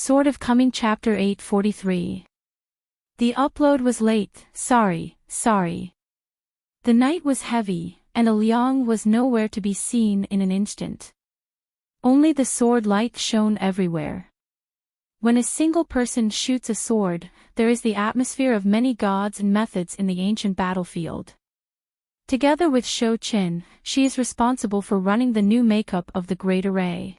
Sword of Coming Chapter 843. The upload was late, sorry. The night was heavy, and Liang was nowhere to be seen in an instant. Only the sword light shone everywhere. When a single person shoots a sword, there is the atmosphere of many gods and methods in the ancient battlefield. Together with Shou Qin, she is responsible for running the new makeup of the Great Array.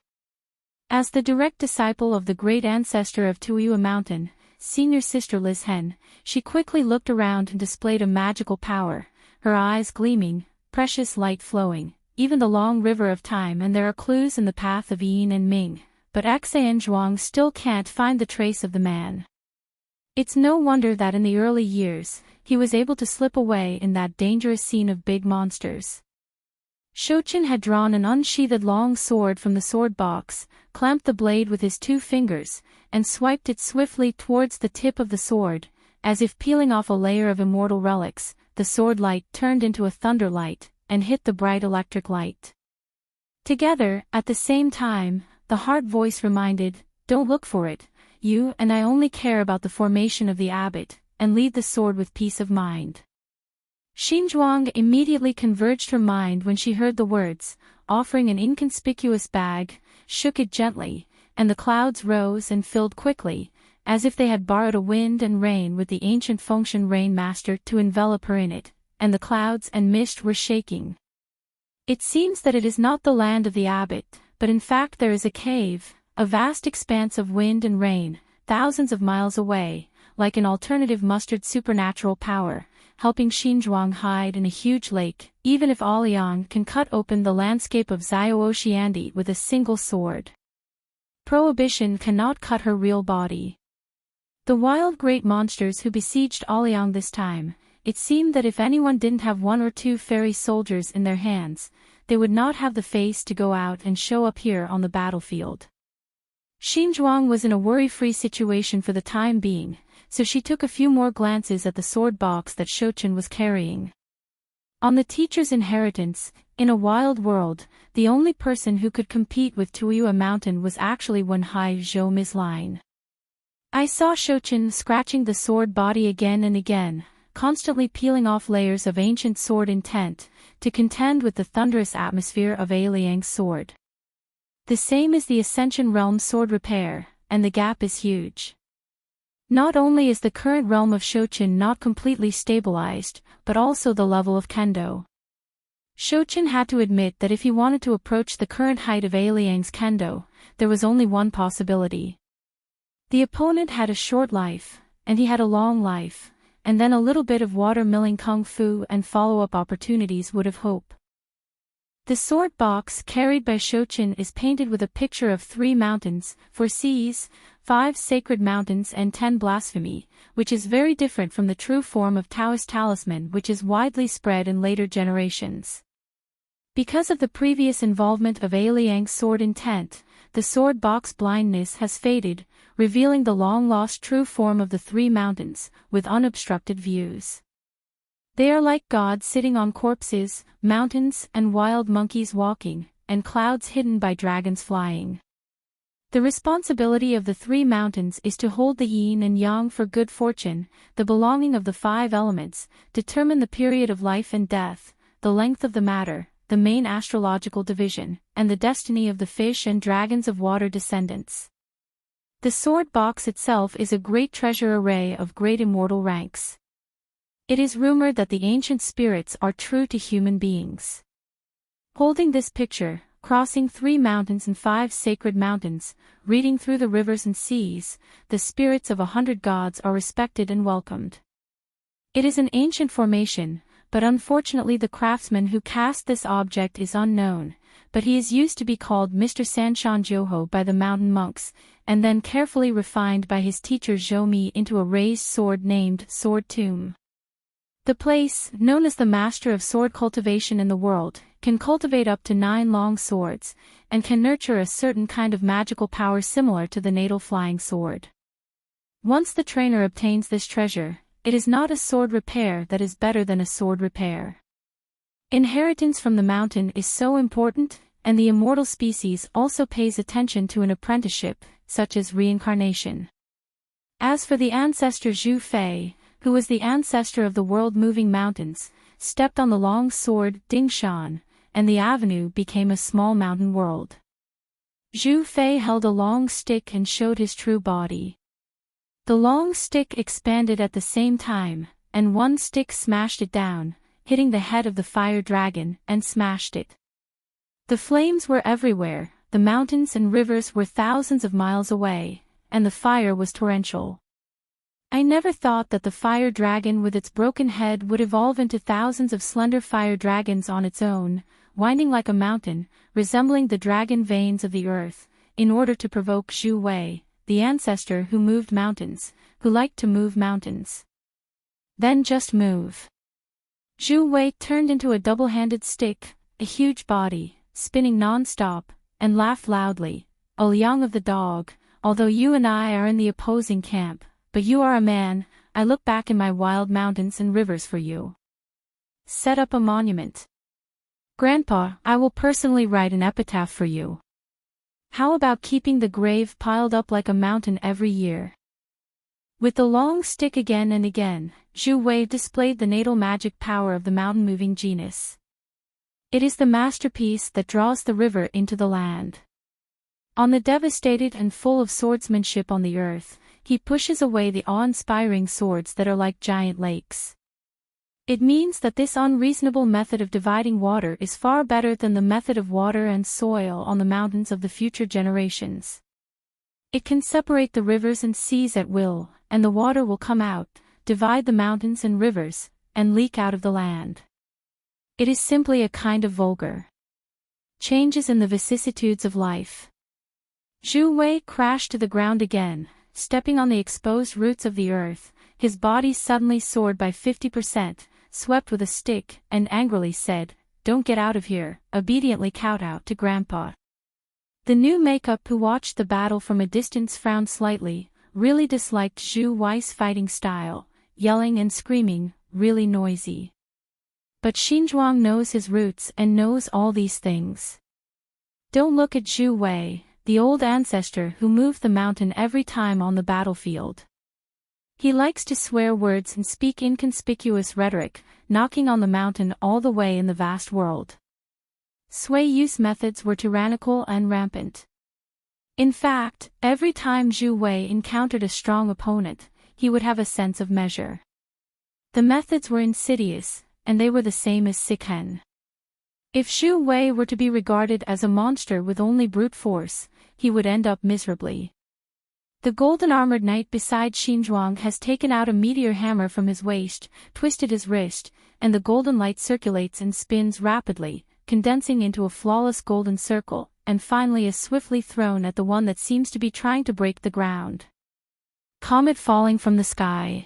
As the direct disciple of the great ancestor of Tuiyue Mountain, senior sister Liz Hen, she quickly looked around and displayed a magical power, her eyes gleaming, precious light flowing, even the long river of time, and there are clues in the path of Yin and Ming, but Xan Zhuang still can't find the trace of the man. It's no wonder that in the early years, he was able to slip away in that dangerous scene of big monsters. Shou Qin had drawn an unsheathed long sword from the sword box, clamped the blade with his 2 fingers, and swiped it swiftly towards the tip of the sword, as if peeling off a layer of immortal relics. The sword light turned into a thunder light, and hit the bright electric light. Together, at the same time, the heart voice reminded, "Don't look for it, you and I only care about the formation of the abbot, and lead the sword with peace of mind." Xinzhuang immediately converged her mind when she heard the words, offering an inconspicuous bag, shook it gently, and the clouds rose and filled quickly, as if they had borrowed a wind and rain with the ancient Fengshen rain master to envelop her in it, and the clouds and mist were shaking. It seems that it is not the land of the abbot, but in fact there is a cave, a vast expanse of wind and rain, thousands of miles away, like an alternative mustered supernatural power, helping Xinzhuang hide in a huge lake, even if Liang can cut open the landscape of Xiaoxiandi with a single sword. Prohibition cannot cut her real body. The wild great monsters who besieged Liang this time, it seemed that if anyone didn't have 1 or 2 fairy soldiers in their hands, they would not have the face to go out and show up here on the battlefield. Xinzhuang was in a worry-free situation for the time being, so she took a few more glances at the sword box that Shou Qin was carrying. On the teacher's inheritance, in a wild world, the only person who could compete with Tuiyue Mountain was actually Wenhai Zhou Misline. I saw Shou Qin scratching the sword body again and again, constantly peeling off layers of ancient sword intent, to contend with the thunderous atmosphere of Liang's sword. The same is the Ascension Realm sword repair, and the gap is huge. Not only is the current realm of Shou Qin not completely stabilized, but also the level of Kendo. Shou Qin had to admit that if he wanted to approach the current height of Liang's Kendo, there was only one possibility. The opponent had a short life, and he had a long life, and then a little bit of water-milling kung fu and follow-up opportunities would have hope. The sword box carried by Shou Qin is painted with a picture of 3 mountains, 4 seas, 5 sacred mountains and 10 blasphemy, which is very different from the true form of Taoist talisman which is widely spread in later generations. Because of the previous involvement of Liang's sword intent, the sword box blindness has faded, revealing the long-lost true form of the 3 mountains, with unobstructed views. They are like gods sitting on corpses, mountains and wild monkeys walking, and clouds hidden by dragons flying. The responsibility of the 3 mountains is to hold the yin and yang for good fortune, the belonging of the 5 elements, determine the period of life and death, the length of the matter, the main astrological division, and the destiny of the fish and dragons of water descendants. The sword box itself is a great treasure array of great immortal ranks. It is rumored that the ancient spirits are true to human beings. Holding this picture, crossing 3 mountains and 5 sacred mountains, reading through the rivers and seas, the spirits of 100 gods are respected and welcomed. It is an ancient formation, but unfortunately the craftsman who cast this object is unknown, but he is used to be called Mr. Sanshan Joho by the mountain monks, and then carefully refined by his teacher Zhou Mi into a raised sword named Sword Tomb. The place, known as the master of sword cultivation in the world, can cultivate up to 9 long swords, and can nurture a certain kind of magical power similar to the natal flying sword. Once the trainer obtains this treasure, it is not a sword repair that is better than a sword repair. Inheritance from the mountain is so important, and the immortal species also pays attention to an apprenticeship, such as reincarnation. As for the ancestor Zhu Fei, who was the ancestor of the world-moving mountains, stepped on the long sword Dingshan, and the avenue became a small mountain world. Zhu Fei held a long stick and showed his true body. The long stick expanded at the same time, and one stick smashed it down, hitting the head of the fire dragon, and smashed it. The flames were everywhere, the mountains and rivers were thousands of miles away, and the fire was torrential. I never thought that the fire dragon with its broken head would evolve into thousands of slender fire dragons on its own, winding like a mountain, resembling the dragon veins of the earth, in order to provoke Zhu Wei, the ancestor who moved mountains, who liked to move mountains. Then just move. Zhu Wei turned into a double-handed stick, a huge body, spinning non-stop, and laughed loudly. "O Liang of the dog, although you and I are in the opposing camp, but you are a man, I look back in my wild mountains and rivers for you. Set up a monument. Grandpa, I will personally write an epitaph for you. How about keeping the grave piled up like a mountain every year?" With the long stick again and again, Zhu Wei displayed the natal magic power of the mountain-moving genus. It is the masterpiece that draws the river into the land. On the devastated and full of swordsmanship on the earth, he pushes away the awe-inspiring swords that are like giant lakes. It means that this unreasonable method of dividing water is far better than the method of water and soil on the mountains of the future generations. It can separate the rivers and seas at will, and the water will come out, divide the mountains and rivers, and leak out of the land. It is simply a kind of vulgar changes in the vicissitudes of life. Zhu Wei crashed to the ground again, stepping on the exposed roots of the earth. His body suddenly soared by 50%, swept with a stick, and angrily said, "Don't get out of here," obediently kowtowed to Grandpa. The new makeup who watched the battle from a distance frowned slightly, really disliked Zhu Wei's fighting style, yelling and screaming, really noisy. But Xinzhuang knows his roots and knows all these things. Don't look at Zhu Wei, the old ancestor who moved the mountain every time on the battlefield. He likes to swear words and speak inconspicuous rhetoric, knocking on the mountain all the way in the vast world. Sui Yu's methods were tyrannical and rampant. In fact, every time Zhu Wei encountered a strong opponent, he would have a sense of measure. The methods were insidious, and they were the same as Sikhen. If Zhu Wei were to be regarded as a monster with only brute force, he would end up miserably. The golden-armored knight beside Xinzhuang has taken out a meteor hammer from his waist, twisted his wrist, and the golden light circulates and spins rapidly, condensing into a flawless golden circle, and finally is swiftly thrown at the one that seems to be trying to break the ground. Comet falling from the sky.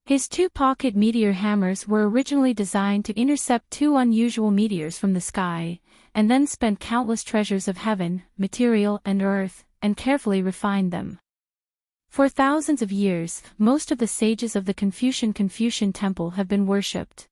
His two-pocket meteor hammers were originally designed to intercept two unusual meteors from the sky, and then spent countless treasures of heaven, material and earth, and carefully refined them. For thousands of years, most of the sages of the Confucian Temple have been worshipped.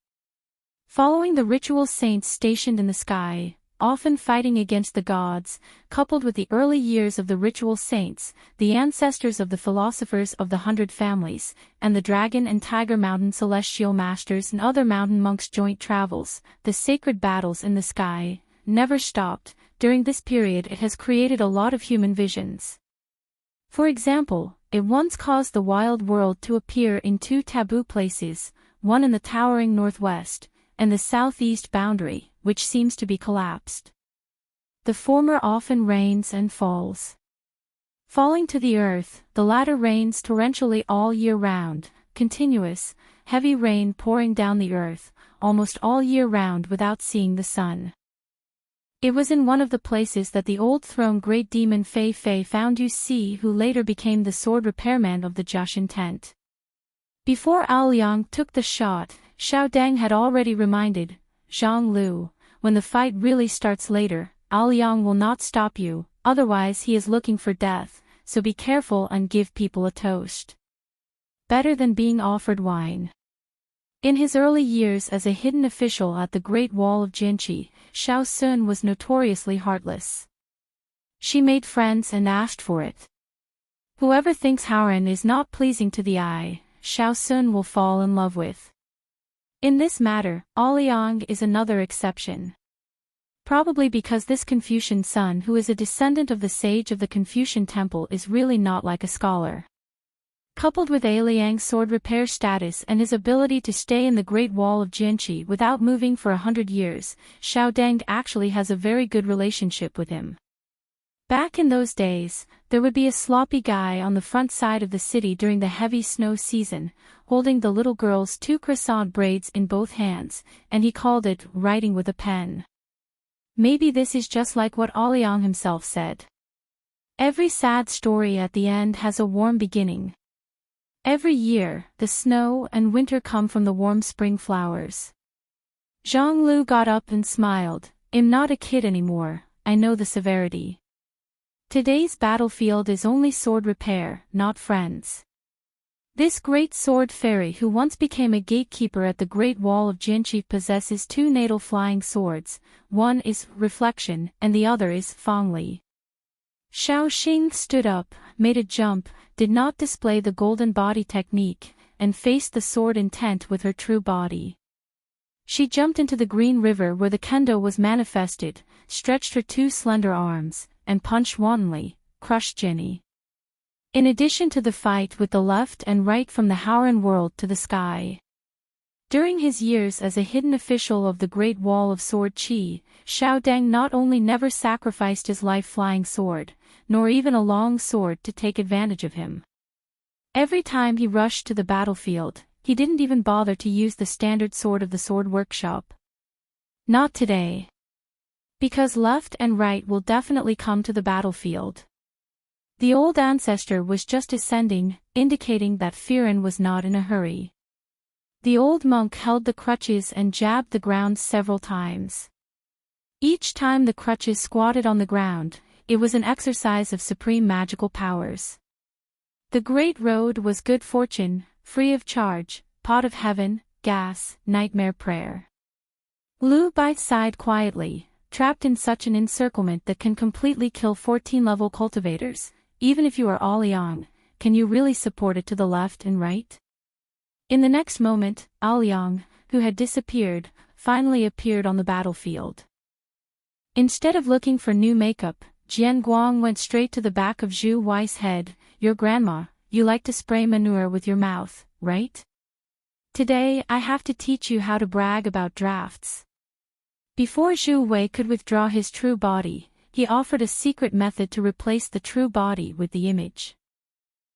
Following the ritual saints stationed in the sky, often fighting against the gods, coupled with the early years of the ritual saints, the ancestors of the philosophers of the 100 families, and the Dragon and Tiger Mountain celestial masters and other mountain monks' joint travels, the sacred battles in the sky never stopped. During this period it has created a lot of human visions. For example, it once caused the wild world to appear in two taboo places, one in the towering northwest, and the southeast boundary, which seems to be collapsed. The former often rains and falls. Falling to the earth, the latter rains torrentially all year round, continuous, heavy rain pouring down the earth, almost all year round without seeing the sun. It was in one of the places that the old throne great demon Fei Fei found Yu Si, who later became the sword repairman of the Jiaxin tent. Before Aoliang took the shot, Xiao Deng had already reminded Zhang Lu, when the fight really starts later, Aoliang will not stop you, otherwise he is looking for death, so be careful and give people a toast. Better than being offered wine. In his early years as a hidden official at the Great Wall of Jinqi, Xiao Sun was notoriously heartless. She made friends and asked for it, Whoever thinks Houran is not pleasing to the eye, Xiao Sun will fall in love with. In this matter, Liang is another exception. Probably because this Confucian son who is a descendant of the sage of the Confucian temple is really not like a scholar. Coupled with Liang's sword repair status and his ability to stay in the Great Wall of Jianqi without moving for 100 years, Xiao Deng actually has a very good relationship with him. Back in those days, there would be a sloppy guy on the front side of the city during the heavy snow season, holding the little girl's 2 croissant braids in both hands, and he called it writing with a pen. Maybe this is just like what Liang himself said. Every sad story at the end has a warm beginning. Every year, the snow and winter come from the warm spring flowers. Zhang Lu got up and smiled. I'm not a kid anymore, I know the severity. Today's battlefield is only sword repair, not friends. This great sword fairy who once became a gatekeeper at the Great Wall of Jianqi possesses 2 natal flying swords, one is Reflection and the other is Fangli. Xiao Xing stood up, made a jump, did not display the golden body technique, and faced the sword intent with her true body. She jumped into the green river where the kendo was manifested, stretched her 2 slender arms, and punched wantonly, crushed Jenny. In addition to the fight with the left and right from the Houran world to the sky. During his years as a hidden official of the Great Wall of Sword Qi, Xiao Deng not only never sacrificed his life-flying sword, nor even a long sword to take advantage of him. Every time he rushed to the battlefield, he didn't even bother to use the standard sword of the sword workshop. Not today. Because left and right will definitely come to the battlefield. The old ancestor was just ascending, indicating that Firen was not in a hurry. The old monk held the crutches and jabbed the ground several times. Each time the crutches squatted on the ground, it was an exercise of supreme magical powers. The Great Road was good fortune, free of charge, pot of heaven, gas, nightmare prayer. Lu Bai sighed quietly, trapped in such an encirclement that can completely kill 14-level cultivators. Even if you are Liang, can you really support it to the left and right? In the next moment, Liang, who had disappeared, finally appeared on the battlefield. Instead of looking for new makeup, Jian Guang went straight to the back of Zhu Wei's head. Your grandma, you like to spray manure with your mouth, right? Today I have to teach you how to brag about drafts. Before Zhu Wei could withdraw his true body, he offered a secret method to replace the true body with the image.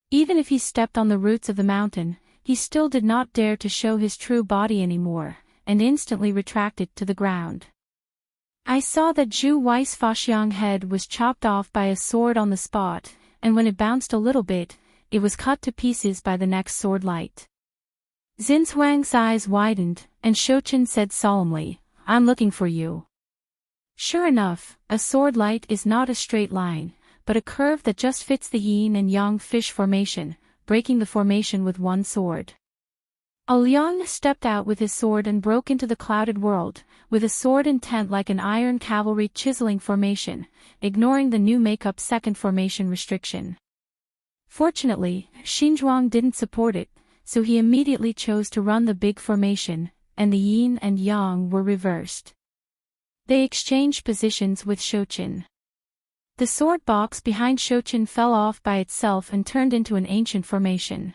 Even if he stepped on the roots of the mountain, he still did not dare to show his true body anymore, and instantly retracted to the ground. I saw that Zhu Wei's Faxiang head was chopped off by a sword on the spot, and when it bounced a little bit, it was cut to pieces by the next sword light. Zinshuang's eyes widened, and Shouchen said solemnly, I'm looking for you. Sure enough, a sword light is not a straight line, but a curve that just fits the yin and yang fish formation, breaking the formation with one sword. Liang stepped out with his sword and broke into the clouded world, with a sword intent like an iron cavalry chiseling formation, ignoring the new makeup second formation restriction. Fortunately, Xinzhuang didn't support it, so he immediately chose to run the big formation, and the yin and yang were reversed. They exchanged positions with Shouchen. The sword box behind Shouchen fell off by itself and turned into an ancient formation.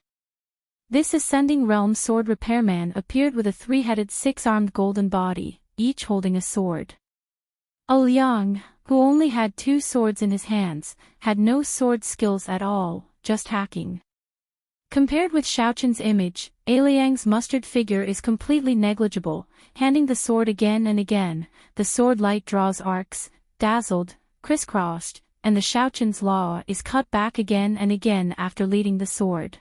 This ascending realm sword repairman appeared with a 3-headed 6-armed golden body, each holding a sword. Liang, who only had 2 swords in his hands, had no sword skills at all, just hacking. Compared with Shouchen's image, Liang's mustard figure is completely negligible, handing the sword again and again, the sword light draws arcs, dazzled, crisscrossed, and the Shouchen's law is cut back again and again after leading the sword.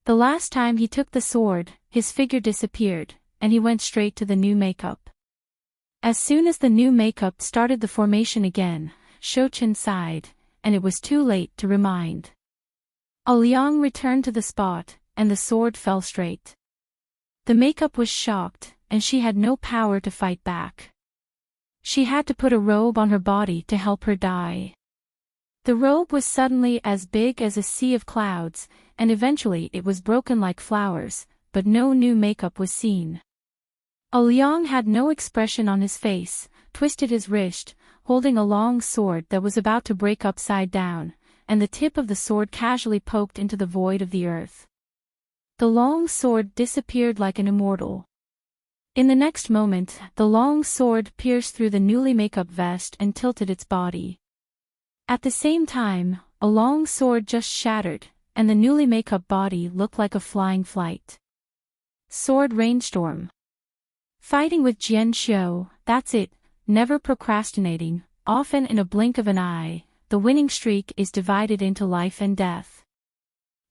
The last time he took the sword, his figure disappeared, and he went straight to the new makeup. As soon as the new makeup started the formation again, Shouchen sighed, and it was too late to remind. Liang returned to the spot, and the sword fell straight. The makeup was shocked, and she had no power to fight back. She had to put a robe on her body to help her die. The robe was suddenly as big as a sea of clouds, and eventually it was broken like flowers, but no new makeup was seen. Liang had no expression on his face, twisted his wrist, holding a long sword that was about to break upside down, and the tip of the sword casually poked into the void of the earth. The long sword disappeared like an immortal. In the next moment, the long sword pierced through the newly make-up vest and tilted its body. At the same time, a long sword just shattered, and the newly make-up body looked like a flying flight. Sword rainstorm. Fighting with Jian Xiu, that's it, never procrastinating, often in a blink of an eye, the winning streak is divided into life and death.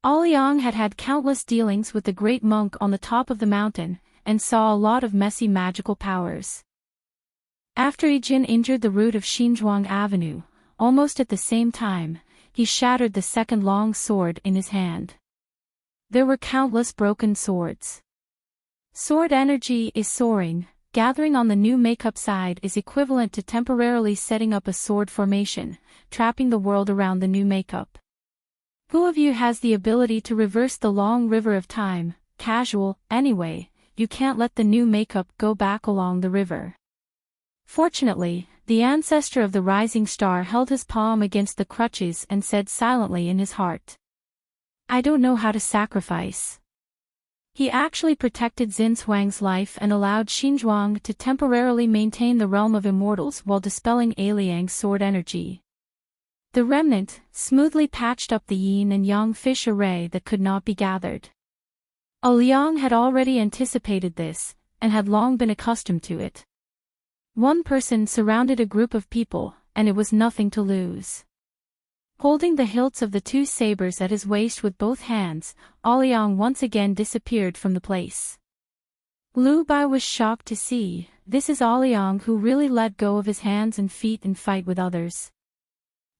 Liang had had countless dealings with the great monk on the top of the mountain, and saw a lot of messy magical powers. After Yijin injured the root of Xinzhuang Avenue, almost at the same time, he shattered the second long sword in his hand. There were countless broken swords. Sword energy is soaring. Gathering on the new makeup side is equivalent to temporarily setting up a sword formation, trapping the world around the new makeup. Who of you has the ability to reverse the long river of time? Casual, anyway, you can't let the new makeup go back along the river. Fortunately, the ancestor of the rising star held his palm against the crutches and said silently in his heart, "I don't know how to sacrifice." He actually protected Zinshuang's life and allowed Xinzhuang to temporarily maintain the realm of immortals while dispelling Liang's sword energy. The remnant smoothly patched up the yin and yang fish array that could not be gathered. Liang had already anticipated this, and had long been accustomed to it. One person surrounded a group of people, and it was nothing to lose. Holding the hilts of the two sabers at his waist with both hands, Liang once again disappeared from the place. Liu Bai was shocked to see, this is Liang who really let go of his hands and feet and fight with others.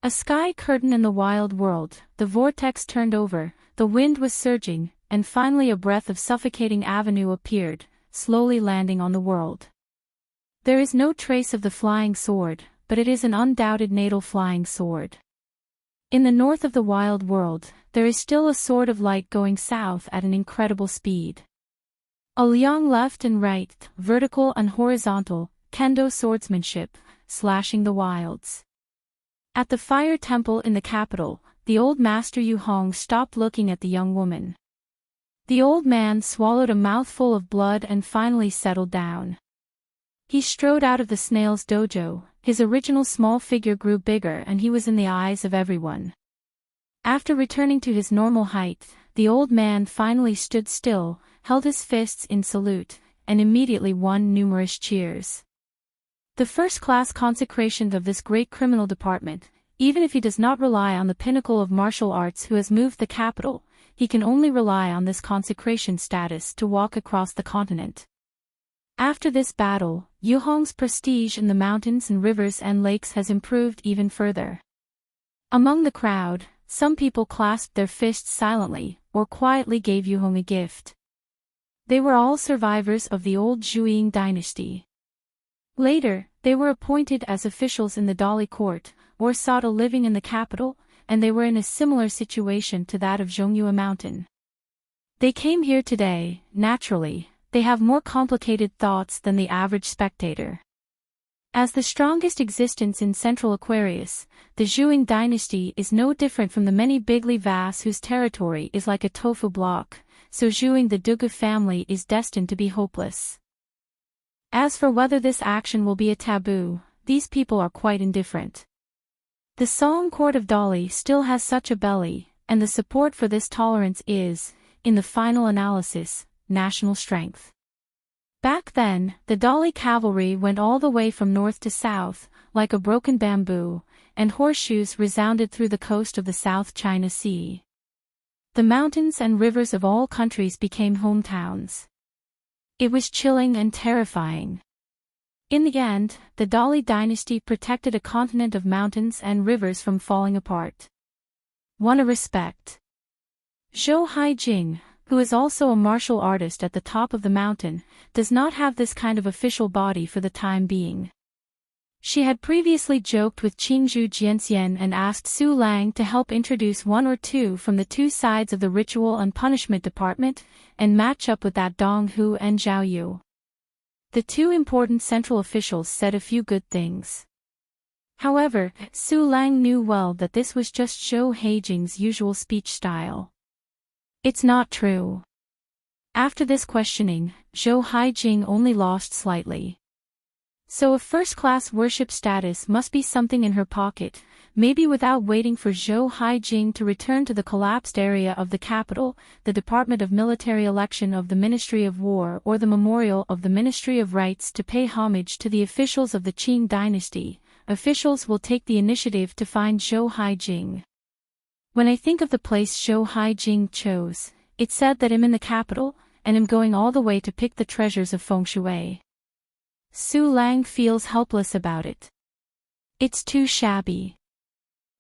A sky curtain in the wild world, the vortex turned over, the wind was surging, and finally a breath of suffocating avenue appeared, slowly landing on the world. There is no trace of the flying sword, but it is an undoubted natal flying sword. In the north of the wild world, there is still a sword of light going south at an incredible speed. Liang left and right, vertical and horizontal, kendo swordsmanship, slashing the wilds. At the fire temple in the capital, the old master Yu Hong stopped looking at the young woman. The old man swallowed a mouthful of blood and finally settled down. He strode out of the snail's dojo, his original small figure grew bigger and he was in the eyes of everyone. After returning to his normal height, the old man finally stood still, held his fists in salute, and immediately won numerous cheers. The first-class consecration of this great criminal department, even if he does not rely on the pinnacle of martial arts who has moved the capital, he can only rely on this consecration status to walk across the continent. After this battle, Yu Hong's prestige in the mountains and rivers and lakes has improved even further. Among the crowd, some people clasped their fists silently, or quietly gave Yu Hong a gift. They were all survivors of the old Zhuiying dynasty. Later, they were appointed as officials in the Dali court, or sought a living in the capital, and they were in a similar situation to that of Zhongyue Mountain. They came here today, naturally. They have more complicated thoughts than the average spectator. As the strongest existence in Central Aquarius, the Zhuiying dynasty is no different from the many bigly Vas whose territory is like a tofu block, so Zhuiying the Dugu family is destined to be hopeless. As for whether this action will be a taboo, these people are quite indifferent. The Song Court of Dali still has such a belly, and the support for this tolerance is, in the final analysis, national strength. Back then, the Dali cavalry went all the way from north to south, like a broken bamboo, and horseshoes resounded through the coast of the South China Sea. The mountains and rivers of all countries became hometowns. It was chilling and terrifying. In the end, the Dali dynasty protected a continent of mountains and rivers from falling apart. Won a respect. Zhou Haijing, who is also a martial artist at the top of the mountain, does not have this kind of official body for the time being. She had previously joked with Qingzhu Jianxian and asked Su Lang to help introduce one or two from the two sides of the ritual and punishment department, and match up with that Dong Hu and Zhao Yu. The two important central officials said a few good things. However, Su Lang knew well that this was just Zhou Heijing's usual speech style. It's not true. After this questioning, Zhou Heijing only lost slightly. So a first-class worship status must be something in her pocket, maybe without waiting for Zhou Heijing to return to the collapsed area of the capital, the Department of Military Election of the Ministry of War or the Memorial of the Ministry of Rights to pay homage to the officials of the Qing dynasty. Officials will take the initiative to find Zhou Heijing. When I think of the place Zhou Heijing chose, it said that I'm in the capital, and am going all the way to pick the treasures of feng shui. Su Lang feels helpless about it. It's too shabby.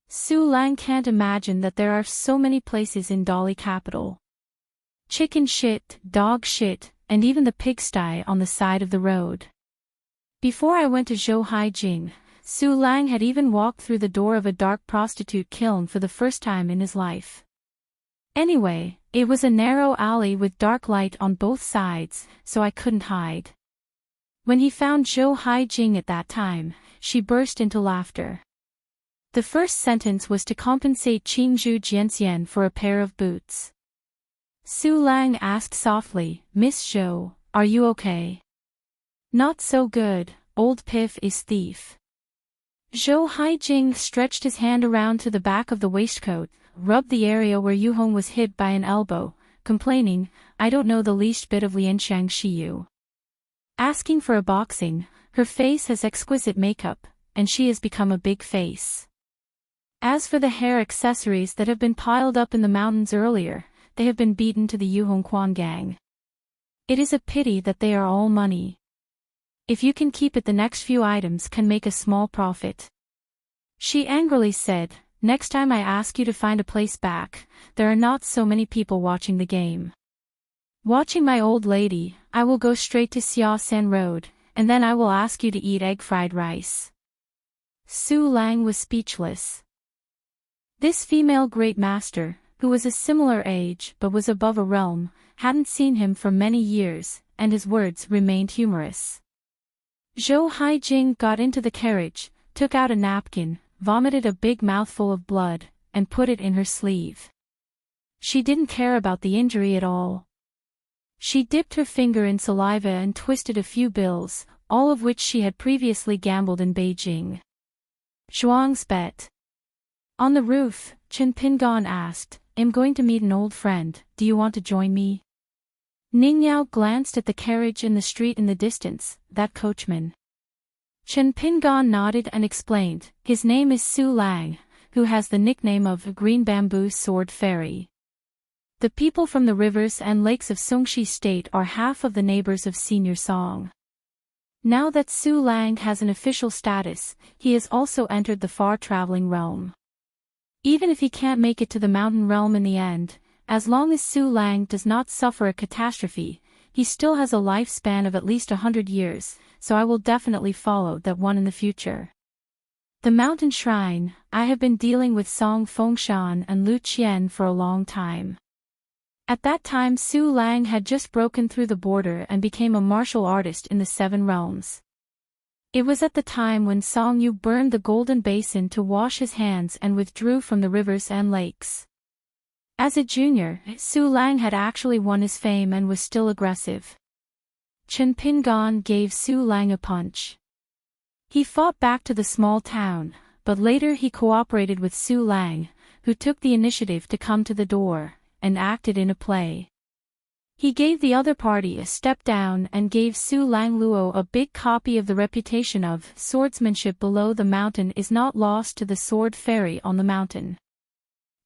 Su Lang can't imagine that there are so many places in Dali capital. Chicken shit, dog shit, and even the pigsty on the side of the road. Before I went to Zhou Heijing, Su Lang had even walked through the door of a dark prostitute kiln for the first time in his life. Anyway, it was a narrow alley with dark light on both sides, so I couldn't hide. When he found Zhou Heijing at that time, she burst into laughter. The first sentence was to compensate Qingzhu Jianxian for a pair of boots. Su Lang asked softly, "Miss Zhou, are you okay?" "Not so good, old Piff is thief." Zhou Heijing stretched his hand around to the back of the waistcoat, rubbed the area where Yu Hong was hit by an elbow, complaining, "I don't know the least bit of Lianxiang Shiyu. Asking for a boxing, her face has exquisite makeup, and she has become a big face. As for the hair accessories that have been piled up in the mountains earlier, they have been beaten to the Yuhong Quan gang. It is a pity that they are all money. If you can keep it, the next few items can make a small profit." She angrily said, "Next time I ask you to find a place back, there are not so many people watching the game. Watching my old lady, I will go straight to Xia San Road, and then I will ask you to eat egg fried rice." Su Lang was speechless. This female great master, who was a similar age but was above a realm, hadn't seen him for many years, and his words remained humorous. Zhou Heijing got into the carriage, took out a napkin, vomited a big mouthful of blood, and put it in her sleeve. She didn't care about the injury at all. She dipped her finger in saliva and twisted a few bills, all of which she had previously gambled in Beijing. Zhuang's bet. On the roof, Chen Pingan asked, "I'm going to meet an old friend, do you want to join me?" Ning Yao glanced at the carriage in the street in the distance, that coachman. Chen Pingan nodded and explained, "His name is Su Lang, who has the nickname of Green Bamboo Sword Fairy. The people from the rivers and lakes of Songxi State are half of the neighbors of Senior Song. Now that Su Lang has an official status, he has also entered the far-traveling realm. Even if he can't make it to the mountain realm in the end, as long as Su Lang does not suffer a catastrophe, he still has a lifespan of at least 100 years, so I will definitely follow that one in the future. The mountain shrine, I have been dealing with Song Fengshan and Lu Qian for a long time. At that time Su Lang had just broken through the border and became a martial artist in the Seven Realms. It was at the time when Song Yu burned the golden basin to wash his hands and withdrew from the rivers and lakes. As a junior, Su Lang had actually won his fame and was still aggressive. Chen Pingan gave Su Lang a punch. He fought back to the small town, but later he cooperated with Su Lang, who took the initiative to come to the door, and acted in a play. He gave the other party a step down and gave Su Lang Luo a big copy of the reputation of swordsmanship below the mountain is not lost to the sword fairy on the mountain.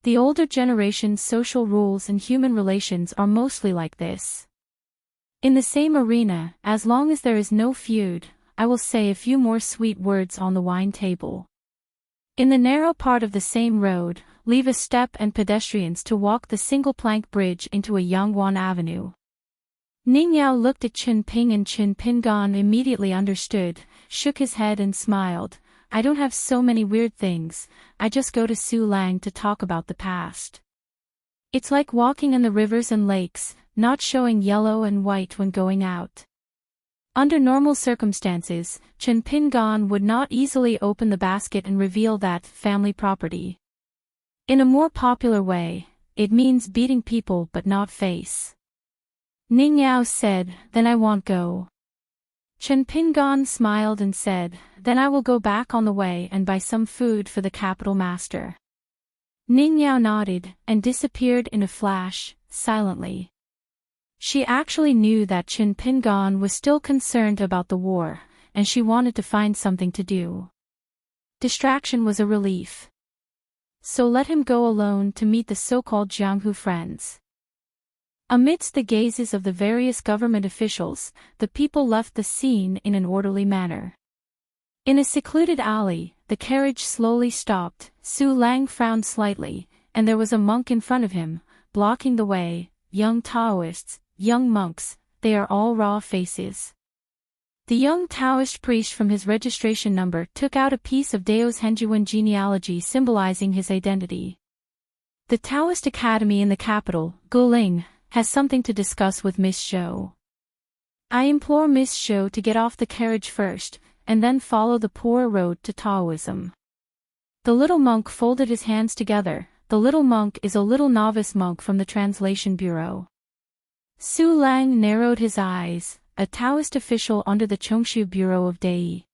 The older generation's social rules and human relations are mostly like this. In the same arena, as long as there is no feud, I will say a few more sweet words on the wine table. In the narrow part of the same road, leave a step and pedestrians to walk the single-plank bridge into a Yangwan Avenue. Ning Yao looked at Chen Ping and Chen Pingan immediately understood. shook his head and smiled. I don't have so many weird things, I just go to Su Lang to talk about the past. It's like walking in the rivers and lakes, not showing yellow and white when going out. Under normal circumstances, Chen Pingan would not easily open the basket and reveal that family property. In a more popular way, it means beating people but not face. Ning Yao said, then I won't go. Chen Pingan smiled and said, then I will go back on the way and buy some food for the capital master. Ning Yao nodded and disappeared in a flash, silently. She actually knew that Chen Pingan was still concerned about the war, and she wanted to find something to do. Distraction was a relief. So let him go alone to meet the so-called Jianghu friends. Amidst the gazes of the various government officials, the people left the scene in an orderly manner. In a secluded alley, the carriage slowly stopped. Su Lang frowned slightly, and there was a monk in front of him, blocking the way. Young Taoists, young monks, they are all raw faces. The young Taoist priest from his registration number took out a piece of Dao's Henjuan genealogy symbolizing his identity. The Taoist Academy in the capital, Guling, has something to discuss with Miss Zhou. I implore Miss Zhou to get off the carriage first, and then follow the poor road to Taoism. The little monk folded his hands together. The little monk is a little novice monk from the translation bureau. Su Lang narrowed his eyes, a Taoist official under the Chongshu Bureau of Dai.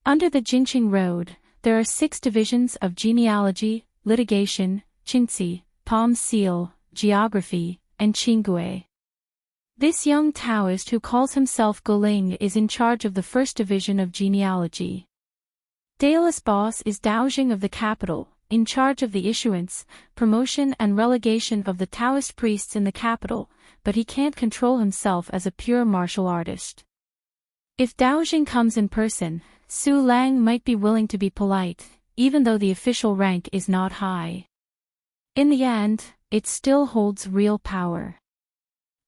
Under the Jinqing Road, there are 6 divisions of genealogy, litigation, Qingzi, palm seal, geography, and Qinggui. This young Taoist who calls himself Guling is in charge of the first division of genealogy. Dao's boss is Daojing of the capital, in charge of the issuance, promotion and relegation of the Taoist priests in the capital, but he can't control himself as a pure martial artist. If Daojing comes in person, Su Lang might be willing to be polite, even though the official rank is not high. In the end, it still holds real power.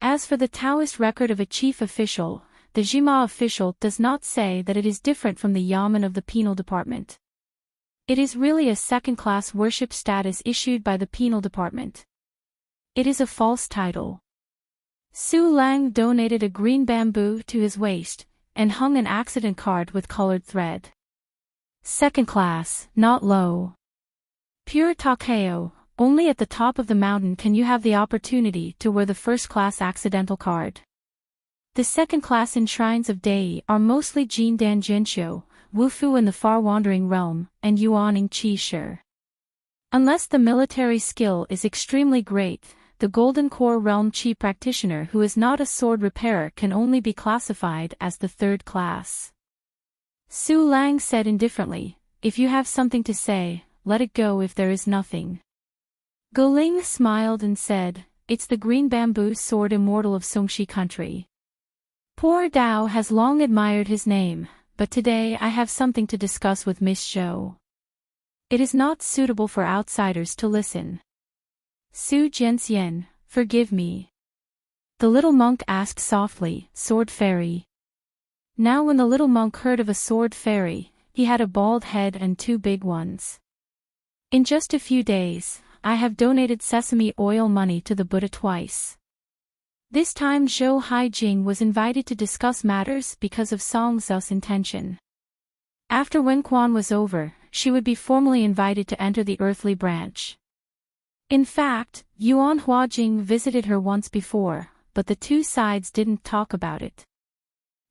As for the Taoist record of a chief official, the Jima official does not say that it is different from the Yamen of the penal department. It is really a second-class worship status issued by the penal department. It is a false title. Su Lang donated a green bamboo to his waist, and hung an accident card with colored thread. Second class, not low. Pure Takeo, only at the top of the mountain can you have the opportunity to wear the first-class accidental card. The second-class enshrines of Dai are mostly Jindan Jinshu, Wufu in the far-wandering realm, and Yuaning Qi Shi. Unless the military skill is extremely great, the Golden Core Realm Qi practitioner who is not a sword repairer can only be classified as the third class. Su Lang said indifferently, if you have something to say, let it go if there is nothing. Guling smiled and said, it's the green bamboo sword immortal of Songshi country. Poor Dao has long admired his name, but today I have something to discuss with Miss Zhou. It is not suitable for outsiders to listen. Su Jianxian, forgive me. The little monk asked softly, sword fairy. Now when the little monk heard of a sword fairy, he had a bald head and 2 big ones. In just a few days, I have donated sesame oil money to the Buddha twice. This time Zhou Haijing was invited to discuss matters because of Song Zu's intention. After Wenquan was over, she would be formally invited to enter the earthly branch. In fact, Yuan Huajing visited her once before, but the 2 sides didn't talk about it.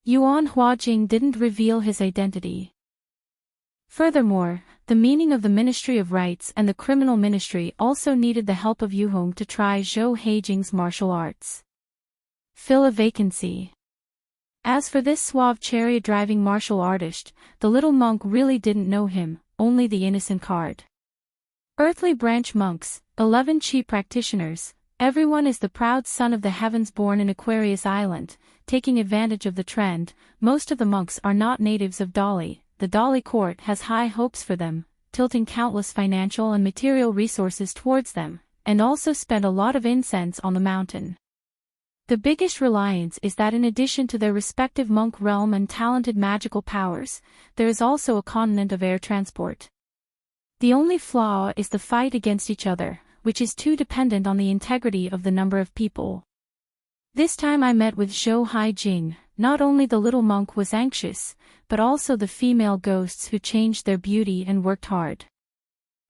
Yuan Huajing didn't reveal his identity. Furthermore, the meaning of the Ministry of Rights and the Criminal Ministry also needed the help of Yuhong to try Zhou Haijing's martial arts. Fill a vacancy. As for this suave chariot-driving martial artist, the little monk really didn't know him, only the innocent card. Earthly branch monks, 11 Qi practitioners, everyone is the proud son of the heavens born in Aquarius Island, taking advantage of the trend. Most of the monks are not natives of Dali. The Dali court has high hopes for them, tilting countless financial and material resources towards them, and also spent a lot of incense on the mountain. The biggest reliance is that in addition to their respective monk realm and talented magical powers, there is also a continent of air transport. The only flaw is the fight against each other, which is too dependent on the integrity of the number of people. This time I met with Zhou Haijing. Not only the little monk was anxious, but also the female ghosts who changed their beauty and worked hard.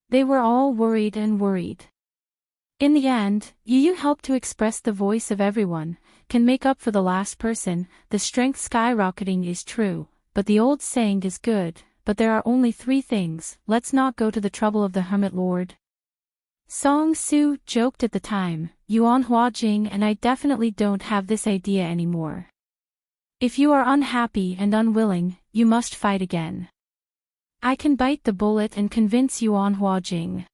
They were all worried and worried. In the end, Yu helped to express the voice of everyone, can make up for the last person. The strength skyrocketing is true, but the old saying is good, but there are only 3 things, let's not go to the trouble of the hermit lord. Song Su joked at the time, Yuan Huajing and I definitely don't have this idea anymore. If you are unhappy and unwilling, you must fight again. I can bite the bullet and convince Yuan Huajing.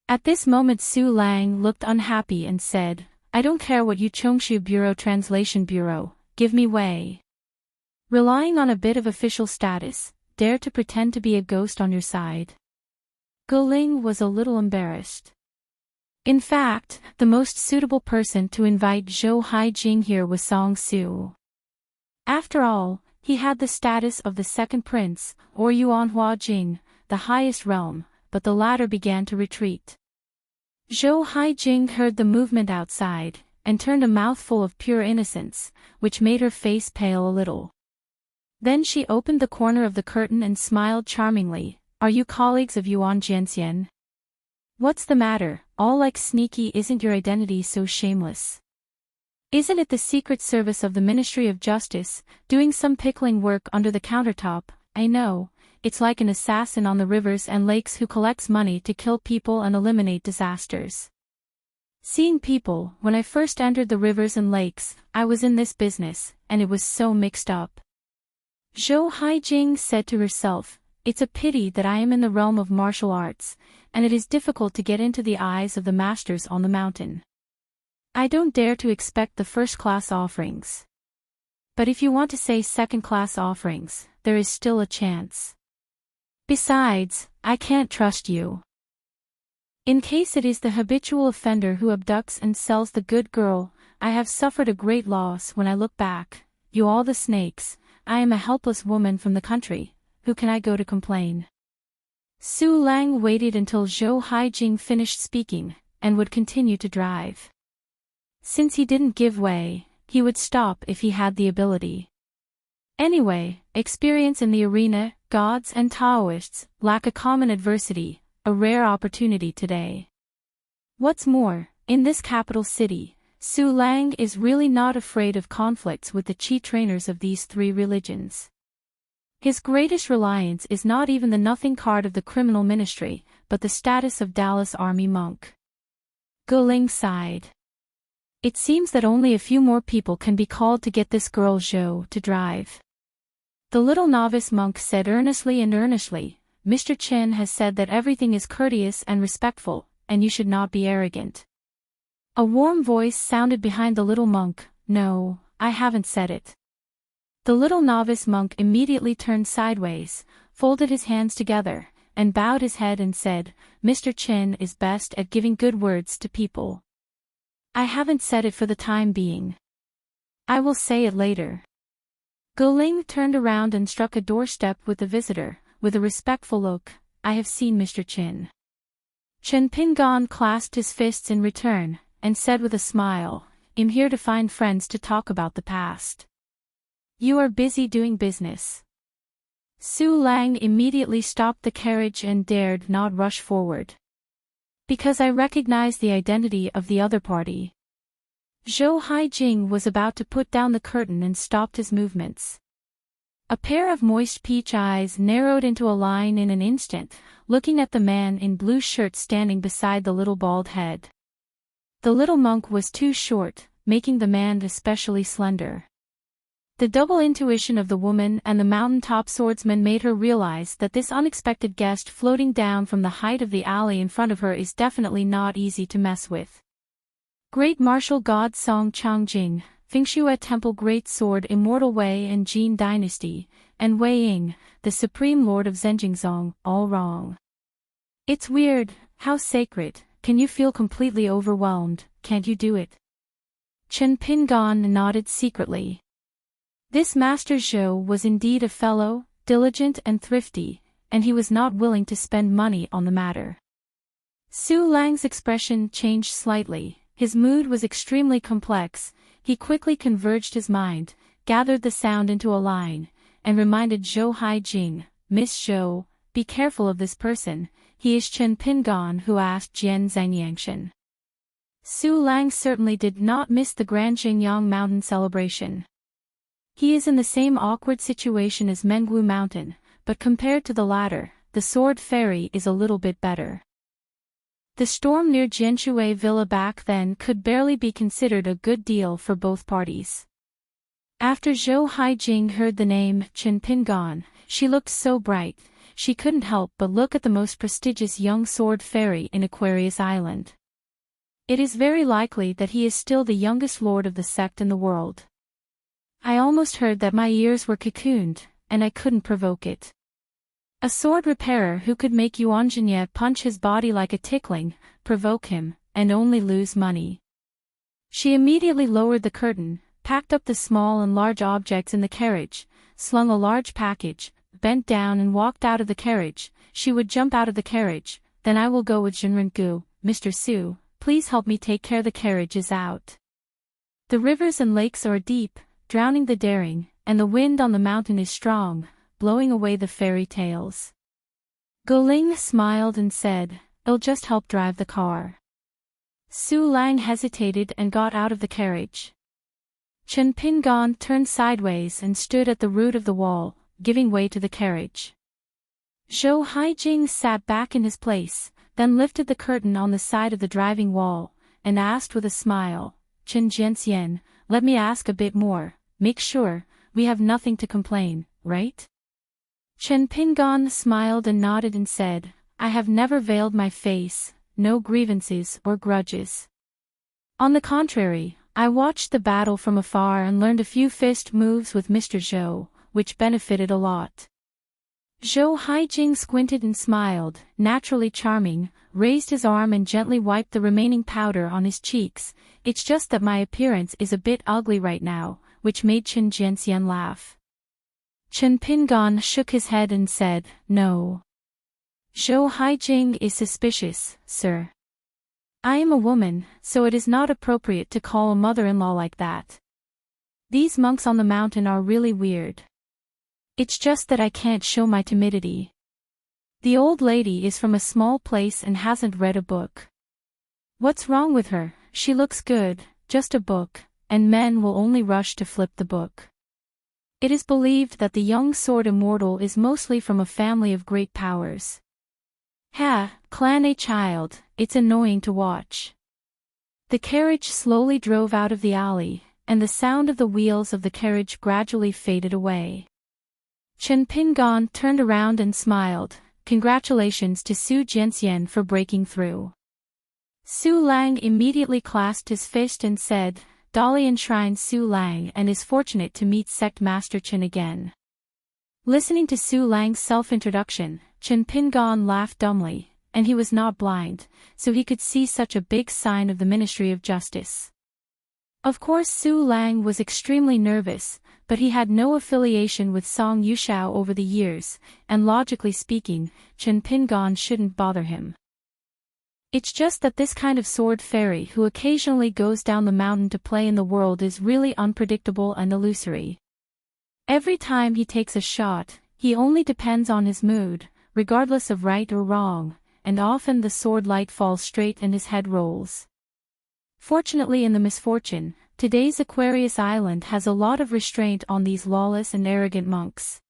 At this moment Su Lang looked unhappy and said, I don't care what you Chongshu Bureau Translation Bureau, give me way. Relying on a bit of official status, dare to pretend to be a ghost on your side. Guling was a little embarrassed. In fact, the most suitable person to invite Zhou Haijing here was Song Su. After all, he had the status of the second prince, or Yuan Huajing, the highest realm, but the latter began to retreat. Zhou Haijing heard the movement outside, and turned a mouthful of pure innocence, which made her face pale a little. Then she opened the corner of the curtain and smiled charmingly, Are you colleagues of Yuan Jianxian? What's the matter, all like sneaky? Isn't your identity so shameless? Isn't it the Secret Service of the Ministry of Justice, doing some pickling work under the countertop? I know, it's like an assassin on the rivers and lakes who collects money to kill people and eliminate disasters. Seeing people, when I first entered the rivers and lakes, I was in this business, and it was so mixed up. Zhou Haijing said to herself, It's a pity that I am in the realm of martial arts, and it is difficult to get into the eyes of the masters on the mountain. I don't dare to expect the first-class offerings. But if you want to say second-class offerings, there is still a chance. Besides, I can't trust you. In case it is the habitual offender who abducts and sells the good girl, I have suffered a great loss when I look back. You all the snakes, I am a helpless woman from the country, who can I go to complain? Su Lang waited until Zhou Haijing finished speaking, and would continue to drive. Since he didn't give way, he would stop if he had the ability. Anyway, experience in the arena, gods and Taoists lack a common adversity, a rare opportunity today. What's more, in this capital city, Su Lang is really not afraid of conflicts with the chi trainers of these 3 religions. His greatest reliance is not even the nothing card of the criminal ministry, but the status of Dallas Army monk. Guling sighed. It seems that only a few more people can be called to get this girl Zhou to drive. The little novice monk said earnestly, Mr. Chen has said that everything is courteous and respectful, and you should not be arrogant. A warm voice sounded behind the little monk, No, I haven't said it. The little novice monk immediately turned sideways, folded his hands together, and bowed his head and said, Mr. Chen is best at giving good words to people. I haven't said it for the time being. I will say it later. Guling turned around and struck a doorstep with the visitor, with a respectful look, I have seen Mr. Chen. Chen Pingan clasped his fists in return, and said with a smile, I'm here to find friends to talk about the past. You are busy doing business. Su Lang immediately stopped the carriage and dared not rush forward. Because I recognize the identity of the other party. Zhou Haijing was about to put down the curtain and stopped his movements. A pair of moist peach eyes narrowed into a line in an instant, looking at the man in blue shirt standing beside the little bald head. The little monk was too short, making the man especially slender. The double intuition of the woman and the mountaintop swordsman made her realize that this unexpected guest floating down from the height of the alley in front of her is definitely not easy to mess with. Great martial god Song Changjing, Fengshue Temple Great Sword Immortal Wei and Jin Dynasty, and Wei Ying, the Supreme Lord of Zhenjingzong, all wrong. It's weird, how sacred, can you feel completely overwhelmed, can't you do it? Chen Pingon nodded secretly. This Master Zhou was indeed a fellow, diligent and thrifty, and he was not willing to spend money on the matter. Su Lang's expression changed slightly. His mood was extremely complex. He quickly converged his mind, gathered the sound into a line, and reminded Zhou Haijing, "Miss Zhou, be careful of this person. He is Chen Pingon who asked Jian Zhangyangshan." Su Lang certainly did not miss the Grand Xingyang Mountain celebration. He is in the same awkward situation as Mengwu Mountain, but compared to the latter, the Sword Fairy is a little bit better. The storm near Jianshui Villa back then could barely be considered a good deal for both parties. After Zhou Haijing heard the name Chen Pingon, she looked so bright, she couldn't help but look at the most prestigious young sword fairy in Aquarius Island. It is very likely that he is still the youngest lord of the sect in the world. I almost heard that my ears were cocooned, and I couldn't provoke it. A sword repairer who could make Yuan Zhenye punch his body like a tickling, provoke him, and only lose money. She immediately lowered the curtain, packed up the small and large objects in the carriage, slung a large package, bent down and walked out of the carriage. She would jump out of the carriage. "Then I will go with Zhenrengu, Mr. Su, please help me take care the carriage is out. The rivers and lakes are deep, drowning the daring, and the wind on the mountain is strong, blowing away the fairy tales." Guling smiled and said, "I'll just help drive the car." Su Lang hesitated and got out of the carriage. Chen Pingon turned sideways and stood at the root of the wall, giving way to the carriage. Zhou Haijing sat back in his place, then lifted the curtain on the side of the driving wall, and asked with a smile, "Chen Jianxian, let me ask a bit more, make sure, we have nothing to complain, right?" Chen Pingon smiled and nodded and said, "I have never veiled my face, no grievances or grudges. On the contrary, I watched the battle from afar and learned a few fist moves with Mr. Zhou, which benefited a lot." Zhou Haijing squinted and smiled, naturally charming, raised his arm and gently wiped the remaining powder on his cheeks. "It's just that my appearance is a bit ugly right now," which made Chen Jianxian laugh. Chen Pingon shook his head and said, "No. Zhou Haijing is suspicious, sir. I am a woman, so it is not appropriate to call a mother-in-law like that. These monks on the mountain are really weird. It's just that I can't show my timidity. The old lady is from a small place and hasn't read a book. What's wrong with her? She looks good, just a book, and men will only rush to flip the book. It is believed that the young sword immortal is mostly from a family of great powers. Ha, clan a child, it's annoying to watch." The carriage slowly drove out of the alley, and the sound of the wheels of the carriage gradually faded away. Chen Pingon turned around and smiled, "Congratulations to Su Jianxian for breaking through." Su Lang immediately clasped his fist and said, "Dolly enshrines Su Lang and is fortunate to meet Sect Master Chen again." Listening to Su Lang's self-introduction, Chen Pingon laughed dumbly, and he was not blind, so he could see such a big sign of the Ministry of Justice. Of course Su Lang was extremely nervous, but he had no affiliation with Song Yushao over the years, and logically speaking, Chen Pingon shouldn't bother him. It's just that this kind of sword fairy who occasionally goes down the mountain to play in the world is really unpredictable and illusory. Every time he takes a shot, he only depends on his mood, regardless of right or wrong, and often the sword light falls straight and his head rolls. Fortunately in the misfortune, today's Aquarius Island has a lot of restraint on these lawless and arrogant monks.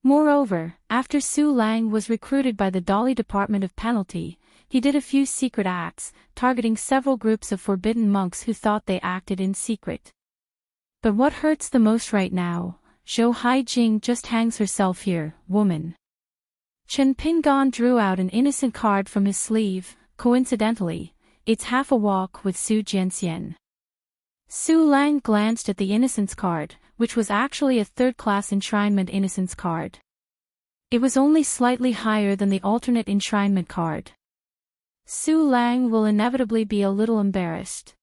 Moreover, after Su Lang was recruited by the Dolly Department of Penalty, he did a few secret acts, targeting several groups of forbidden monks who thought they acted in secret. But what hurts the most right now? Zhou Haijing just hangs herself here, woman. Chen Pingon drew out an innocent card from his sleeve. Coincidentally, it's half a walk with Su Jianxian. Su Lang glanced at the innocence card, which was actually a third-class enshrinement innocence card. It was only slightly higher than the alternate enshrinement card. Su Lang will inevitably be a little embarrassed.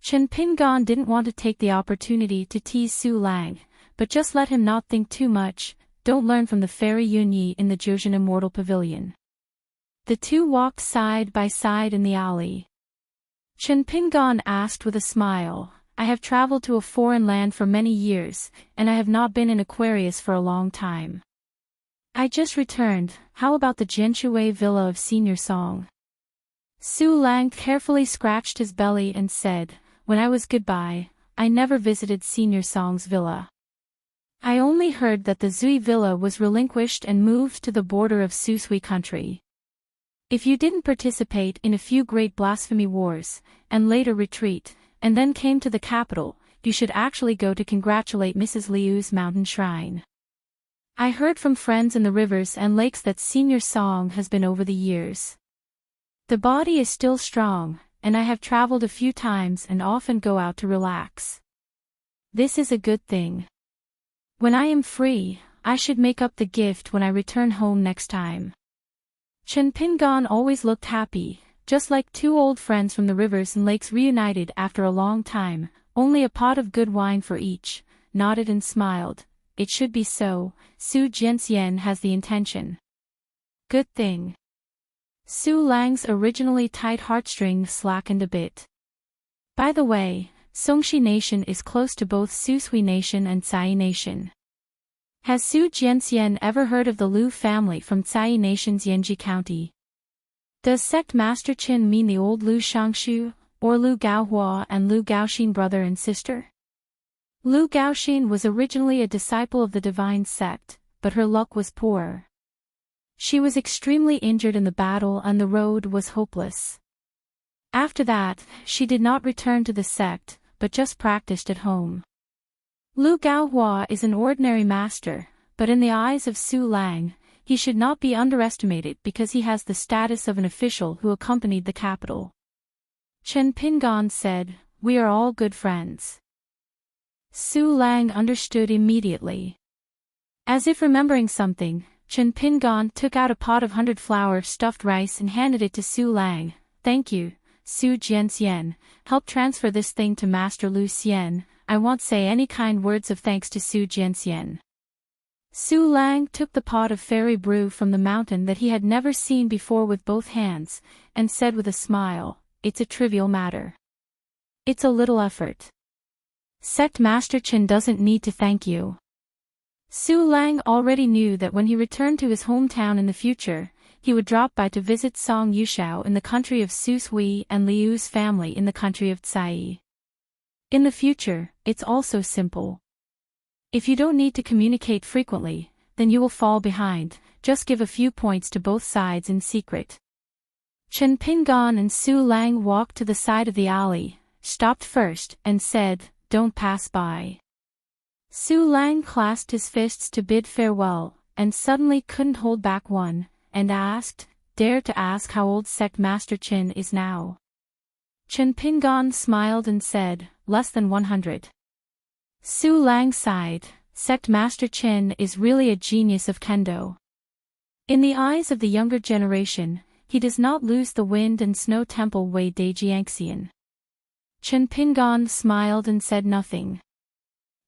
Chen Pingan didn't want to take the opportunity to tease Su Lang, but just let him not think too much. Don't learn from the fairy Yunyi in the Zhejian Immortal Pavilion. The two walked side by side in the alley. Chen Pingan asked with a smile, I have traveled to a foreign land for many years, and I have not been in Aquarius for a long time. I just returned. How about the Jianshui Villa of Senior Song? Su Lang carefully scratched his belly and said, when I was goodbye, I never visited Senior Song's villa. I only heard that the Zui Villa was relinquished and moved to the border of Susui country. If you didn't participate in a few great blasphemy wars, and later retreat, and then came to the capital, you should actually go to congratulate Mrs. Liu's mountain shrine. I heard from friends in the rivers and lakes that Senior Song has been over the years. The body is still strong, and I have traveled a few times and often go out to relax. This is a good thing. When I am free, I should make up the gift when I return home next time. Chen Pingan always looked happy, just like two old friends from the rivers and lakes reunited after a long time, only a pot of good wine for each, nodded and smiled. It should be so, Su Jianxian has the intention. Good thing. Su Lang's originally tight heartstrings slackened a bit. By the way, Songshi Nation is close to both Susui Nation and Cai Nation. Has Su Jianxian ever heard of the Liu family from Cai Nation's Yanji County? Does Sect Master Qin mean the old Liu Shangshu, or Liu Gaohua and Liu Gaoxin brother and sister? Liu Gaoxin was originally a disciple of the divine sect, but her luck was poor. She was extremely injured in the battle and the road was hopeless. After that, she did not return to the sect, but just practiced at home. Liu Gaohua is an ordinary master, but in the eyes of Su Lang, he should not be underestimated because he has the status of an official who accompanied the capital. Chen Pingan said, we are all good friends. Su Lang understood immediately. As if remembering something, Chen Pingan took out a pot of 100-flour stuffed rice and handed it to Su Lang. Thank you, Su Jianxian. Help transfer this thing to Master Lu Xian. I won't say any kind words of thanks to Su Jianxian. Su Lang took the pot of fairy brew from the mountain that he had never seen before with both hands, and said with a smile, it's a trivial matter. It's a little effort. Sect Master Qin doesn't need to thank you. Su Lang already knew that when he returned to his hometown in the future, he would drop by to visit Song Yushao in the country of Susui and Liu's family in the country of Cai. In the future, it's also simple. If you don't need to communicate frequently, then you will fall behind, just give a few points to both sides in secret. Chen Pingan and Su Lang walked to the side of the alley, stopped first, and said, don't pass by. Su Lang clasped his fists to bid farewell, and suddenly couldn't hold back one, and asked, dare to ask how old Sect Master Qin is now. Chen Pingan smiled and said, less than 100. Su Lang sighed, Sect Master Qin is really a genius of kendo. In the eyes of the younger generation, he does not lose the wind and snow temple Wei Daijiangxian. Chen Pingan smiled and said nothing.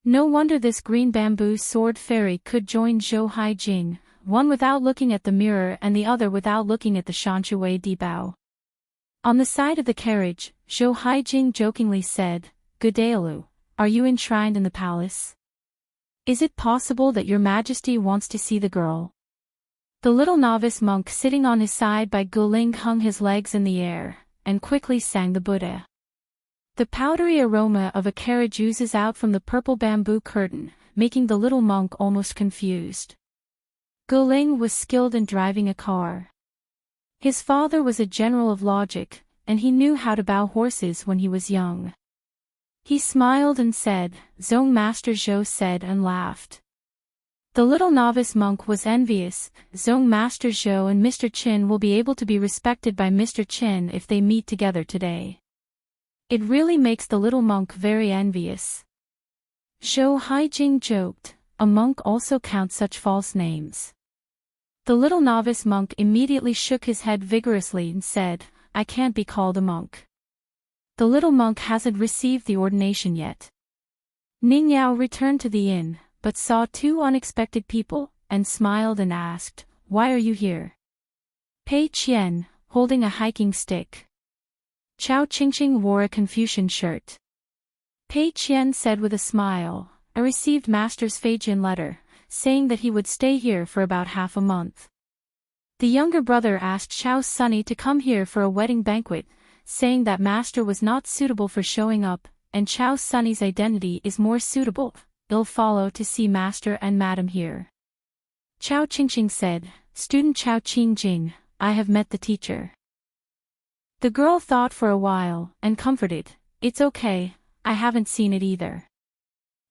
No wonder this green bamboo sword fairy could join Zhou Haijing, one without looking at the mirror and the other without looking at the Shanshui Dibao. On the side of the carriage, Zhou Haijing jokingly said, Good day, Lu. Are you enshrined in the palace? Is it possible that your majesty wants to see the girl? The little novice monk sitting on his side by Guling hung his legs in the air, and quickly sang the Buddha. The powdery aroma of a carriage oozes out from the purple bamboo curtain, making the little monk almost confused. Guling was skilled in driving a car. His father was a general of logic, and he knew how to bow horses when he was young. He smiled and said, Zong Master Zhou said and laughed. The little novice monk was envious. Zong Master Zhou and Mr. Qin will be able to be respected by Mr. Qin if they meet together today. It really makes the little monk very envious. Zhou Haijing joked, a monk also counts such false names. The little novice monk immediately shook his head vigorously and said, I can't be called a monk. The little monk hasn't received the ordination yet. Ning Yao returned to the inn, but saw two unexpected people, and smiled and asked, "Why are you here?" Pei Qian, holding a hiking stick. Chao Qingqing wore a Confucian shirt. Pei Qian said with a smile, "I received Master's Feijian letter, saying that he would stay here for about half a month." The younger brother asked Chao Sunny to come here for a wedding banquet, saying that Master was not suitable for showing up, and Chao Sunny's identity is more suitable. He'll follow to see Master and Madam here. Chao Qingqing said, "Student Chao Qingjing, I have met the teacher." The girl thought for a while, and comforted, "It's okay, I haven't seen it either."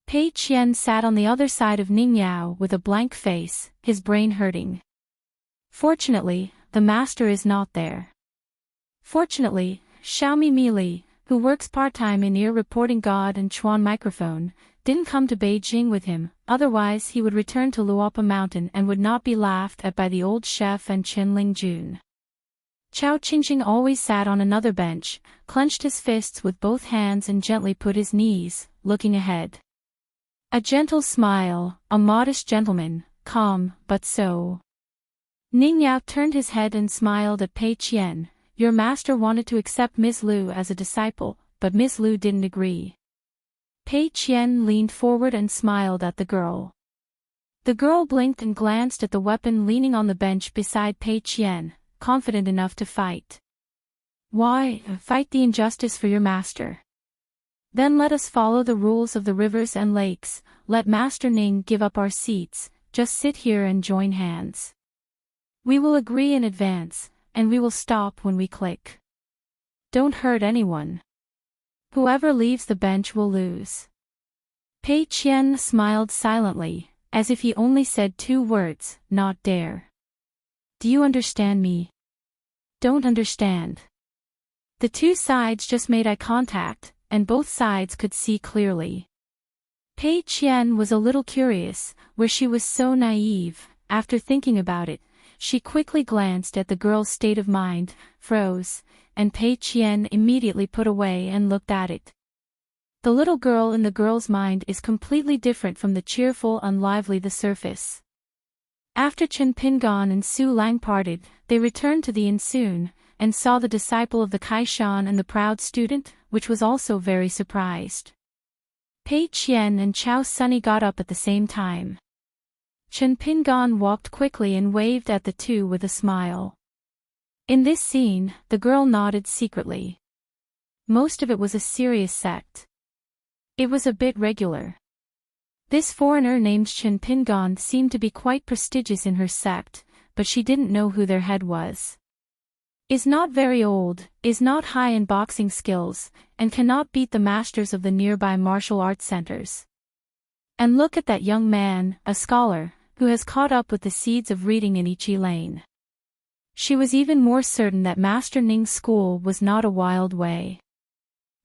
Pei Qian sat on the other side of Ning Yao with a blank face, his brain hurting. Fortunately, the master is not there. Fortunately, Xiaomi Mili, who works part-time in ear reporting God and Chuan microphone, didn't come to Beijing with him, otherwise he would return to Luopa Mountain and would not be laughed at by the old chef and Chen Lingjun. Chao Qingqing always sat on another bench, clenched his fists with both hands and gently put his knees, looking ahead. A gentle smile, a modest gentleman, calm, but so. Ning Yao turned his head and smiled at Pei Qian. "Your master wanted to accept Miss Lu as a disciple, but Miss Lu didn't agree." Pei Qian leaned forward and smiled at the girl. The girl blinked and glanced at the weapon leaning on the bench beside Pei Qian, confident enough to fight. "Why, fight the injustice for your master. Then let us follow the rules of the rivers and lakes, let Master Ning give up our seats, just sit here and join hands. We will agree in advance, and we will stop when we click. Don't hurt anyone. Whoever leaves the bench will lose." Pei Qian smiled silently, as if he only said 2 words, "Not dare." "Do you understand me?" "Don't understand." The two sides just made eye contact, and both sides could see clearly. Pei Qian was a little curious, where she was so naive. After thinking about it, she quickly glanced at the girl's state of mind, froze, and Pei Qian immediately put away and looked at it. The little girl in the girl's mind is completely different from the cheerful and lively the surface. After Chen Pingon and Su Lang parted, they returned to the inn soon, and saw the disciple of the Kaishan and the proud student, which was also very surprised. Pei Qian and Chao Sunny got up at the same time. Chen Pingon walked quickly and waved at the two with a smile. In this scene, the girl nodded secretly. Most of it was a serious sect. It was a bit regular. This foreigner named Chen Pingon seemed to be quite prestigious in her sect, but she didn't know who their head was. Is not very old, is not high in boxing skills, and cannot beat the masters of the nearby martial arts centers. And look at that young man, a scholar, who has caught up with the seeds of reading in Ichi Lane. She was even more certain that Master Ning's school was not a wild way.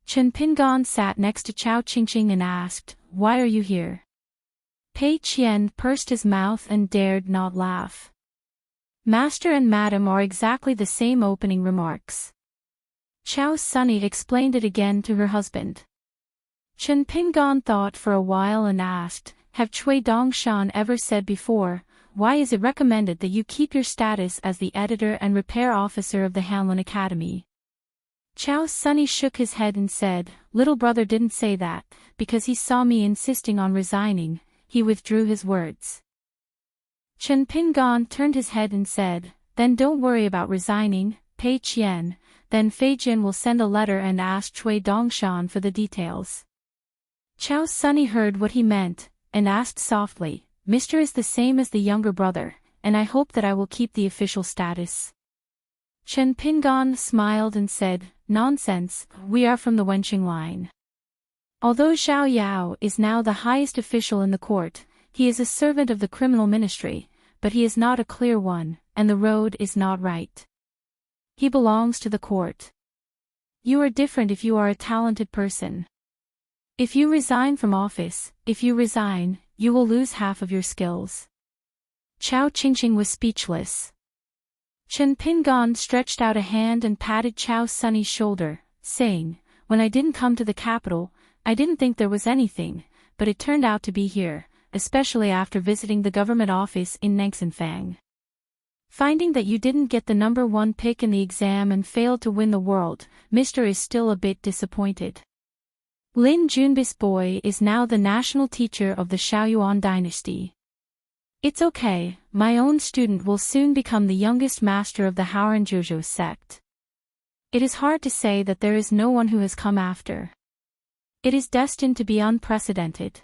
Chen Pingon sat next to Chao Qingqing and asked, "Why are you here?" Pei Qian pursed his mouth and dared not laugh. Master and Madam are exactly the same opening remarks. Chao Sunny explained it again to her husband. Chen Pingon thought for a while and asked, "Have Cui Dongshan ever said before, why is it recommended that you keep your status as the editor and repair officer of the Hanlin Academy?" Chao Sunny shook his head and said, "Little brother didn't say that, because he saw me insisting on resigning, he withdrew his words." Chen Pingon turned his head and said, "Then don't worry about resigning, Pei Qian, then Fei Jin will send a letter and ask Cui Dongshan for the details." Chao Sunny heard what he meant, and asked softly, "Mr. is the same as the younger brother, and I hope that I will keep the official status." Chen Pingon smiled and said, "Nonsense, we are from the Wenqing line. Although Zhao Yao is now the highest official in the court, he is a servant of the criminal ministry, but he is not a clear one, and the road is not right. He belongs to the court. You are different if you are a talented person. If you resign from office, you will lose half of your skills." Chao Qingqing was speechless. Chen Pingon stretched out a hand and patted Chao Sunny's shoulder, saying, when I didn't come to the capital, I didn't think there was anything, but it turned out to be here, especially after visiting the government office in Nangsanfang. Finding that you didn't get the number 1 pick in the exam and failed to win the world, Mr. is still a bit disappointed. Lin Junbis boy is now the national teacher of the Shaoyuan dynasty. It's okay, my own student will soon become the youngest master of the Haoran sect. It is hard to say that there is no one who has come after. It is destined to be unprecedented.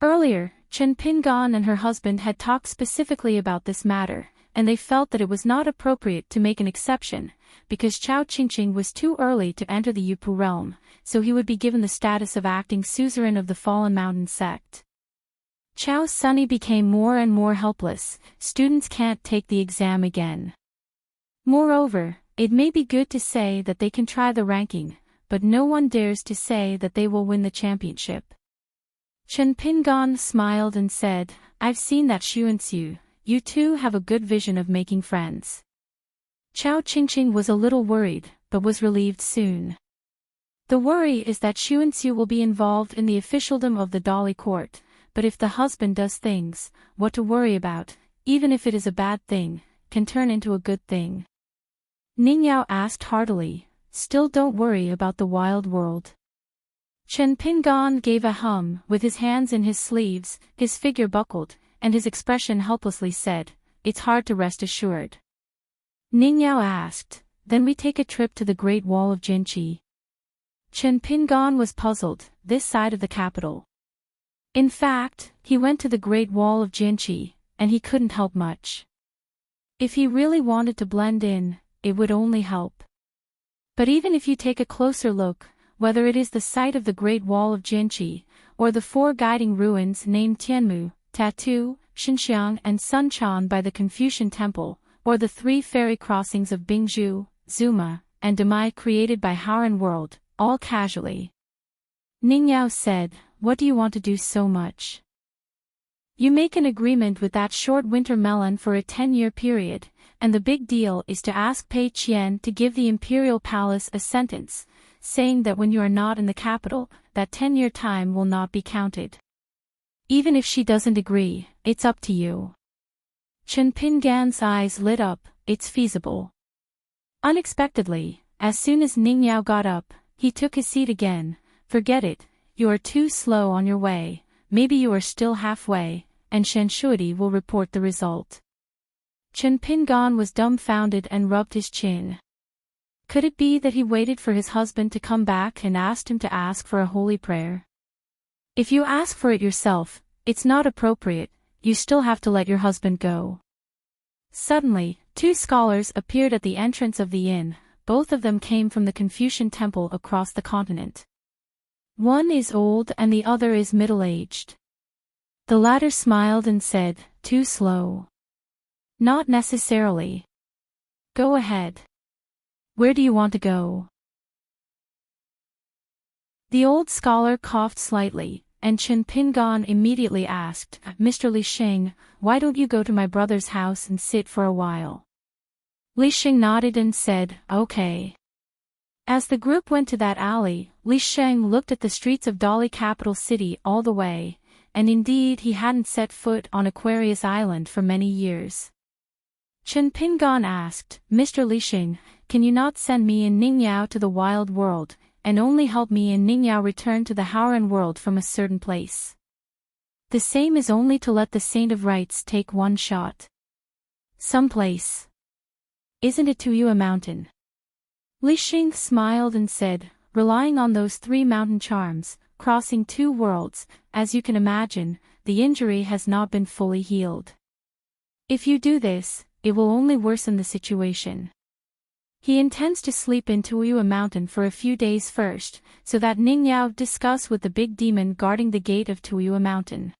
Earlier, Chen Pingan and her husband had talked specifically about this matter, and they felt that it was not appropriate to make an exception, because Chao Qingqing was too early to enter the Yupu realm, so he would be given the status of acting suzerain of the Fallen Mountain sect. Chao Sunny became more and more helpless. Students can't take the exam again. Moreover, it may be good to say that they can try the ranking, but no one dares to say that they will win the championship. Chen Pingan smiled and said, I've seen that Xuanxiu, you two have a good vision of making friends. Chao Qingqing was a little worried, but was relieved soon. The worry is that Xuanxiu will be involved in the officialdom of the Dali court, but if the husband does things, what to worry about, even if it is a bad thing, can turn into a good thing. Ningyao asked heartily, still don't worry about the wild world. Chen Pingan gave a hum, with his hands in his sleeves, his figure buckled, and his expression helplessly said, it's hard to rest assured. Ningyao asked, then we take a trip to the Great Wall of Jinqi. Chen Pingan was puzzled, this side of the capital. In fact, he went to the Great Wall of Jinqi, and he couldn't help much. If he really wanted to blend in, it would only help. But even if you take a closer look, whether it is the site of the Great Wall of Jinqi, or the 4 guiding ruins named Tianmu, Tatu, Xinxiang and Sunchan by the Confucian Temple, or the 3 ferry crossings of Bingzhu, Zuma, and Demai created by Haoran World, all casually. Ningyao said, what do you want to do so much? You make an agreement with that short winter melon for a 10-year period, and the big deal is to ask Pei Qian to give the imperial palace a sentence, saying that when you are not in the capital, that 10-year time will not be counted. Even if she doesn't agree, it's up to you. Chen Pingan's eyes lit up, it's feasible. Unexpectedly, as soon as Ningyao got up, he took his seat again. Forget it, you are too slow on your way, maybe you are still halfway, and Shen Shuidi will report the result. Chen Pingan was dumbfounded and rubbed his chin. Could it be that he waited for his husband to come back and asked him to ask for a holy prayer? If you ask for it yourself, it's not appropriate, you still have to let your husband go. Suddenly, 2 scholars appeared at the entrance of the inn, both of them came from the Confucian Temple across the continent. One is old and the other is middle-aged. The latter smiled and said, too slow. Not necessarily. Go ahead. Where do you want to go? The old scholar coughed slightly, and Chen Pingan immediately asked, Mr. Li Sheng, why don't you go to my brother's house and sit for a while? Li Sheng nodded and said, okay. As the group went to that alley, Li Sheng looked at the streets of Dali capital city all the way, and indeed he hadn't set foot on Aquarius Island for many years. Chen Pingan asked, Mr. Li Sheng, can you not send me and Ningyao to the wild world, and only help me and Ningyao return to the Haoran world from a certain place? The same is only to let the Saint of Rights take one shot. Some place. Isn't it Tuyua Mountain? Li Sheng smiled and said, relying on those 3 mountain charms, crossing 2 worlds, as you can imagine, the injury has not been fully healed. If you do this, it will only worsen the situation. He intends to sleep in Tuyua Mountain for a few days first, so that Ningyao discuss with the big demon guarding the gate of Tuyua Mountain.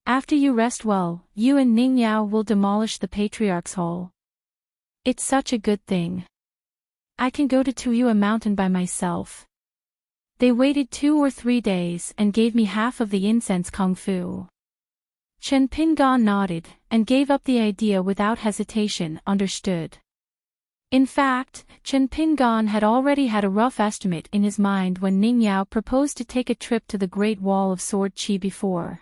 After you rest well, you and Ningyao will demolish the Patriarch's Hall. It's such a good thing. I can go to Tuyua Mountain by myself. They waited 2 or 3 days and gave me half of the incense kung fu. Chen Pingan nodded, and gave up the idea without hesitation, understood. In fact, Chen Pingan had already had a rough estimate in his mind when Ning Yao proposed to take a trip to the Great Wall of Sword Qi before.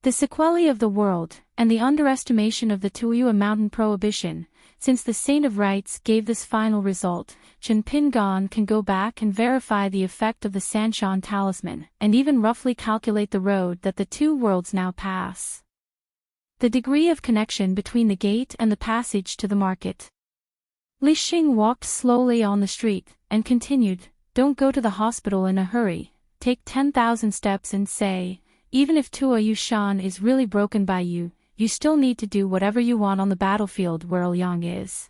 The sequelae of the world, and the underestimation of the Tuiyue mountain prohibition, since the Saint of Rites gave this final result, Chen Pingan can go back and verify the effect of the Sanshan talisman, and even roughly calculate the road that the two worlds now pass. The degree of connection between the gate and the passage to the market. Li Xing walked slowly on the street, and continued, "Don't go to the hospital in a hurry, take 10,000 steps and say, even if Tuo Shan is really broken by you, you still need to do whatever you want on the battlefield where Liang is.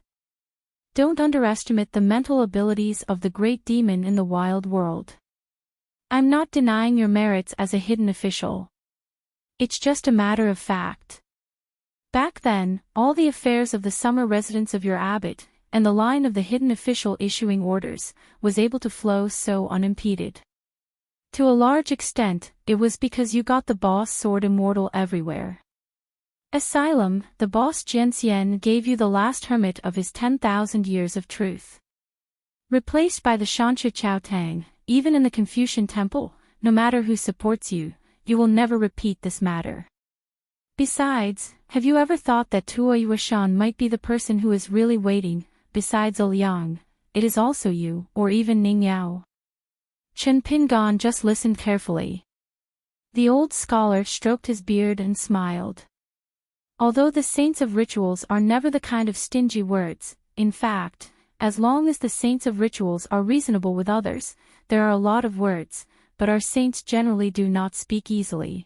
Don't underestimate the mental abilities of the great demon in the wild world. I'm not denying your merits as a hidden official. It's just a matter of fact. Back then, all the affairs of the summer residence of your abbot, and the line of the hidden official issuing orders, was able to flow so unimpeded. To a large extent, it was because you got the boss sword immortal everywhere. Asylum, the boss Jianxian gave you the last hermit of his 10,000 years of truth. Replaced by the Shanshu Chaotang, even in the Confucian temple, no matter who supports you, you will never repeat this matter. Besides, have you ever thought that Tuo Yueshan might be the person who is really waiting? Besides Liang, it is also you, or even Ning Yao." Chen Pingan just listened carefully. The old scholar stroked his beard and smiled. Although the saints of rituals are never the kind of stingy words, in fact, as long as the saints of rituals are reasonable with others, there are a lot of words, but our saints generally do not speak easily.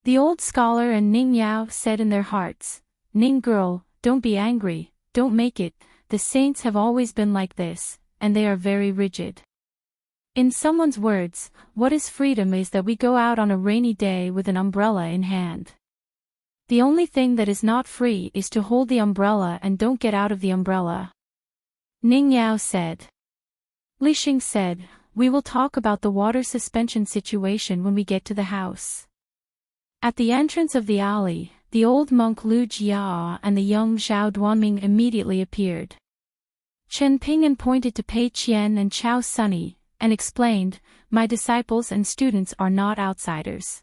The old scholar and Ning Yao said in their hearts, "Ning girl, don't be angry, don't make it, the saints have always been like this, and they are very rigid. In someone's words, what is freedom is that we go out on a rainy day with an umbrella in hand. The only thing that is not free is to hold the umbrella and don't get out of the umbrella." Ning Yao said. Li Xing said, "We will talk about the water suspension situation when we get to the house." At the entrance of the alley, the old monk Lu Jia and the young Zhao Duanming immediately appeared. Chen Pingan pointed to Pei Qian and Chao Sunny, and explained, "My disciples and students are not outsiders."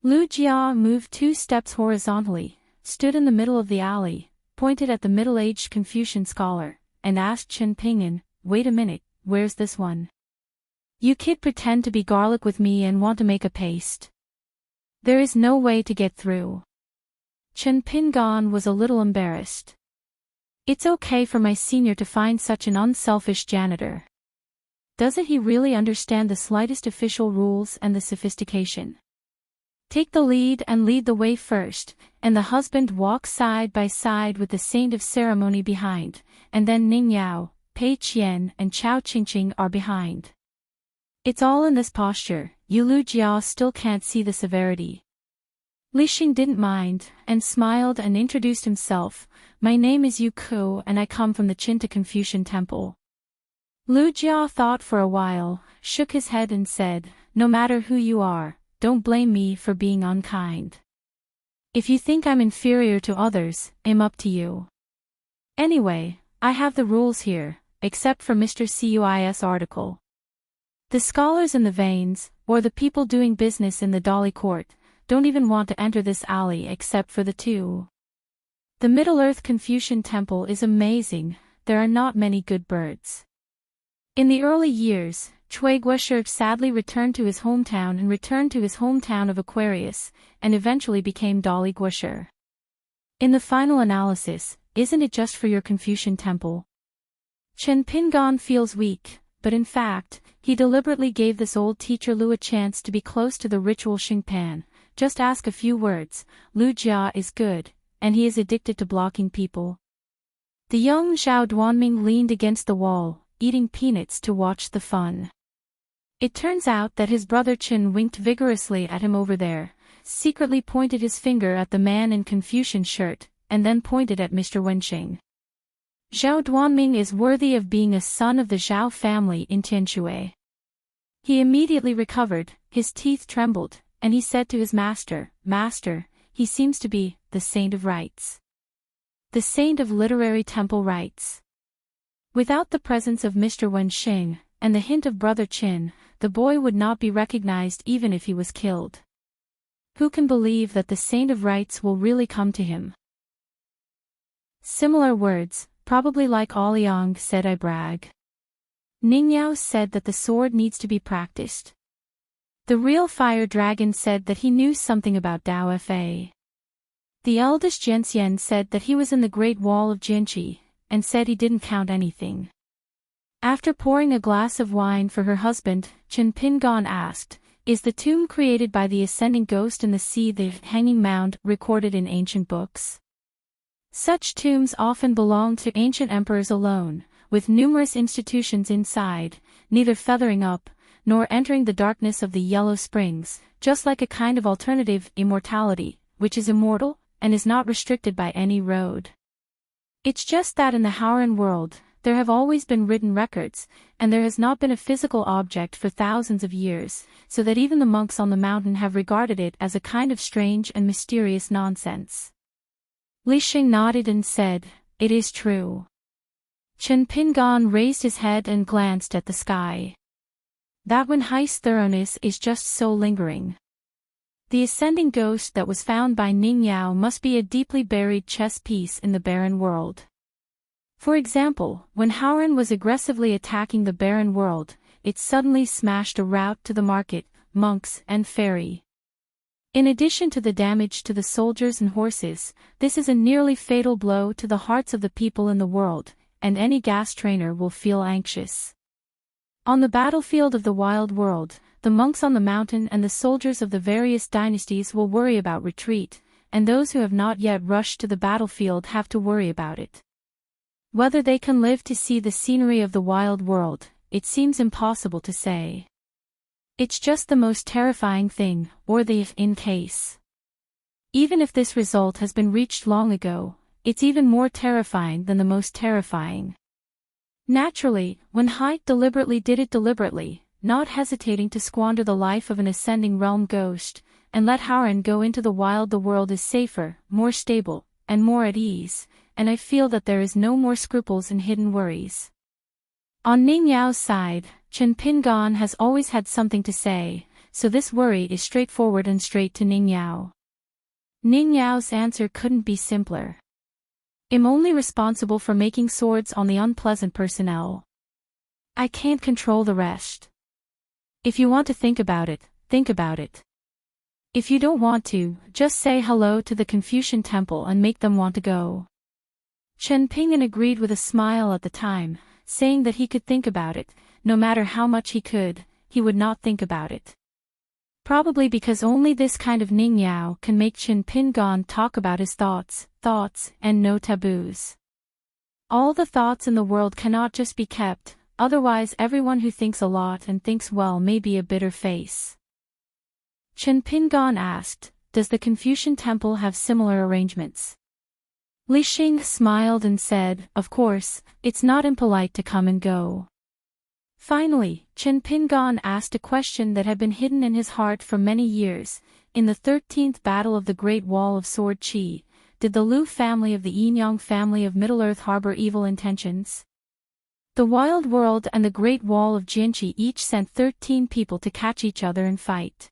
Lu Jia moved 2 steps horizontally, stood in the middle of the alley, pointed at the middle-aged Confucian scholar, and asked Chen Pingan, "Wait a minute, where's this one? You kid pretend to be garlic with me and want to make a paste. There is no way to get through." Chen Pingan was a little embarrassed. "It's okay for my senior to find such an unselfish janitor. Doesn't he really understand the slightest official rules and the sophistication? Take the lead and lead the way first, and the husband walk side by side with the saint of ceremony behind, and then Ning Yao, Pei Qian and Chao Qingqing are behind. It's all in this posture, you Lu Jia still can't see the severity." Li Xing didn't mind, and smiled and introduced himself, "My name is Yu Ku and I come from the Chinta Confucian temple." Lu Jia thought for a while, shook his head and said, "No matter who you are, don't blame me for being unkind. If you think I'm inferior to others, I'm up to you. Anyway, I have the rules here, except for Mr. Cui's article. The scholars in the veins, or the people doing business in the Dolly Court, don't even want to enter this alley except for the two. The Middle-earth Confucian temple is amazing, there are not many good birds." In the early years, Cui Guesher sadly returned to his hometown and returned to his hometown of Aquarius, and eventually became Dolly Guesher. In the final analysis, isn't it just for your Confucian temple? Chen Pingan feels weak, but in fact, he deliberately gave this old teacher Lu a chance to be close to the ritual Xingpan. Just ask a few words, Lu Jia is good, and he is addicted to blocking people. The young Zhao Duanming leaned against the wall, eating peanuts to watch the fun. It turns out that his brother Qin winked vigorously at him over there, secretly pointed his finger at the man in Confucian shirt, and then pointed at Mr. Wenqing. Zhao Duanming is worthy of being a son of the Zhao family in Tianshui. He immediately recovered, his teeth trembled, and he said to his master, "Master, he seems to be the saint of rites." The saint of literary temple writes. Without the presence of Mr. Wenxing, and the hint of Brother Qin, the boy would not be recognized even if he was killed. Who can believe that the saint of rights will really come to him? Similar words, probably like Liang said I brag. Ningyao said that the sword needs to be practiced. The real fire dragon said that he knew something about Dao Fa. The eldest Jianxian said that he was in the Great Wall of Jinchi, and said he didn't count anything. After pouring a glass of wine for her husband, Chen Pingan asked, "Is the tomb created by the ascending ghost in the sea the hanging mound recorded in ancient books?" Such tombs often belonged to ancient emperors alone, with numerous institutions inside, neither feathering up, nor entering the darkness of the yellow springs, just like a kind of alternative immortality, which is immortal, and is not restricted by any road. It's just that in the Howran world, there have always been written records, and there has not been a physical object for thousands of years, so that even the monks on the mountain have regarded it as a kind of strange and mysterious nonsense. Li Xing nodded and said, "It is true." Chen Pingan raised his head and glanced at the sky. That Wenhai's thoroughness is just so lingering. The ascending ghost that was found by Ning Yao must be a deeply buried chess piece in the barren world. For example, when Howran was aggressively attacking the barren world, it suddenly smashed a route to the market, monks, and ferry. In addition to the damage to the soldiers and horses, this is a nearly fatal blow to the hearts of the people in the world, and any gas trainer will feel anxious. On the battlefield of the wild world, the monks on the mountain and the soldiers of the various dynasties will worry about retreat, and those who have not yet rushed to the battlefield have to worry about it. Whether they can live to see the scenery of the wild world, it seems impossible to say. It's just the most terrifying thing, or the if-in case. Even if this result has been reached long ago, it's even more terrifying than the most terrifying. Naturally, Wenhai deliberately did it deliberately, not hesitating to squander the life of an ascending realm ghost, and let Howran go into the wild. The world is safer, more stable, and more at ease, and I feel that there is no more scruples and hidden worries. On Ning Yao's side, Chen Pingan has always had something to say, so this worry is straightforward and straight to Ning Yao. Ning Yao's answer couldn't be simpler. I'm only responsible for making swords on the unpleasant personnel. I can't control the rest. If you want to think about it, think about it. If you don't want to, just say hello to the Confucian temple and make them want to go. Chen Pingan agreed with a smile at the time, saying that he could think about it, no matter how much he could, he would not think about it. Probably because only this kind of Ning Yao can make Chen Pingan talk about his thoughts, and no taboos. All the thoughts in the world cannot just be kept, otherwise everyone who thinks a lot and thinks well may be a bitter face. Chen Pingan asked, "Does the Confucian temple have similar arrangements?" Li Xing smiled and said, "Of course, it's not impolite to come and go." Finally, Chen Pingan asked a question that had been hidden in his heart for many years. In the 13th Battle of the Great Wall of Sword Qi, did the Lu family of the Yinyang family of Middle-earth harbor evil intentions? The Wild World and the Great Wall of Jinchi each sent 13 people to catch each other and fight.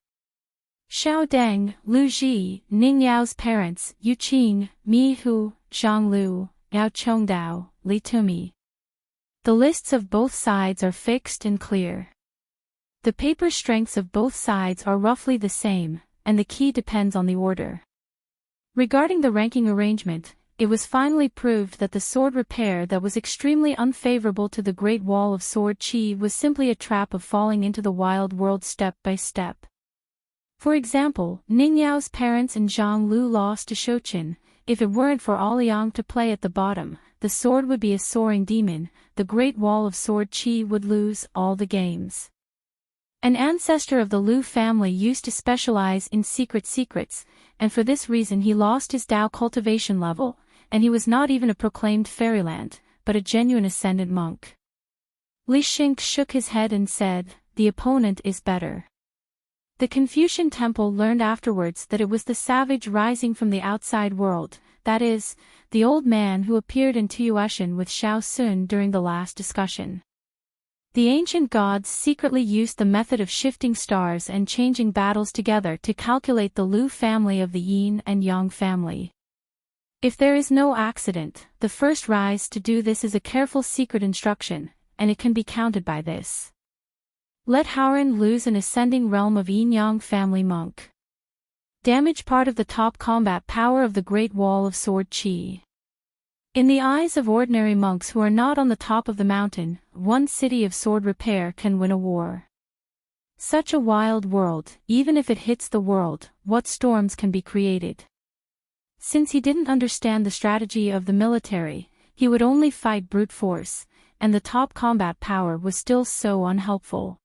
Xiao Deng, Lu Ji, Ning Yao's parents, Yu Qing, Mi Hu, Zhang Lu, Yao Chongdao, Li Tumi. The lists of both sides are fixed and clear. The paper strengths of both sides are roughly the same, and the key depends on the order. Regarding the ranking arrangement, it was finally proved that the sword repair that was extremely unfavorable to the Great Wall of Sword Qi was simply a trap of falling into the wild world step by step. For example, Ning Yao's parents and Zhang Lu lost to Shouqin. If it weren't for Liang to play at the bottom, the sword would be a soaring demon, the Great Wall of Sword Qi would lose all the games. An ancestor of the Lu family used to specialize in secrets, and for this reason he lost his Dao cultivation level, and he was not even a proclaimed fairyland, but a genuine ascendant monk. Li Xing shook his head and said, "The opponent is better." The Confucian temple learned afterwards that it was the savage rising from the outside world, that is, the old man who appeared in Tuition with Xiao Sun during the last discussion. The ancient gods secretly used the method of shifting stars and changing battles together to calculate the Lu family of the Yin and Yang family. If there is no accident, the first rise to do this is a careful secret instruction, and it can be counted by this. Let Howren lose an ascending realm of Yin-Yang family monk. Damage part of the top combat power of the Great Wall of Sword Qi. In the eyes of ordinary monks who are not on the top of the mountain, one city of sword repair can win a war. Such a wild world, even if it hits the world, what storms can be created? Since he didn't understand the strategy of the military, he would only fight brute force, and the top combat power was still so unhelpful.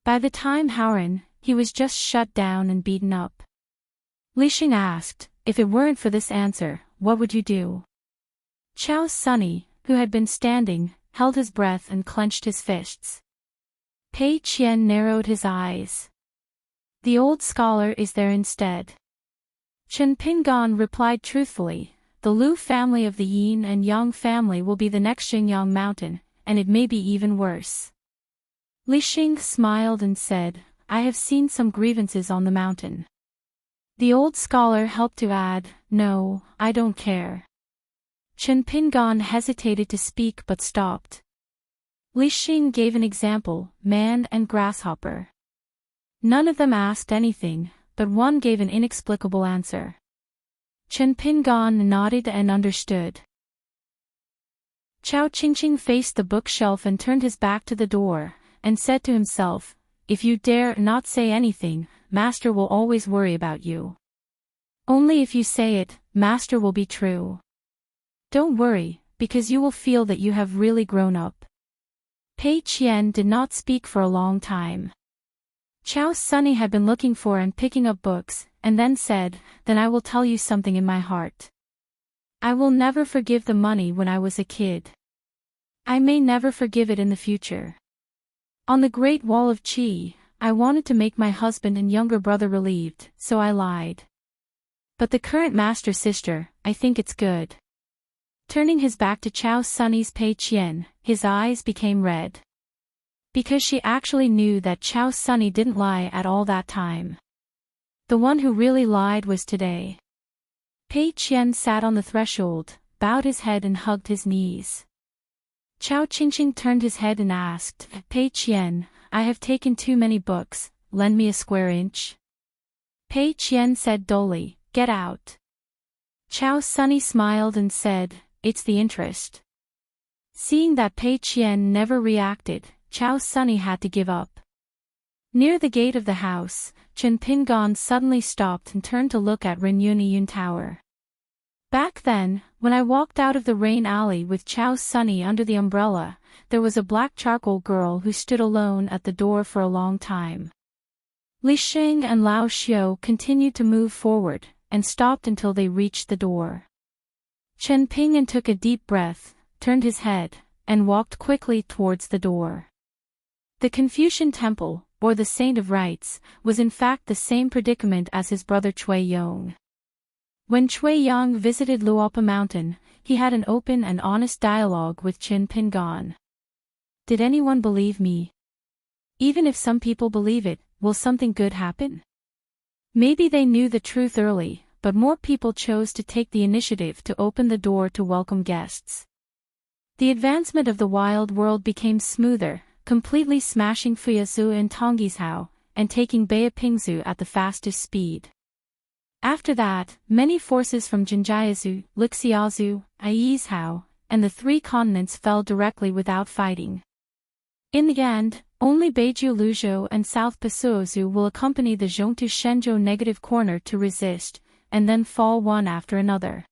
By the time Howren, he was just shut down and beaten up. Li Xing asked, if it weren't for this answer, what would you do? Chao Sunny, who had been standing, held his breath and clenched his fists. Pei Qian narrowed his eyes. The old scholar is there instead. Chen Pingan replied truthfully, the Lu family of the Yin and Yang family will be the next Xingyang mountain, and it may be even worse. Li Xing smiled and said, I have seen some grievances on the mountain. The old scholar helped to add, no, I don't care. Chen Pingan hesitated to speak but stopped. Li Xing gave an example, man and grasshopper. None of them asked anything, but one gave an inexplicable answer. Chen Pingan nodded and understood. Chao Qingqing faced the bookshelf and turned his back to the door, and said to himself, if you dare not say anything, Master will always worry about you. Only if you say it, Master will be true. Don't worry, because you will feel that you have really grown up. Pei Qian did not speak for a long time. Chao Sunny had been looking for and picking up books, and then said, then I will tell you something in my heart. I will never forgive the money when I was a kid. I may never forgive it in the future. On the Great Wall of Qi, I wanted to make my husband and younger brother relieved, so I lied. But the current master sister, I think it's good. Turning his back to Chao Sunny's Pei Qian, his eyes became red. Because she actually knew that Chao Sunny didn't lie at all that time. The one who really lied was today. Pei Qian sat on the threshold, bowed his head and hugged his knees. Chao Qingqing turned his head and asked, Pei Qian, I have taken too many books, lend me a square inch. Pei Qian said dully, get out. Chao Sunny smiled and said, it's the interest. Seeing that Pei Qian never reacted, Chao Sunny had to give up. Near the gate of the house, Chen Pingan suddenly stopped and turned to look at Renyuniyun Tower. Back then, when I walked out of the rain alley with Chao Sunny under the umbrella, there was a black charcoal girl who stood alone at the door for a long time. Li Xing and Lao Xiu continued to move forward, and stopped until they reached the door. Chen Ping'an took a deep breath, turned his head, and walked quickly towards the door. The Confucian Temple, or the Saint of Rites, was in fact the same predicament as his brother Cui Yong. When Cui Yong visited Luopa Mountain, he had an open and honest dialogue with Chen Pingan. Did anyone believe me? Even if some people believe it, will something good happen? Maybe they knew the truth early, but more people chose to take the initiative to open the door to welcome guests. The advancement of the wild world became smoother, completely smashing Fuyazu and Tonggishao, and taking Beipingzu at the fastest speed. After that, many forces from Jinjiazu, Lixiazu, Aizhao, and the three continents fell directly without fighting. In the end, only Beiju Luzhou and South Pasuozu will accompany the Zhongtu Shenzhou negative corner to resist, and then fall one after another.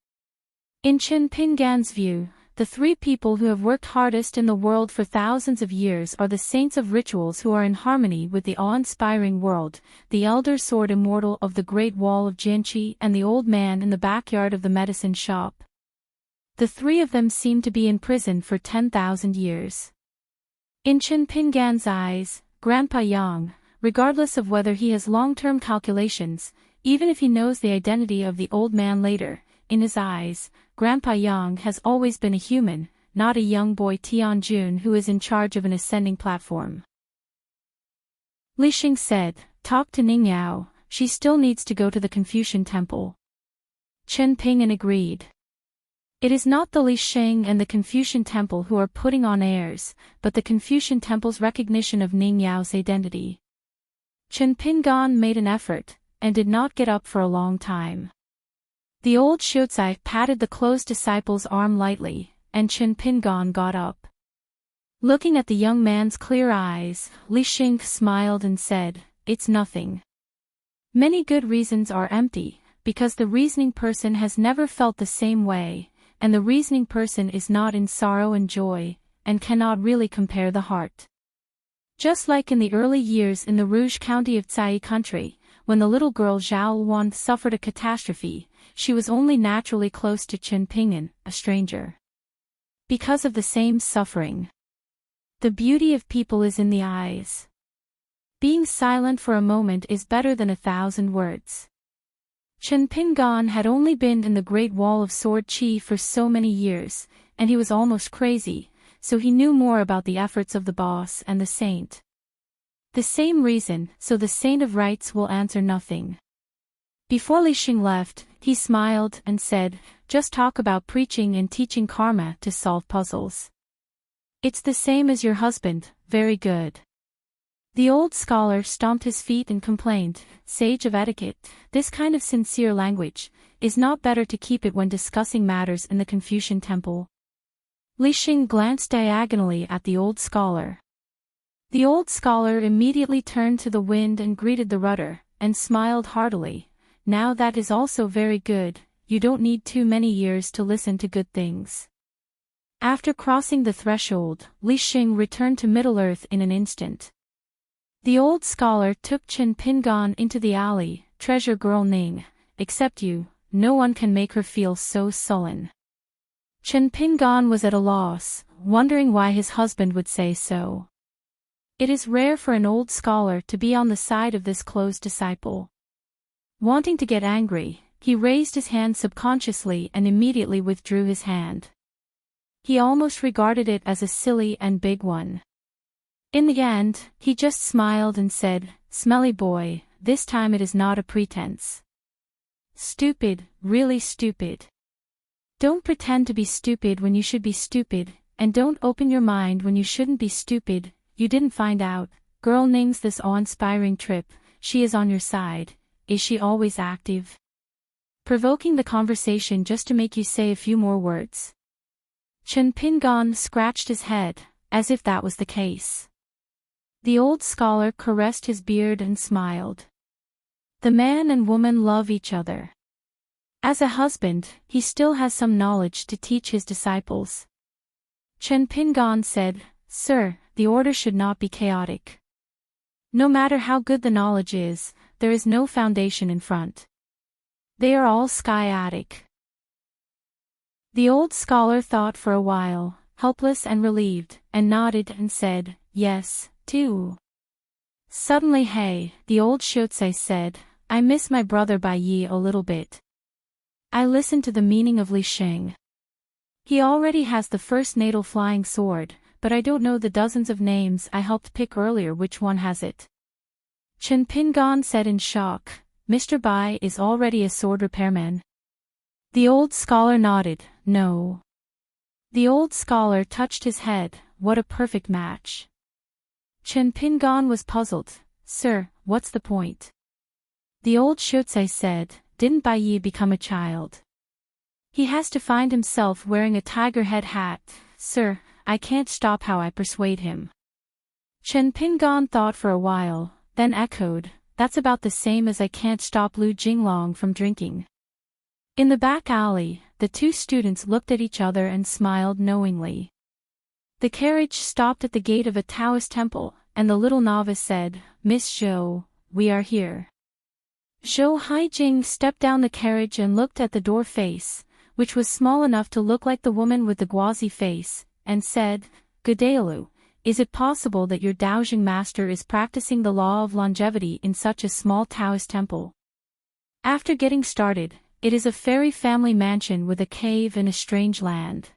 In Chen Pingan's view, the three people who have worked hardest in the world for thousands of years are the saints of rituals who are in harmony with the awe-inspiring world, the elder sword immortal of the Great Wall of Jianqi and the old man in the backyard of the medicine shop. The three of them seem to be in prison for 10,000 years. In Chen Pingan's eyes, Grandpa Yang, regardless of whether he has long-term calculations, even if he knows the identity of the old man later, in his eyes, Grandpa Yang has always been a human, not a young boy Tianjun who is in charge of an ascending platform. Li Xing said, "Talk to Ning Yao, she still needs to go to the Confucian temple." Chen Ping'an agreed. It is not the Li Xing and the Confucian temple who are putting on airs, but the Confucian temple's recognition of Ning Yao's identity. Chen Ping'an made an effort, and did not get up for a long time. The old Xiuzai patted the closed disciple's arm lightly, and Chen Ping'an got up. Looking at the young man's clear eyes, Li Xing smiled and said, "It's nothing. Many good reasons are empty, because the reasoning person has never felt the same way, and the reasoning person is not in sorrow and joy, and cannot really compare the heart." Just like in the early years in the Rouge County of Cai country, when the little girl Zhao Luan suffered a catastrophe, she was only naturally close to Chen Ping'an, a stranger. Because of the same suffering. The beauty of people is in the eyes. Being silent for a moment is better than 1,000 words. Chen Ping'an had only been in the Great Wall of Sword Chi for so many years, and he was almost crazy, so he knew more about the efforts of the boss and the saint. The same reason, so the saint of rights will answer nothing. Before Li Xing left, he smiled and said, "Just talk about preaching and teaching karma to solve puzzles. It's the same as your husband, very good." The old scholar stomped his feet and complained, "Sage of etiquette, this kind of sincere language, is not better to keep it when discussing matters in the Confucian temple." Li Xing glanced diagonally at the old scholar. The old scholar immediately turned to the wind and greeted the rudder, and smiled heartily. "Now that is also very good, you don't need too many years to listen to good things." After crossing the threshold, Li Xing returned to Middle-earth in an instant. The old scholar took Chen Ping'an into the alley. "Treasure girl Ning, except you, no one can make her feel so sullen." Chen Ping'an was at a loss, wondering why his husband would say so. It is rare for an old scholar to be on the side of this closed disciple. Wanting to get angry, he raised his hand subconsciously and immediately withdrew his hand. He almost regarded it as a silly and big one. In the end, he just smiled and said, "Smelly boy, this time it is not a pretense. Stupid, really stupid. Don't pretend to be stupid when you should be stupid, and don't open your mind when you shouldn't be stupid. You didn't find out, girl Ning's this awe-inspiring trip, she is on your side, is she always active? Provoking the conversation just to make you say a few more words?" Chen Ping'an scratched his head, as if that was the case. The old scholar caressed his beard and smiled. The man and woman love each other. As a husband, he still has some knowledge to teach his disciples. Chen Ping'an said, "Sir, the order should not be chaotic. No matter how good the knowledge is, there is no foundation in front. They are all sciatic." The old scholar thought for a while, helpless and relieved, and nodded and said, "Yes, too." Suddenly hey, the old Xiuzai said, "I miss my brother Bai Yi a little bit." I listened to the meaning of Li Xing. He already has the first natal flying sword, but I don't know the dozens of names I helped pick earlier which one has it. Chen Ping'an said in shock, "Mr. Bai is already a sword repairman." The old scholar nodded, "No." The old scholar touched his head, "What a perfect match." Chen Ping'an was puzzled, "Sir, what's the point?" The old Xiuzai said, "Didn't Bai Yi become a child? He has to find himself wearing a tiger head hat. Sir, I can't stop how I persuade him." Chen Ping'an thought for a while, then echoed, "That's about the same as I can't stop Lu Jinglong from drinking." In the back alley, the two students looked at each other and smiled knowingly. The carriage stopped at the gate of a Taoist temple, and the little novice said, "Miss Zhou, we are here." Zhou Haijing stepped down the carriage and looked at the door face, which was small enough to look like the woman with the gauzy face, and said, "Godaelu, is it possible that your Daojing master is practicing the law of longevity in such a small Taoist temple?" After getting started, It is a fairy family mansion with a cave in a strange land.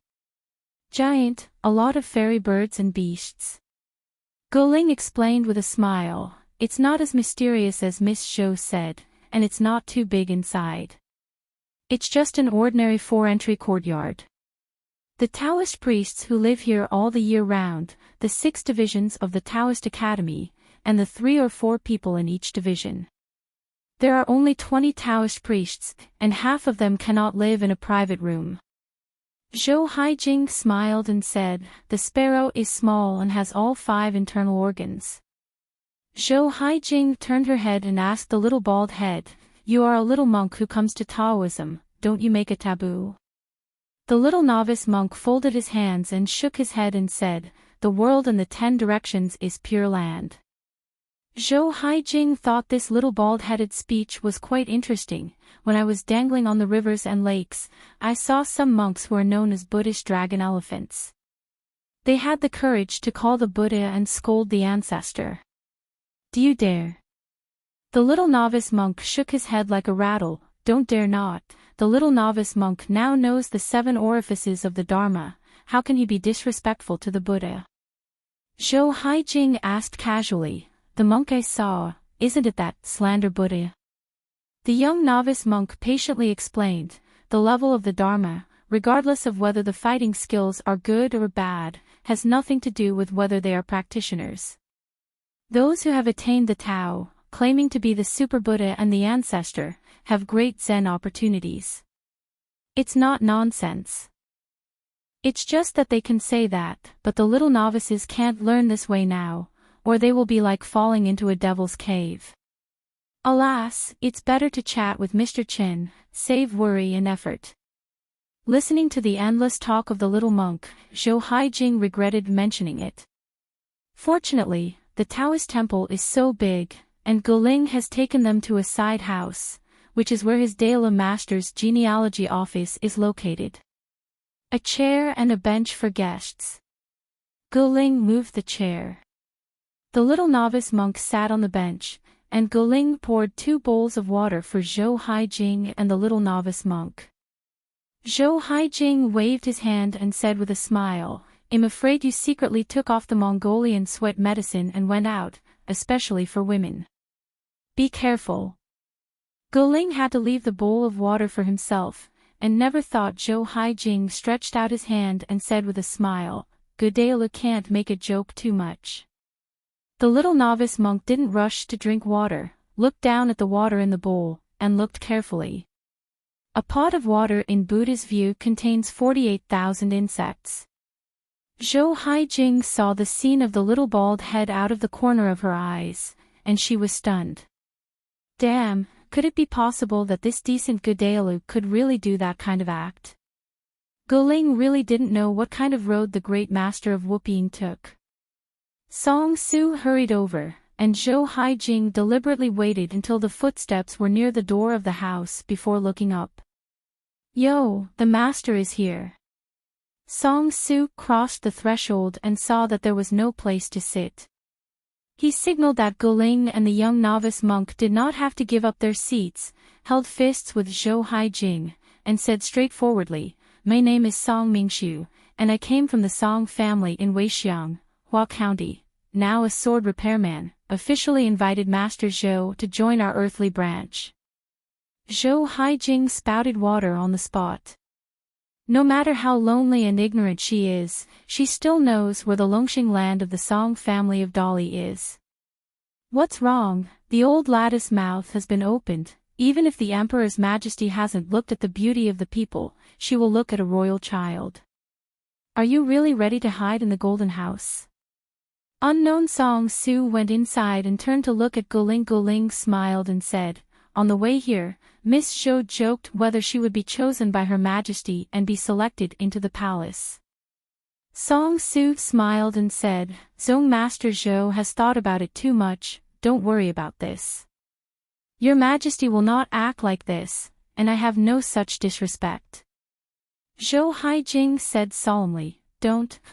Giant, a lot of fairy birds and beasts. Guling explained with a smile, it's not as mysterious as Miss Zhou said, and it's not too big inside. It's just an ordinary 4-entry courtyard. The Taoist priests who live here all the year round, the 6 divisions of the Taoist Academy, and the 3 or 4 people in each division. There are only 20 Taoist priests, and half of them cannot live in a private room. Zhou Haijing smiled and said, the sparrow is small and has all 5 internal organs. Zhou Haijing turned her head and asked the little bald head, you are a little monk who comes to Taoism, don't you make a taboo? The little novice monk folded his hands and shook his head and said, the world and the 10 directions is pure land. Zhou Haijing thought this little bald-headed speech was quite interesting. When I was dangling on the rivers and lakes, I saw some monks who are known as Buddhist dragon elephants. They had the courage to call the Buddha and scold the ancestor. Do you dare? The little novice monk shook his head like a rattle, don't dare not. The little novice monk now knows the 7 orifices of the Dharma, how can he be disrespectful to the Buddha? Zhou Haijing asked casually, the monk I saw, isn't it that slander Buddha? The young novice monk patiently explained, the level of the Dharma, regardless of whether the fighting skills are good or bad, has nothing to do with whether they are practitioners. Those who have attained the Tao, claiming to be the Super Buddha and the ancestor, have great Zen opportunities. It's not nonsense. It's just that they can say that, but the little novices can't learn this way now, or they will be like falling into a devil's cave. Alas, it's better to chat with Mr. Chin, save worry and effort. Listening to the endless talk of the little monk, Zhou Haijing regretted mentioning it. Fortunately, the Taoist temple is so big, and Guling has taken them to a side house, which is where his Daila Master's genealogy office is located. A chair and a bench for guests. Guling moved the chair. The little novice monk sat on the bench, and Guling poured 2 bowls of water for Zhou Haijing and the little novice monk. Zhou Haijing waved his hand and said with a smile, I'm afraid you secretly took off the Mongolian sweat medicine and went out, especially for women. Be careful. Guling had to leave the bowl of water for himself, and never thought Zhou Haijing stretched out his hand and said with a smile, Gudalu can't make a joke too much. The little novice monk didn't rush to drink water, looked down at the water in the bowl, and looked carefully. A pot of water in Buddha's view contains 48,000 insects. Zhou Haijing saw the scene of the little bald head out of the corner of her eyes, and she was stunned. Damn, could it be possible that this decent Gudalu could really do that kind of act? Guling really didn't know what kind of road the great master of whooping took. Song Su hurried over, and Zhou Haijing deliberately waited until the footsteps were near the door of the house before looking up. Yo, the master is here. Song Su crossed the threshold and saw that there was no place to sit. He signaled that Guling and the young novice monk did not have to give up their seats, held fists with Zhou Haijing, and said straightforwardly, My name is Song Mingshu, and I came from the Song family in Weixiang, Hua County, now a sword repairman, officially invited Master Zhou to join our earthly branch. Zhou Haijing spouted water on the spot. No matter how lonely and ignorant she is, she still knows where the Longxing land of the Song family of Dali is. What's wrong? The old lattice mouth has been opened. Even if the Emperor's Majesty hasn't looked at the beauty of the people, she will look at a royal child. Are you really ready to hide in the Golden House? Unknown Song Su went inside and turned to look at Guling. Guling smiled and said, On the way here, Miss Zhou joked whether she would be chosen by Her Majesty and be selected into the palace. Song Su smiled and said, Zong Master Zhou has thought about it too much, don't worry about this. Your Majesty will not act like this, and I have no such disrespect. Zhou Haijing said solemnly,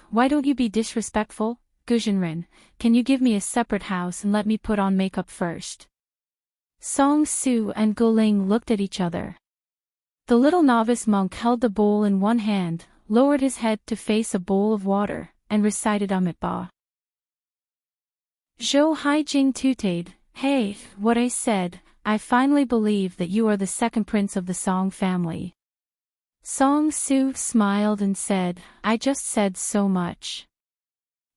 Why don't you be disrespectful, Guzhenren, can you give me a separate house and let me put on makeup first? Song Su and Guling looked at each other. The little novice monk held the bowl in one hand, lowered his head to face a bowl of water, and recited Amitabha. Zhou Haijing tuted, "Hey, what I said, I finally believe that you are the second prince of the Song family." Song Su smiled and said, "I just said so much."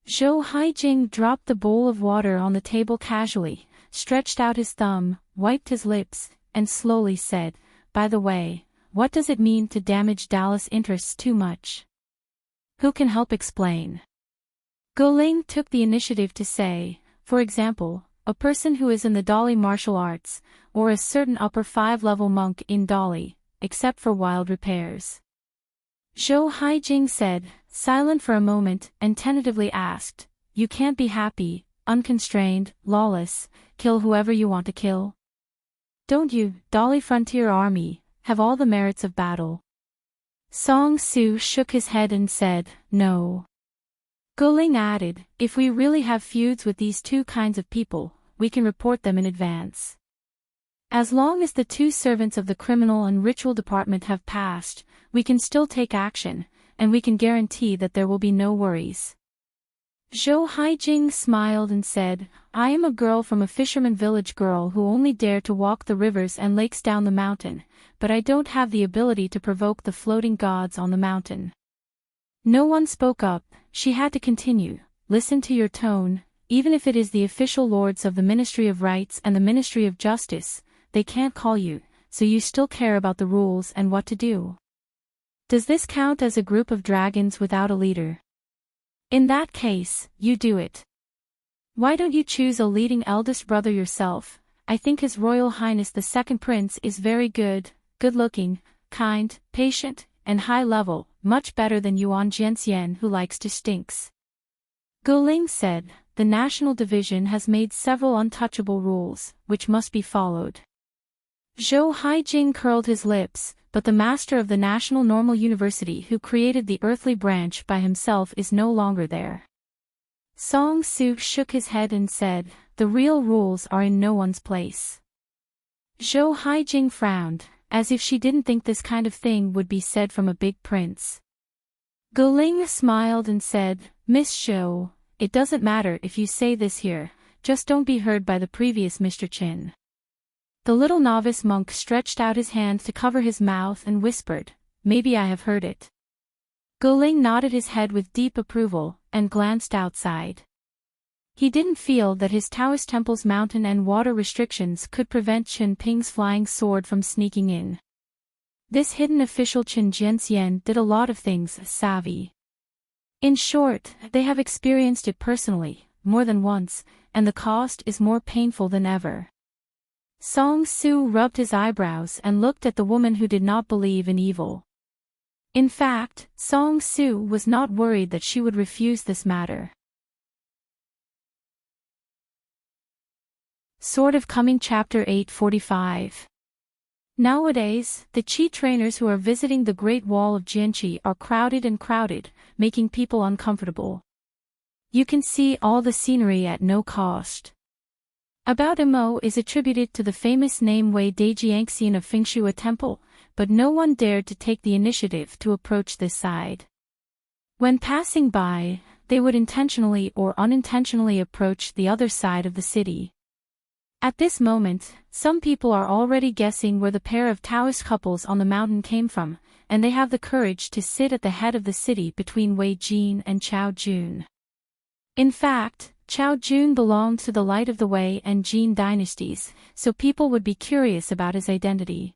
Zhou Haijing dropped the bowl of water on the table casually, stretched out his thumb, wiped his lips, and slowly said, "By the way, what does it mean to damage Dallas interests too much? Who can help explain?" Guling took the initiative to say, "For example, a person who is in the Dali martial arts, or a certain upper 5-level monk in Dali, except for wild repairs." Zhou Haijing said, silent for a moment, and tentatively asked, "You can't be happy, unconstrained, lawless, kill whoever you want to kill? Don't you, Dali Frontier Army, have all the merits of battle?" Song Su shook his head and said, "No." Guling added, "If we really have feuds with these two kinds of people, we can report them in advance. As long as the two servants of the criminal and ritual department have passed, we can still take action, and we can guarantee that there will be no worries." Zhou Haijing smiled and said, "I am a girl from a fisherman village girl who only dare to walk the rivers and lakes down the mountain, but I don't have the ability to provoke the floating gods on the mountain." No one spoke up. She had to continue, "Listen to your tone, even if it is the official lords of the Ministry of Rights and the Ministry of Justice, they can't call you, so you still care about the rules and what to do. Does this count as a group of dragons without a leader? In that case, you do it. Why don't you choose a leading eldest brother yourself? I think His Royal Highness the Second Prince is very good-looking, kind, patient, and high level, much better than Yuan Jianxian who likes to stinks." Guling said, "The National Division has made several untouchable rules, which must be followed." Zhou Haijing curled his lips, but the master of the National Normal University who created the earthly branch by himself is no longer there. Song Su shook his head and said, "The real rules are in no one's place." Zhou Haijing frowned, as if she didn't think this kind of thing would be said from a big prince. Guling smiled and said, "Miss Zhou, it doesn't matter if you say this here, just don't be heard by the previous Mr. Qin." The little novice monk stretched out his hand to cover his mouth and whispered, "Maybe I have heard it." Guling nodded his head with deep approval, and glanced outside. He didn't feel that his Taoist temple's mountain and water restrictions could prevent Chen Ping's flying sword from sneaking in. This hidden official Chen Jianxian did a lot of things savvy. In short, they have experienced it personally, more than once, and the cost is more painful than ever. Song Su rubbed his eyebrows and looked at the woman who did not believe in evil. In fact, Song Su was not worried that she would refuse this matter. Sword of Coming Chapter 845. Nowadays, the Qi trainers who are visiting the Great Wall of Jianqi are crowded, making people uncomfortable. You can see all the scenery at no cost. About Imo is attributed to the famous name Wei Daijiangxian of Fengshua Temple, but no one dared to take the initiative to approach this side. When passing by, they would intentionally or unintentionally approach the other side of the city. At this moment, some people are already guessing where the pair of Taoist couples on the mountain came from, and they have the courage to sit at the head of the city between Wei Jin and Chao Jun. In fact, Chao Jun belonged to the Light of the Wei and Jin dynasties, so people would be curious about his identity.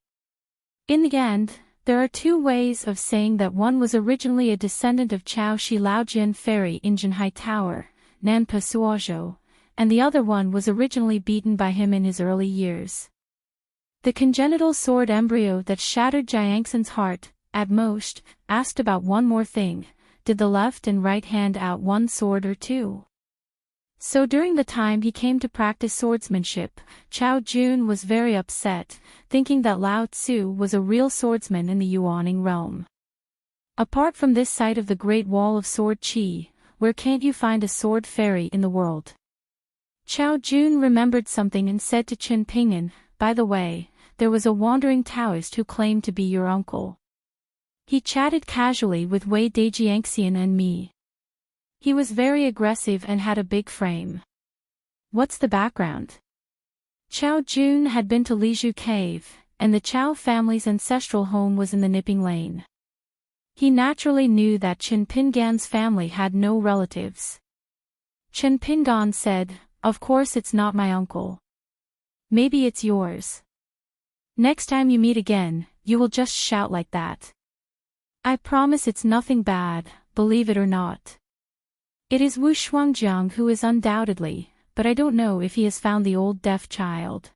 In the end, there are two ways of saying that one was originally a descendant of Chao Shi Laojian Ferry in Jinhai Tower, Nanpa Suozhou, and the other one was originally beaten by him in his early years. The congenital sword embryo that shattered Jiangxin's heart, at most, asked about one more thing: did the left and right hand out one sword or two? So during the time he came to practice swordsmanship, Chao Jun was very upset, thinking that Lao Tzu was a real swordsman in the Yuaning realm. Apart from this site of the Great Wall of Sword Qi, where can't you find a sword fairy in the world? Chao Jun remembered something and said to Qin Pingan, "By the way, there was a wandering Taoist who claimed to be your uncle. He chatted casually with Wei Dejiangxian and me. He was very aggressive and had a big frame. What's the background? Chao Jun had been to Lizhu Cave, and the Chao family's ancestral home was in the Nipping Lane. He naturally knew that Chen Pingan's family had no relatives. Chen Pingan said, "Of course it's not my uncle. Maybe it's yours. Next time you meet again, you will just shout like that. I promise it's nothing bad, believe it or not. It is Wu Shuangjiang who is undoubtedly, but I don't know if he has found the old deaf child.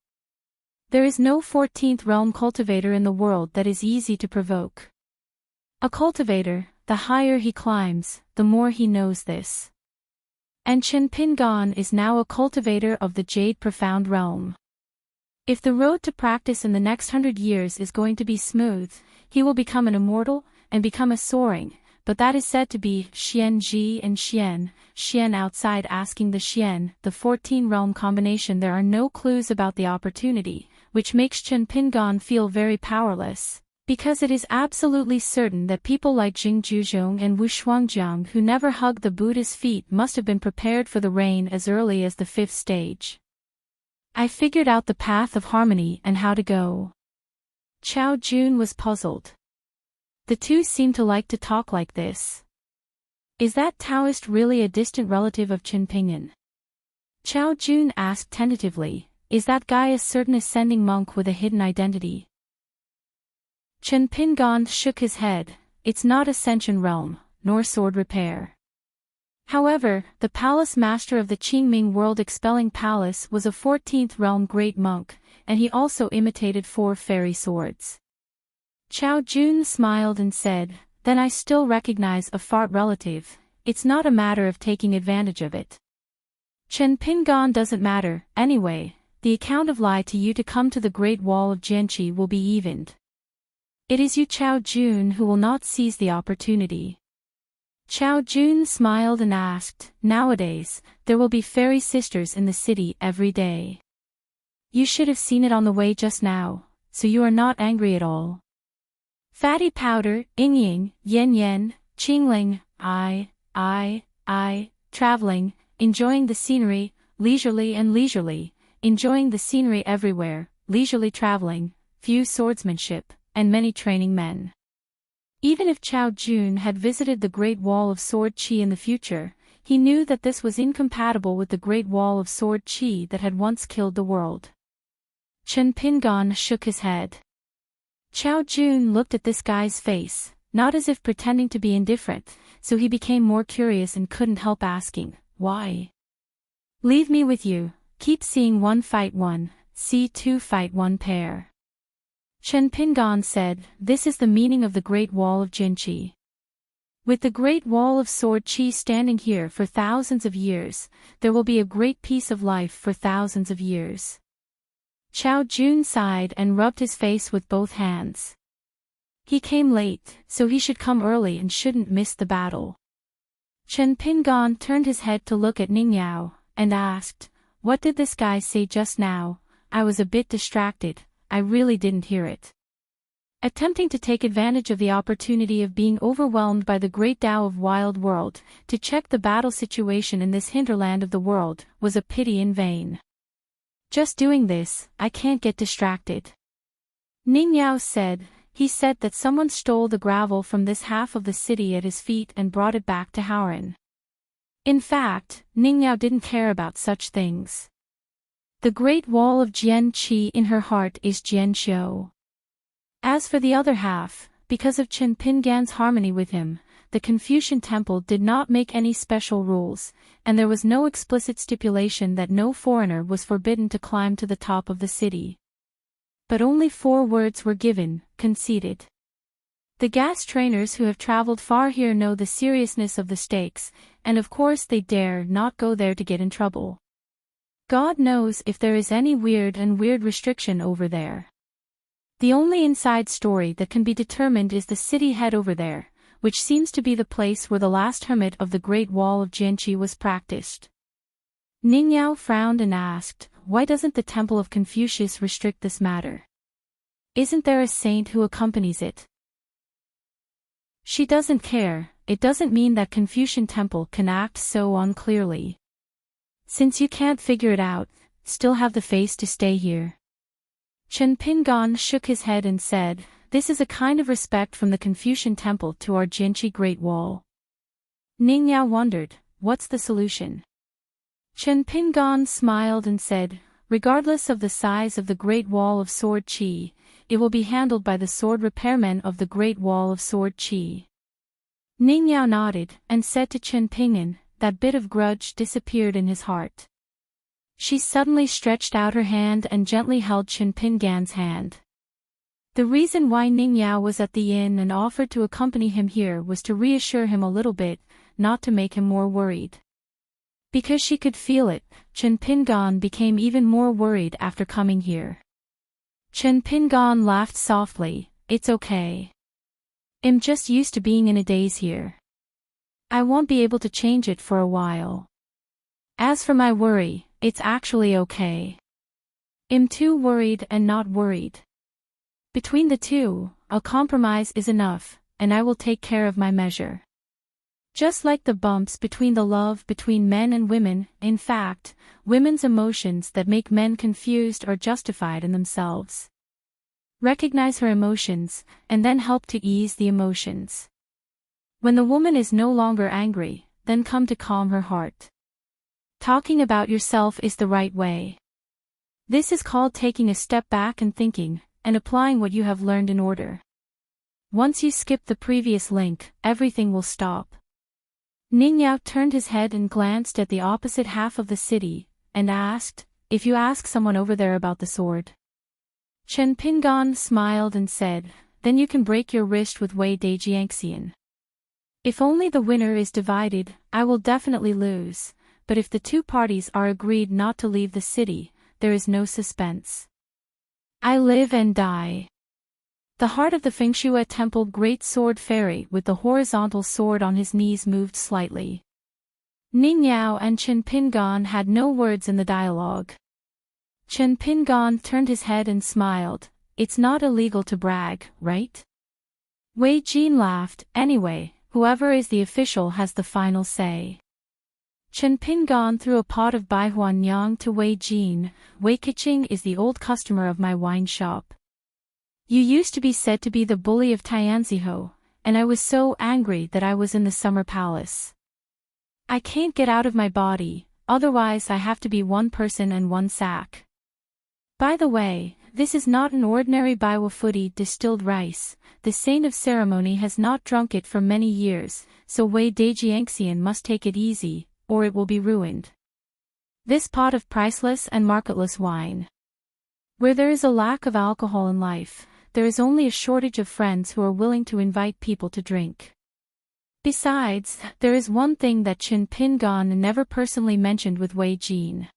There is no 14th realm cultivator in the world that is easy to provoke. A cultivator, the higher he climbs, the more he knows this. And Chen Pingan is now a cultivator of the Jade Profound realm. If the road to practice in the next 100 years is going to be smooth, he will become an immortal, and become a soaring, but that is said to be Xian Ji and Xian outside asking the Xian, the 14 realm combination. There are no clues about the opportunity, which makes Chen Pingan feel very powerless, because it is absolutely certain that people like Jing Juzhong and Wu Shuangjiang who never hugged the Buddha's feet must have been prepared for the rain as early as the 5th stage. I figured out the path of harmony and how to go. Chao Jun was puzzled. The two seemed to like to talk like this. Is that Taoist really a distant relative of Chen Pingan? Chao Jun asked tentatively, is that guy a certain ascending monk with a hidden identity? Chen Pingan shook his head, it's not Ascension Realm, nor sword repair. However, the palace master of the Qingming World Expelling Palace was a 14th realm great monk, and he also imitated 4 fairy swords. Chao Jun smiled and said, then I still recognize a fart relative, it's not a matter of taking advantage of it. Chen Pingan doesn't matter, anyway, the account of lie to you to come to the Great Wall of Jianqi will be evened. It is you Chao Jun who will not seize the opportunity. Chao Jun smiled and asked, nowadays, there will be fairy sisters in the city every day. You should have seen it on the way just now, so you are not angry at all. Fatty powder, Ying, Yen, Qingling, traveling, enjoying the scenery, leisurely, enjoying the scenery everywhere, leisurely traveling, few swordsmanship, and many training men. Even if Chao Jun had visited the Great Wall of Sword Qi in the future, he knew that this was incompatible with the Great Wall of Sword Qi that had once killed the world. Chen Pingan shook his head. Chao Jun looked at this guy's face, not as if pretending to be indifferent, so he became more curious and couldn't help asking, why? Leave me with you, keep seeing 1 fight 1, see 2 fight 1 pair. Chen Pingan said, this is the meaning of the Great Wall of Jinqi. With the Great Wall of Sword Qi standing here for thousands of years, there will be a great piece of life for thousands of years. Chao Jun sighed and rubbed his face with both hands. He came late, so he should come early and shouldn't miss the battle. Chen Pingan turned his head to look at Ningyao, and asked, what did this guy say just now? I was a bit distracted, I really didn't hear it. Attempting to take advantage of the opportunity of being overwhelmed by the great Tao of Wild World, to check the battle situation in this hinterland of the world, was a pity in vain. Just doing this, I can't get distracted. Ningyao said, he said that someone stole the gravel from this half of the city at his feet and brought it back to Hauran. In fact, Ningyao didn't care about such things. The Great Wall of Jianqi in her heart is Jianqiu. As for the other half, because of Chen Pingan's harmony with him, the Confucian temple did not make any special rules, and there was no explicit stipulation that no foreigner was forbidden to climb to the top of the city. But only 4 words were given, conceded. The gas trainers who have traveled far here know the seriousness of the stakes, and of course they dare not go there to get in trouble. God knows if there is any weird restriction over there. The only inside story that can be determined is the city head over there, which seems to be the place where the last hermit of the Great Wall of Jianqi was practiced. Ningyao frowned and asked, why doesn't the Temple of Confucius restrict this matter? Isn't there a saint who accompanies it? She doesn't care. It doesn't mean that Confucian Temple can act so unclearly. Since you can't figure it out, still have the face to stay here. Chen Pingon shook his head and said, "This is a kind of respect from the Confucian Temple to our Jinchi Great Wall." Ning Yao wondered, what's the solution? Chen Pingon smiled and said, regardless of the size of the Great Wall of Sword Qi, it will be handled by the sword repairmen of the Great Wall of Sword Qi. Ning Yao nodded and said to Chen Pingon, that bit of grudge disappeared in his heart. She suddenly stretched out her hand and gently held Chen Pingan's hand. The reason why Ning Yao was at the inn and offered to accompany him here was to reassure him a little bit, not to make him more worried. Because she could feel it, Chen Pingan became even more worried after coming here. Chen Pingan laughed softly, "It's okay. I'm just used to being in a daze here. I won't be able to change it for a while. As for my worry, it's actually okay. I'm too worried and not worried. Between the two, a compromise is enough, and I will take care of my measure." Just like the bumps between the love between men and women, in fact, women's emotions that make men confused are justified in themselves. Recognize her emotions, and then help to ease the emotions. When the woman is no longer angry, then come to calm her heart. Talking about yourself is the right way. This is called taking a step back and thinking, and applying what you have learned in order. Once you skip the previous link, everything will stop. Ning Yao turned his head and glanced at the opposite half of the city, and asked, "If you ask someone over there about the sword?" Chen Pingan smiled and said, "Then you can break your wrist with Wei Dajiangxian. If only the winner is divided, I will definitely lose, but if the two parties are agreed not to leave the city, there is no suspense. I live and die." The heart of the Fengshui Temple Great Sword Fairy with the horizontal sword on his knees moved slightly. Ning Yao and Chen Pingan had no words in the dialogue. Chen Pingan turned his head and smiled, "It's not illegal to brag, right?" Wei Jin laughed, "Anyway, whoever is the official has the final say." Chen Pingan threw a pot of Baihuan Yang to Wei Jin. "Wei Keqing is the old customer of my wine shop. You used to be said to be the bully of Tianziho, and I was so angry that I was in the summer palace. I can't get out of my body, otherwise I have to be one person and one sack. By the way, this is not an ordinary Baiwafuti distilled rice. The saint of ceremony has not drunk it for many years, so Wei Dajiangxian must take it easy, or it will be ruined. This pot of priceless and marketless wine. Where there is a lack of alcohol in life, there is only a shortage of friends who are willing to invite people to drink. Besides, there is one thing that Chen Pingan never personally mentioned with Wei Jin.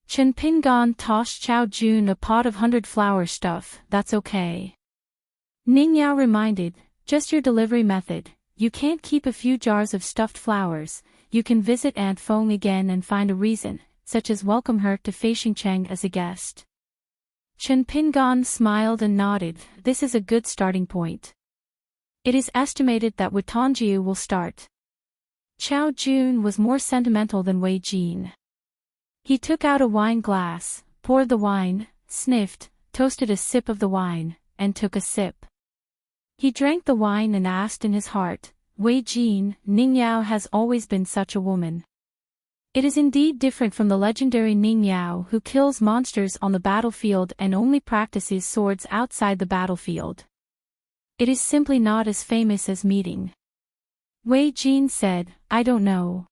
Chen Pingan tossed Chao Jun a pot of 100-flower stuff. "That's okay." Ning Yao reminded, "Just your delivery method. You can't keep a few jars of stuffed flowers. You can visit Aunt Feng again and find a reason, such as welcome her to Feixingcheng as a guest." Chen Pingan smiled and nodded, "This is a good starting point. It is estimated that Witanjiu will start." Chao Jun was more sentimental than Wei Jin. He took out a wine glass, poured the wine, sniffed, toasted a sip of the wine, and took a sip. He drank the wine and asked in his heart, "Wei Jin, Ning Yao has always been such a woman. It is indeed different from the legendary Ning Yao who kills monsters on the battlefield and only practices swords outside the battlefield. It is simply not as famous as meeting." Wei Jin said, "I don't know."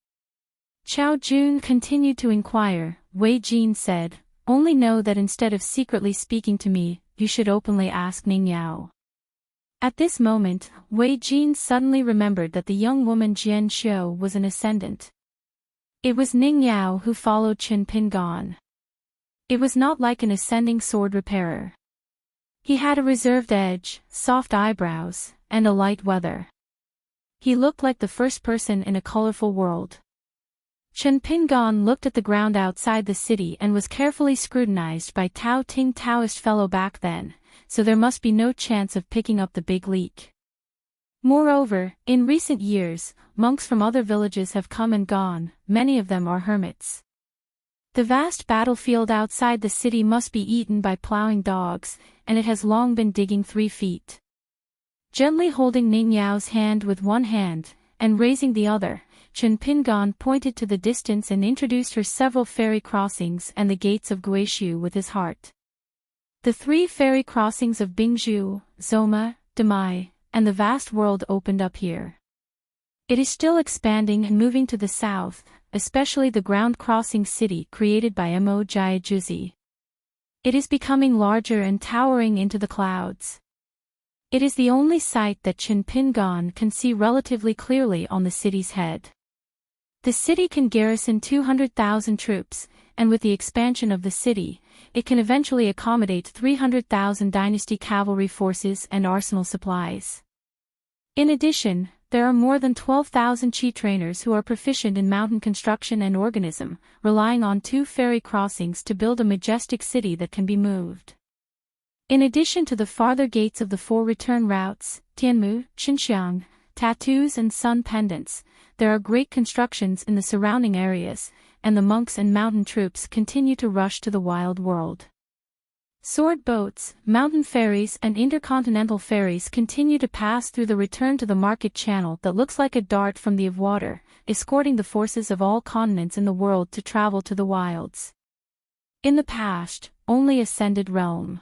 Chao Jun continued to inquire. Wei Jin said, "Only know that instead of secretly speaking to me, you should openly ask Ning Yao." At this moment, Wei Jin suddenly remembered that the young woman Jian Xiu was an ascendant. It was Ning Yao who followed Chen Pingan. It was not like an ascending sword repairer. He had a reserved edge, soft eyebrows, and a light weather. He looked like the first person in a colorful world. Chen Pingon looked at the ground outside the city and was carefully scrutinized by Tao Ting Taoist fellow back then, so there must be no chance of picking up the big leak. Moreover, in recent years, monks from other villages have come and gone, many of them are hermits. The vast battlefield outside the city must be eaten by plowing dogs, and it has long been digging 3 feet. Gently holding Ning Yao's hand with one hand, and raising the other, Chen Pingon pointed to the distance and introduced her several ferry crossings and the gates of Guishu with his heart. The 3 ferry crossings of Bingzhu, Zoma, Demai, and the vast world opened up here. It is still expanding and moving to the south, especially the ground-crossing city created by Mo Jiajuzi. It is becoming larger and towering into the clouds. It is the only sight that Chen Pingon can see relatively clearly on the city's head. The city can garrison 200,000 troops, and with the expansion of the city, it can eventually accommodate 300,000 dynasty cavalry forces and arsenal supplies. In addition, there are more than 12,000 Qi trainers who are proficient in mountain construction and organism, relying on 2 ferry crossings to build a majestic city that can be moved. In addition to the farther gates of the 4 return routes, Tianmu, Xinxiang, tattoos and sun pendants, there are great constructions in the surrounding areas, and the monks and mountain troops continue to rush to the wild world. Sword boats, mountain ferries and intercontinental ferries continue to pass through the return to the market channel that looks like a dart from the of water, escorting the forces of all continents in the world to travel to the wilds. In the past, only ascended realm.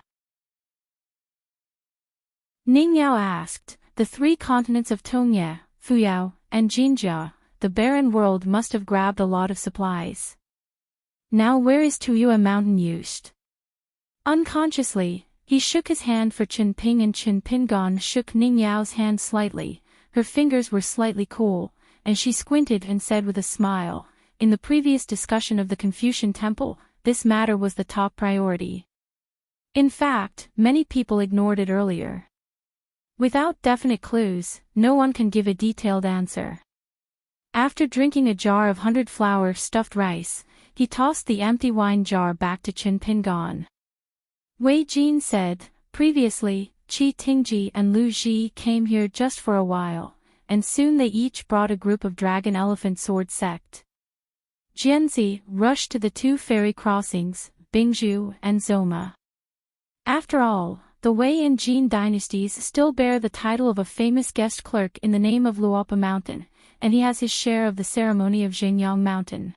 Ning Yao asked, the 3 continents of Tongye, Fuyao, and Jinjia, the barren world must have grabbed a lot of supplies. Now where is Tuyue Mountain used? Unconsciously, he shook his hand for Chen Ping and Chen Pingon shook Ning Yao's hand slightly. Her fingers were slightly cool, and she squinted and said with a smile, in the previous discussion of the Confucian temple, this matter was the top priority. In fact, many people ignored it earlier. Without definite clues, no one can give a detailed answer. After drinking a jar of 100-flour stuffed rice, he tossed the empty wine jar back to Chen Pingon. Wei Jin said, previously, Qi Tingji and Lu Ji came here just for a while, and soon they each brought a group of dragon elephant sword sect. Jianzi rushed to the 2 ferry crossings, Bingzhu and Zoma. After all, the Wei and Jin dynasties still bear the title of a famous guest clerk in the name of Luopa Mountain, and he has his share of the ceremony of Xingyang Mountain.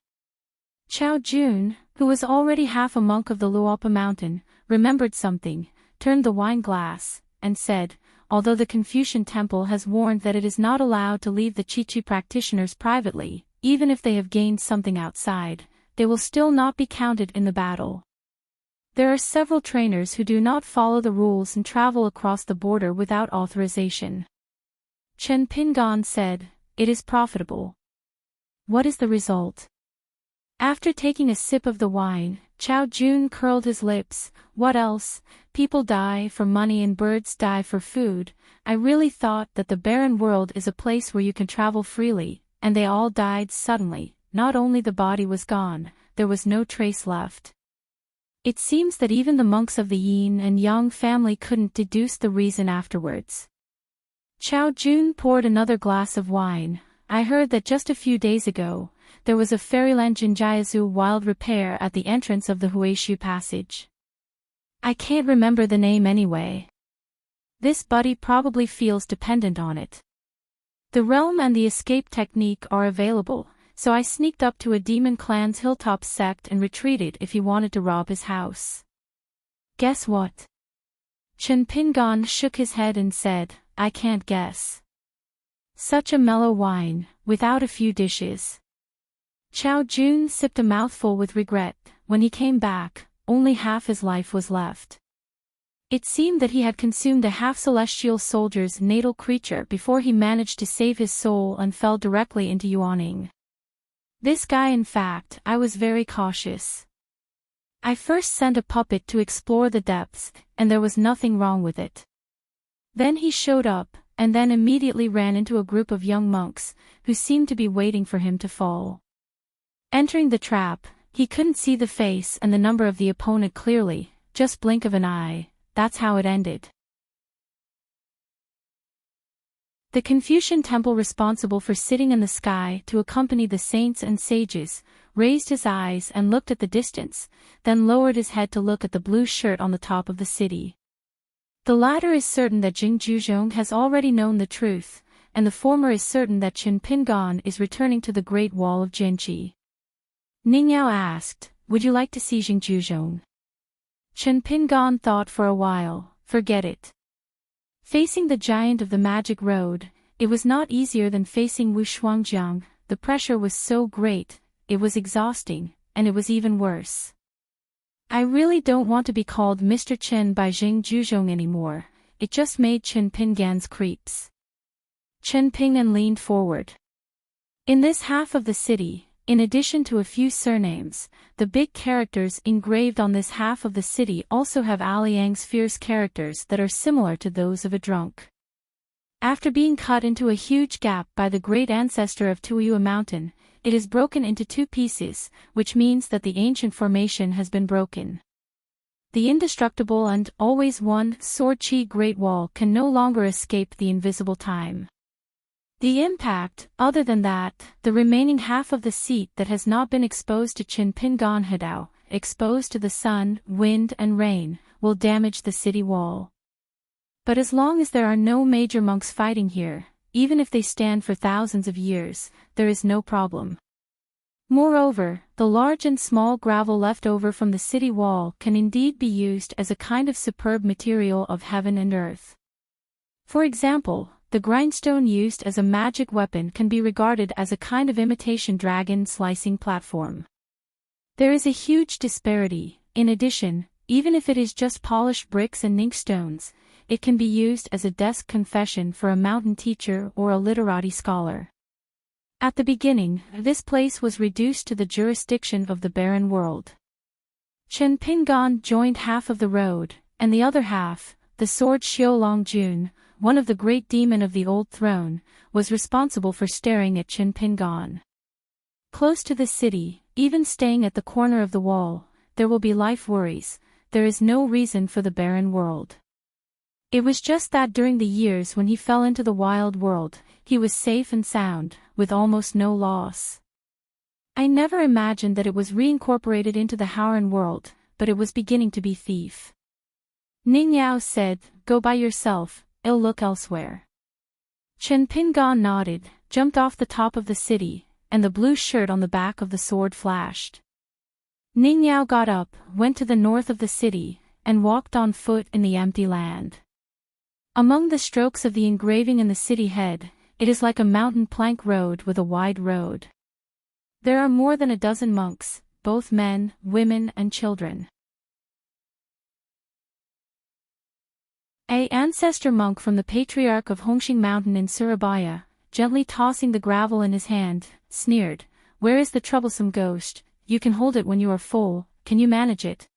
Chao Jun, who was already half a monk of the Luopa Mountain, remembered something, turned the wine glass, and said, although the Confucian temple has warned that it is not allowed to leave the Qi practitioners privately, even if they have gained something outside, they will still not be counted in the battle. There are several trainers who do not follow the rules and travel across the border without authorization. Chen Pingon said, it is profitable. What is the result? After taking a sip of the wine, Chao Jun curled his lips. What else? People die for money and birds die for food. I really thought that the barren world is a place where you can travel freely, and they all died suddenly. Not only the body was gone, there was no trace left. It seems that even the monks of the Yin and Yang family couldn't deduce the reason afterwards. Chao Jun poured another glass of wine. I heard that just a few days ago, there was a fairyland Jinjiazu wild repair at the entrance of the Huishu passage. I can't remember the name anyway. This buddy probably feels dependent on it. The realm and the escape technique are available, so I sneaked up to a demon clan's hilltop sect and retreated if he wanted to rob his house. Guess what? Chen Pingon shook his head and said, I can't guess. Such a mellow wine, without a few dishes. Chao Jun sipped a mouthful with regret. When he came back, only half his life was left. It seemed that he had consumed a half-celestial soldier's natal creature before he managed to save his soul and fell directly into Yuaning. This guy, in fact, I was very cautious. I first sent a puppet to explore the depths, and there was nothing wrong with it. Then he showed up, and then immediately ran into a group of young monks, who seemed to be waiting for him to fall. Entering the trap, he couldn't see the face and the number of the opponent clearly, just blink of an eye, that's how it ended. The Confucian temple responsible for sitting in the sky to accompany the saints and sages, raised his eyes and looked at the distance, then lowered his head to look at the blue shirt on the top of the city. The latter is certain that Jing Juzhong has already known the truth, and the former is certain that Qin Pingan is returning to the Great Wall of Jinqi. Ning Yao asked, "Would you like to see Jing Juzhong?" Qin Pingan thought for a while, "Forget it." Facing the giant of the magic road, it was not easier than facing Wu Shuangjiang. The pressure was so great, it was exhausting, and it was even worse. "I really don't want to be called Mr. Chen by Jing Juzhong anymore," it just made Qin Pingan's creeps. Qin Pingan leaned forward. In this half of the city, in addition to a few surnames, the big characters engraved on this half of the city also have Aliang's fierce characters that are similar to those of a drunk. After being cut into a huge gap by the great ancestor of Tuiyue Mountain, it is broken into two pieces, which means that the ancient formation has been broken. The indestructible and always one sword chi Great Wall can no longer escape the invisible time. The impact, other than that, the remaining half of the seat that has not been exposed to Qin Pingan Hadao, exposed to the sun, wind and rain, will damage the city wall. But as long as there are no major monks fighting here, even if they stand for thousands of years, there is no problem. Moreover, the large and small gravel left over from the city wall can indeed be used as a kind of superb material of heaven and earth. For example, the grindstone used as a magic weapon can be regarded as a kind of imitation dragon slicing platform. There is a huge disparity. In addition, even if it is just polished bricks and inkstones, it can be used as a desk confession for a mountain teacher or a literati scholar. At the beginning, this place was reduced to the jurisdiction of the barren world. Qin Pingan joined half of the road, and the other half, the sword Xiaolong Jun, one of the great demon of the old throne, was responsible for staring at Qin Pingan. Close to the city, even staying at the corner of the wall, there will be life worries. There is no reason for the barren world. It was just that during the years when he fell into the wild world, he was safe and sound, with almost no loss. I never imagined that it was reincorporated into the Howran world, but it was beginning to be thief. Ning Yao said, "Go by yourself, I'll look elsewhere." Qin Pingan nodded, jumped off the top of the city, and the blue shirt on the back of the sword flashed. Ning Yao got up, went to the north of the city, and walked on foot in the empty land. Among the strokes of the engraving in the city head, it is like a mountain plank road with a wide road. There are more than a dozen monks, both men, women and children. An ancestor monk from the Patriarch of Hongxing Mountain in Surabaya, gently tossing the gravel in his hand, sneered, "Where is the troublesome ghost? You can hold it when you are full, can you manage it?"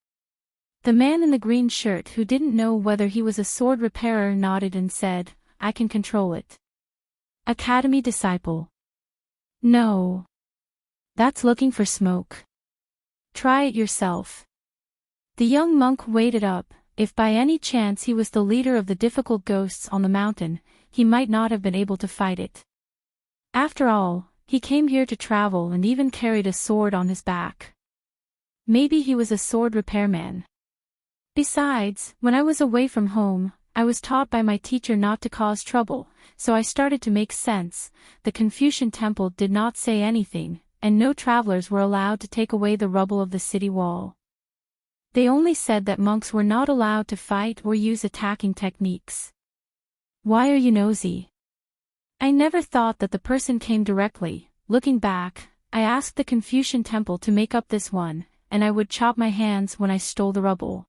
The man in the green shirt who didn't know whether he was a sword repairer nodded and said, "I can control it." Academy disciple. "No. That's looking for smoke. Try it yourself." The young monk weighed it up. If by any chance he was the leader of the difficult ghosts on the mountain, he might not have been able to fight it. After all, he came here to travel and even carried a sword on his back. Maybe he was a sword repairman. Besides, when I was away from home, I was taught by my teacher not to cause trouble, so I started to make sense. The Confucian temple did not say anything, and no travelers were allowed to take away the rubble of the city wall. They only said that monks were not allowed to fight or use attacking techniques. Why are you nosy? I never thought that the person came directly. Looking back, I asked the Confucian temple to make up this one, and I would chop my hands when I stole the rubble.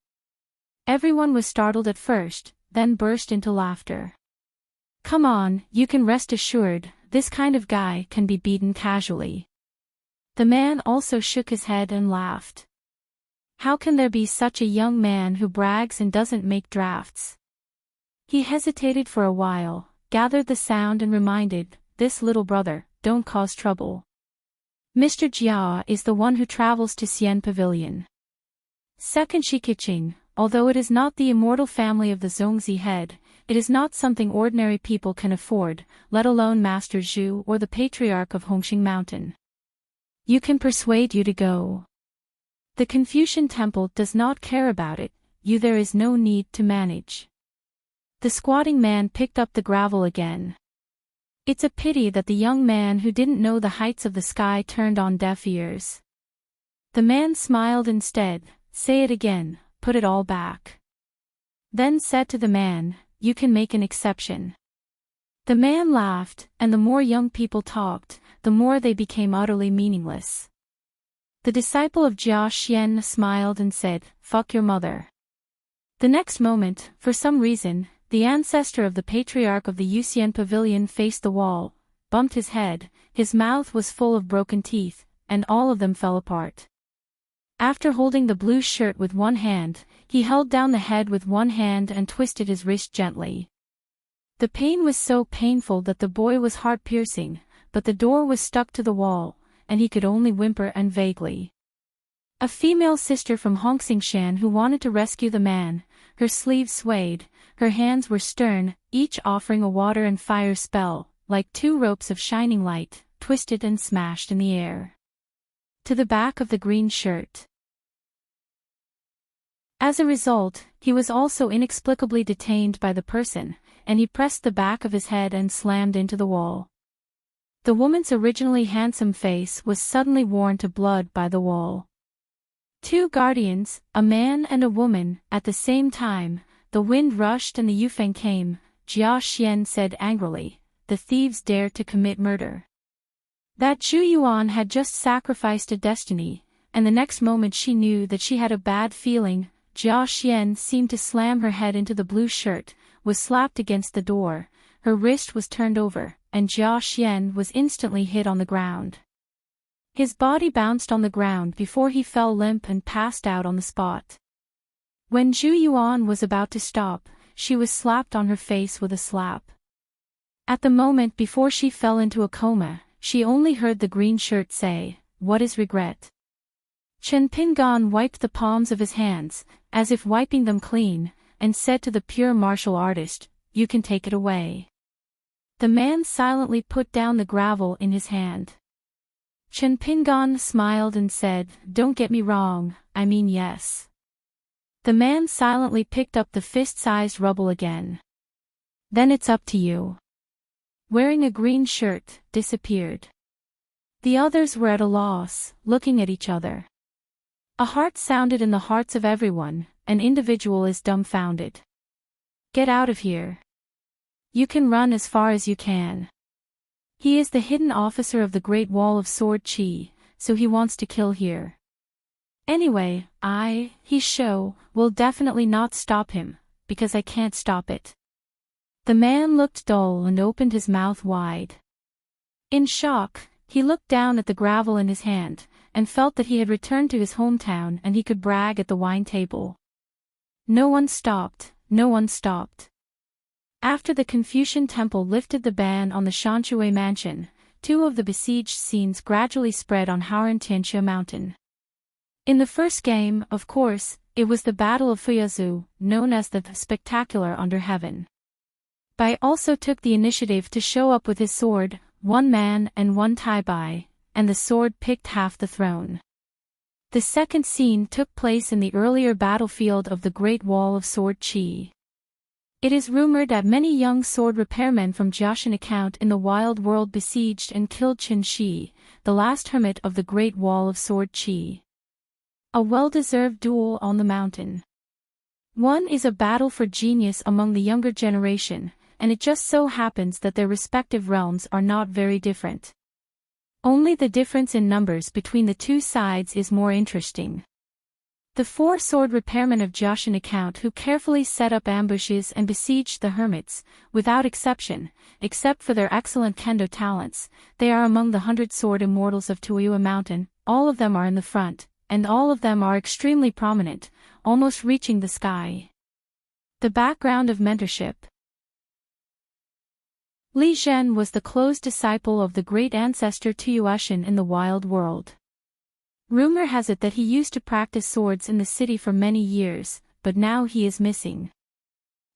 Everyone was startled at first, then burst into laughter. Come on, you can rest assured, this kind of guy can be beaten casually. The man also shook his head and laughed. How can there be such a young man who brags and doesn't make drafts? He hesitated for a while, gathered the sound and reminded, "This little brother, don't cause trouble." Mr. Jia is the one who travels to Xian Pavilion. Second Shi Keqing, although it is not the immortal family of the Zongzi head, it is not something ordinary people can afford, let alone Master Zhu or the Patriarch of Hongxing Mountain. You can persuade you to go. The Confucian Temple does not care about it, there is no need to manage. The squatting man picked up the gravel again. It's a pity that the young man who didn't know the heights of the sky turned on deaf ears. The man smiled instead, say it again, put it all back. Then said to the man, you can make an exception. The man laughed, and the more young people talked, the more they became utterly meaningless. The disciple of Jia Xian smiled and said, fuck your mother. The next moment, for some reason, the ancestor of the patriarch of the Yuxian Pavilion faced the wall, bumped his head, his mouth was full of broken teeth, and all of them fell apart. After holding the blue shirt with one hand, he held down the head with one hand and twisted his wrist gently. The pain was so painful that the boy was heart-piercing, but the door was stuck to the wall, and he could only whimper and vaguely. A female sister from Hongxingshan who wanted to rescue the man, her sleeves swayed, her hands were stern, each offering a water and fire spell, like two ropes of shining light, twisted and smashed in the air. To the back of the green shirt. As a result, he was also inexplicably detained by the person, and he pressed the back of his head and slammed into the wall. The woman's originally handsome face was suddenly worn to blood by the wall. Two guardians, a man and a woman, at the same time, the wind rushed and the Yufeng came, Jia Xian said angrily, the thieves dared to commit murder. That Zhu Yuan had just sacrificed a destiny, and the next moment she knew that she had a bad feeling. Jia Xian seemed to slam her head into the blue shirt, was slapped against the door, her wrist was turned over, and Jia Xian was instantly hit on the ground. His body bounced on the ground before he fell limp and passed out on the spot. When Zhu Yuan was about to stop, she was slapped on her face with a slap. At the moment before she fell into a coma, she only heard the green shirt say, "What is regret?" Chen Pingan wiped the palms of his hands, as if wiping them clean, and said to the pure martial artist, "You can take it away." The man silently put down the gravel in his hand. Chen Pingan smiled and said, "Don't get me wrong, I mean yes." The man silently picked up the fist-sized rubble again. "Then it's up to you." Wearing a green shirt, disappeared. The others were at a loss, looking at each other. A heart sounded in the hearts of everyone, an individual is dumbfounded. "Get out of here. You can run as far as you can. He is the hidden officer of the Great Wall of Sword Qi, so he wants to kill here. Anyway, will definitely not stop him, because I can't stop it." The man looked dull and opened his mouth wide. In shock, he looked down at the gravel in his hand, and felt that he had returned to his hometown and he could brag at the wine table. No one stopped, no one stopped. After the Confucian Temple lifted the ban on the Shanshui mansion, two of the besieged scenes gradually spread on Haoran Tianxia Mountain. In the first game, of course, it was the Battle of Fuyazu, known as the Spectacular Under Heaven. Bai also took the initiative to show up with his sword, one man and one Tai Bai, and the sword picked half the throne. The second scene took place in the earlier battlefield of the Great Wall of Sword Qi. It is rumored that many young sword repairmen from Jiashan account in the wild world besieged and killed Qin Shi, the last hermit of the Great Wall of Sword Qi. A well-deserved duel on the mountain. One is a battle for genius among the younger generation, and it just so happens that their respective realms are not very different. Only the difference in numbers between the two sides is more interesting. The four sword repairmen of Jiashan account who carefully set up ambushes and besieged the hermits, without exception, except for their excellent kendo talents, they are among the 100 sword immortals of Tuoyua Mountain, all of them are in the front, and all of them are extremely prominent, almost reaching the sky. The background of mentorship. Li Zhen was the close disciple of the great ancestor Tuotian in the wild world. Rumor has it that he used to practice swords in the city for many years, but now he is missing.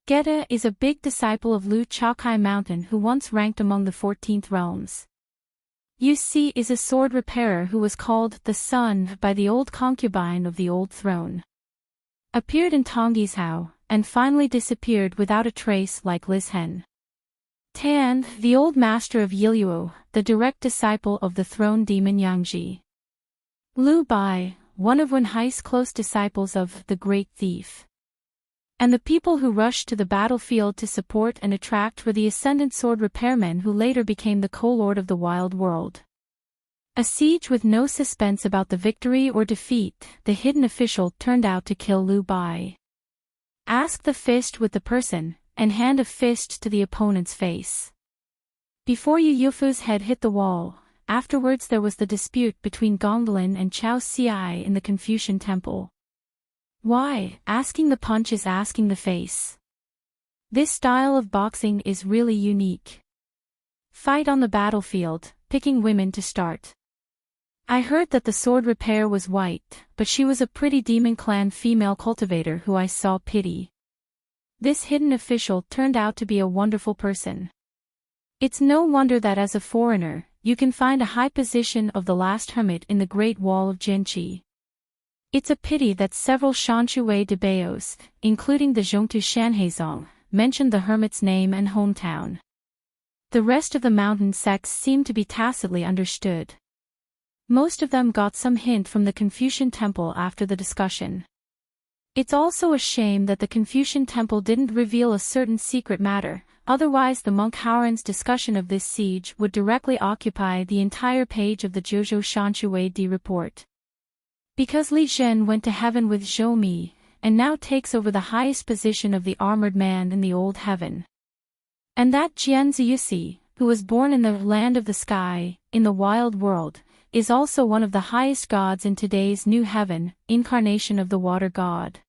Geta is a big disciple of Lu Chakai Mountain who once ranked among the 14th realms. Yu Si is a sword repairer who was called the Sun by the old concubine of the old throne. Appeared in Tonggishao, and finally disappeared without a trace like Liz Hen. Tan, the old master of Yiluo, the direct disciple of the throne demon Yangji. Lu Bai, one of Wen Hai's close disciples of the Great Thief. And the people who rushed to the battlefield to support and attract were the ascendant sword repairmen who later became the co-lord of the wild world. A siege with no suspense about the victory or defeat, the hidden official turned out to kill Lu Bai. Ask the fist with the person, and hand a fist to the opponent's face. Before Yu Yufu's head hit the wall, afterwards there was the dispute between Gongdalin and Chao Xi in the Confucian temple. Why, asking the punch is asking the face. This style of boxing is really unique. Fight on the battlefield, picking women to start. I heard that the sword repair was white, but she was a pretty demon clan female cultivator who I saw pity. This hidden official turned out to be a wonderful person. It's no wonder that as a foreigner, you can find a high position of the last hermit in the Great Wall of Jinqi. It's a pity that several Shanshui debayos, including the Zhongtu Shanhaizong, mentioned the hermit's name and hometown. The rest of the mountain sects seem to be tacitly understood. Most of them got some hint from the Confucian temple after the discussion. It's also a shame that the Confucian temple didn't reveal a certain secret matter, otherwise the monk Howren's discussion of this siege would directly occupy the entire page of the Zhuzhou Shanshui Di report. Because Li Zhen went to heaven with Zhou Mi, and now takes over the highest position of the armored man in the old heaven. And that Jian Ziyusi, who was born in the land of the sky, in the wild world, is also one of the highest gods in today's new heaven, incarnation of the water god.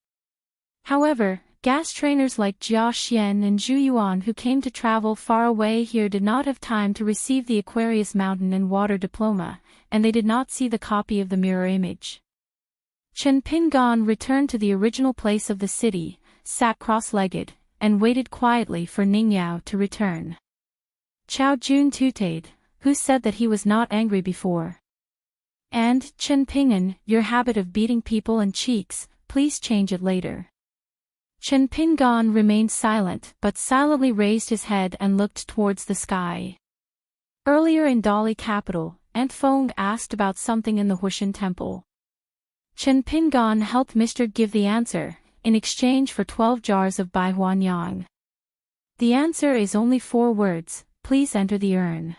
However, gas trainers like Jia Xian and Zhu Yuan who came to travel far away here did not have time to receive the Aquarius Mountain and Water diploma, and they did not see the copy of the mirror image. Chen Pingan returned to the original place of the city, sat cross-legged, and waited quietly for Ningyao to return. Chao Jun tutade, who said that he was not angry before. And, Chen Pingan, your habit of beating people in cheeks, please change it later. Chen Pingan remained silent but silently raised his head and looked towards the sky. Earlier in Dali capital, Aunt Fong asked about something in the Huishan temple. Chen Pingan helped Mr. give the answer, in exchange for 12 jars of Bai Huan Yang. The answer is only 4 words, please enter the urn.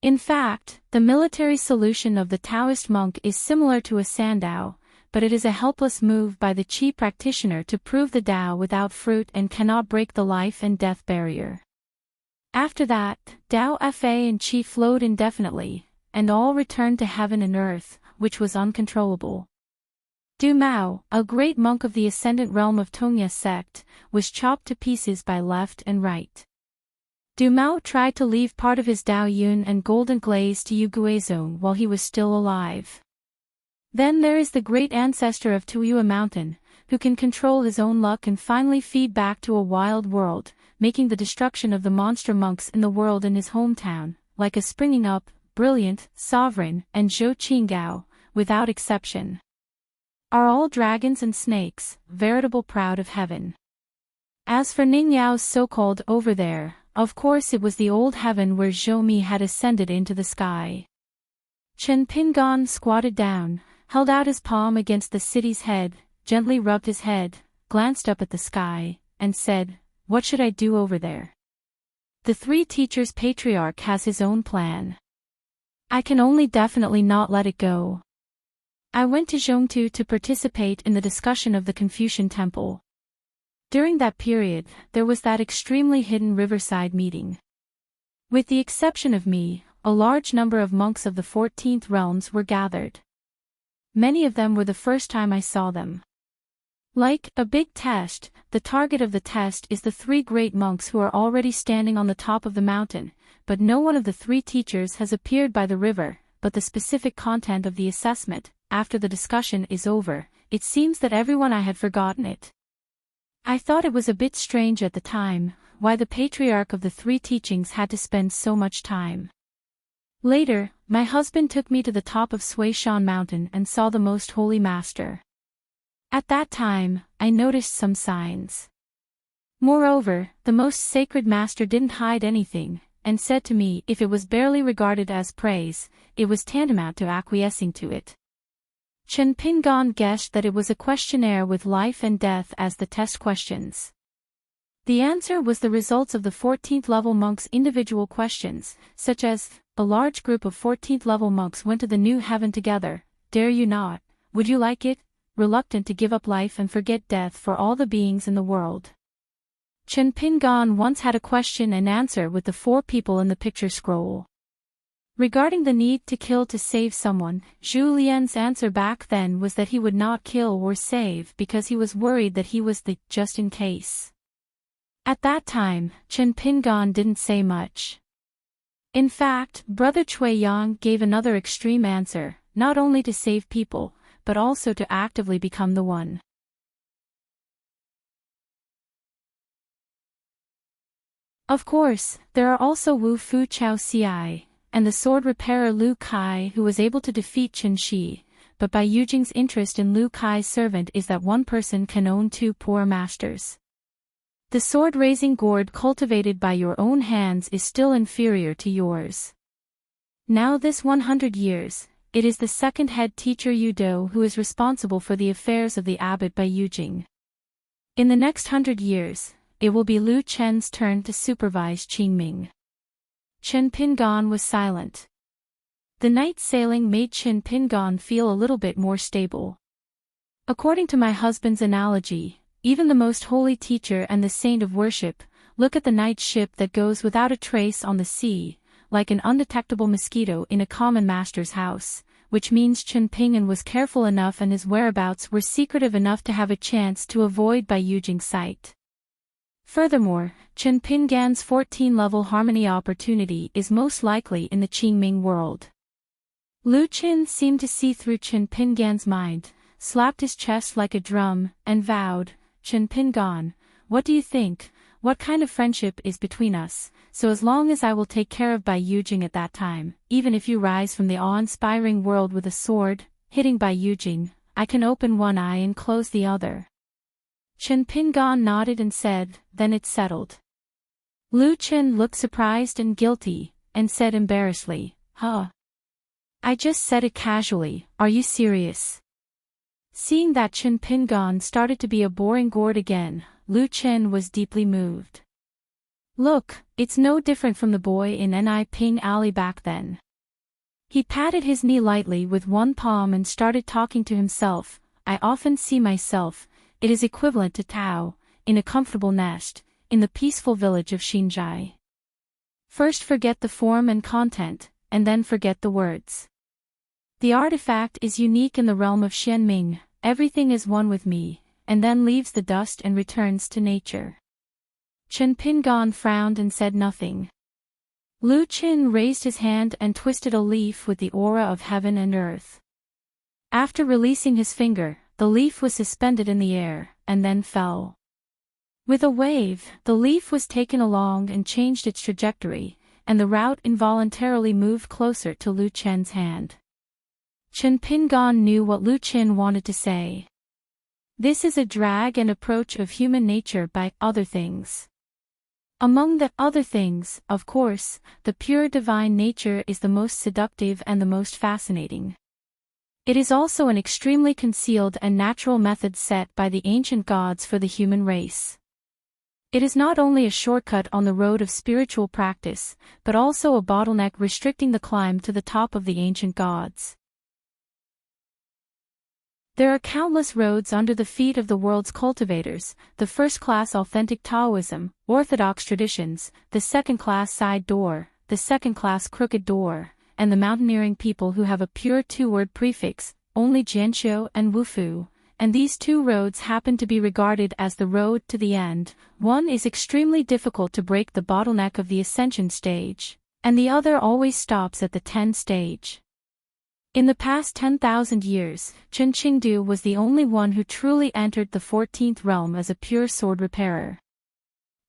In fact, the military solution of the Taoist monk is similar to a sandow, but it is a helpless move by the Qi practitioner to prove the Tao without fruit and cannot break the life and death barrier. After that, Tao Fa and Qi flowed indefinitely, and all returned to heaven and earth, which was uncontrollable. Du Mao, a great monk of the ascendant realm of Tongya sect, was chopped to pieces by left and right. Du Mao tried to leave part of his Dao Yun and golden glaze to Yu Guizhong while he was still alive. Then there is the great ancestor of Tuyua Mountain, who can control his own luck and finally feed back to a wild world, making the destruction of the monster monks in the world in his hometown, like a springing up, brilliant, sovereign, and Zhou Qingao, without exception. Are all dragons and snakes, veritable proud of heaven. As for Ningyao's so-called over there, of course it was the old heaven where Zhou Mi had ascended into the sky. Chen Pingan squatted down, held out his palm against the city's head, gently rubbed his head, glanced up at the sky, and said, "What should I do over there? The 3 teachers patriarch has his own plan. I can only definitely not let it go." I went to Zhongtu to participate in the discussion of the Confucian temple. During that period, there was that extremely hidden riverside meeting. With the exception of me, a large number of monks of the 14th realms were gathered. Many of them were the first time I saw them. Like a big test, the target of the test is the three great monks who are already standing on the top of the mountain, but no one of the three teachers has appeared by the river, but the specific content of the assessment, after the discussion is over, it seems that everyone I had forgotten it. I thought it was a bit strange at the time, why the patriarch of the three teachings had to spend so much time. Later, my husband took me to the top of Sui-shan Mountain and saw the Most Holy Master. At that time, I noticed some signs. Moreover, the Most Sacred Master didn't hide anything, and said to me if it was barely regarded as praise, it was tantamount to acquiescing to it. Chen Pingon guessed that it was a questionnaire with life and death as the test questions. The answer was the results of the 14th level monks' individual questions, such as, a large group of 14th level monks went to the new heaven together, dare you not, would you like it? Reluctant to give up life and forget death for all the beings in the world. Chen Pingon once had a question and answer with the four people in the picture scroll. Regarding the need to kill to save someone, Zhu Lian's answer back then was that he would not kill or save because he was worried that he was the just in case. At that time, Chen Pingon didn't say much. In fact, Brother Cui Yang gave another extreme answer, not only to save people, but also to actively become the one. Of course, there are also Wu Fu Chao Ci, and the sword repairer Lu Kai who was able to defeat Chen Shi, but Bai Yujing's interest in Lu Kai's servant is that one person can own two poor masters. The sword-raising gourd cultivated by your own hands is still inferior to yours. Now this 100 years, it is the second head teacher Yu Do who is responsible for the affairs of the abbot Bai Yujing. In the next 100 years, it will be Lu Chen's turn to supervise Qingming. Chen Pingon was silent. The night sailing made Chen Pingon feel a little bit more stable. According to my husband's analogy, even the most holy teacher and the saint of worship, look at the night ship that goes without a trace on the sea, like an undetectable mosquito in a common master's house, which means Chen Pingon was careful enough and his whereabouts were secretive enough to have a chance to avoid Bai Yujing's sight. Furthermore, Chen Pingan's 14-level harmony opportunity is most likely in the Qingming world. Lu Qin seemed to see through Chen Pingan's mind, slapped his chest like a drum, and vowed, Chen Pingon, what do you think, what kind of friendship is between us, so as long as I will take care of Bai Yujing at that time, even if you rise from the awe-inspiring world with a sword, hitting Bai Yujing, I can open one eye and close the other. Chen Pingon nodded and said, then it's settled. Lu Qin looked surprised and guilty, and said embarrassedly, huh? I just said it casually, are you serious? Seeing that Chen Pingon started to be a boring gourd again, Lu Qin was deeply moved. Look, it's no different from the boy in Ni Ping Alley back then. He patted his knee lightly with one palm and started talking to himself, I often see myself, it is equivalent to Tao, in a comfortable nest, in the peaceful village of Xinzhai. First forget the form and content, and then forget the words. The artifact is unique in the realm of Xianming, everything is one with me, and then leaves the dust and returns to nature. Chen Pingon frowned and said nothing. Lu Qin raised his hand and twisted a leaf with the aura of heaven and earth. After releasing his finger, the leaf was suspended in the air, and then fell. With a wave, the leaf was taken along and changed its trajectory, and the route involuntarily moved closer to Lu Chen's hand. Chen Pingon knew what Lu Qin wanted to say. This is a drag and approach of human nature by other things. Among the other things, of course, the pure divine nature is the most seductive and the most fascinating. It is also an extremely concealed and natural method set by the ancient gods for the human race. It is not only a shortcut on the road of spiritual practice, but also a bottleneck restricting the climb to the top of the ancient gods. There are countless roads under the feet of the world's cultivators, the first-class authentic Taoism, orthodox traditions, the second-class side door, the second-class crooked door, and the mountaineering people who have a pure two-word prefix, only Jianqiu and Wufu, and these two roads happen to be regarded as the road to the end. One is extremely difficult to break the bottleneck of the ascension stage, and the other always stops at the 10 stage. In the past 10,000 years, Chen Qingdu was the only one who truly entered the 14th realm as a pure sword repairer.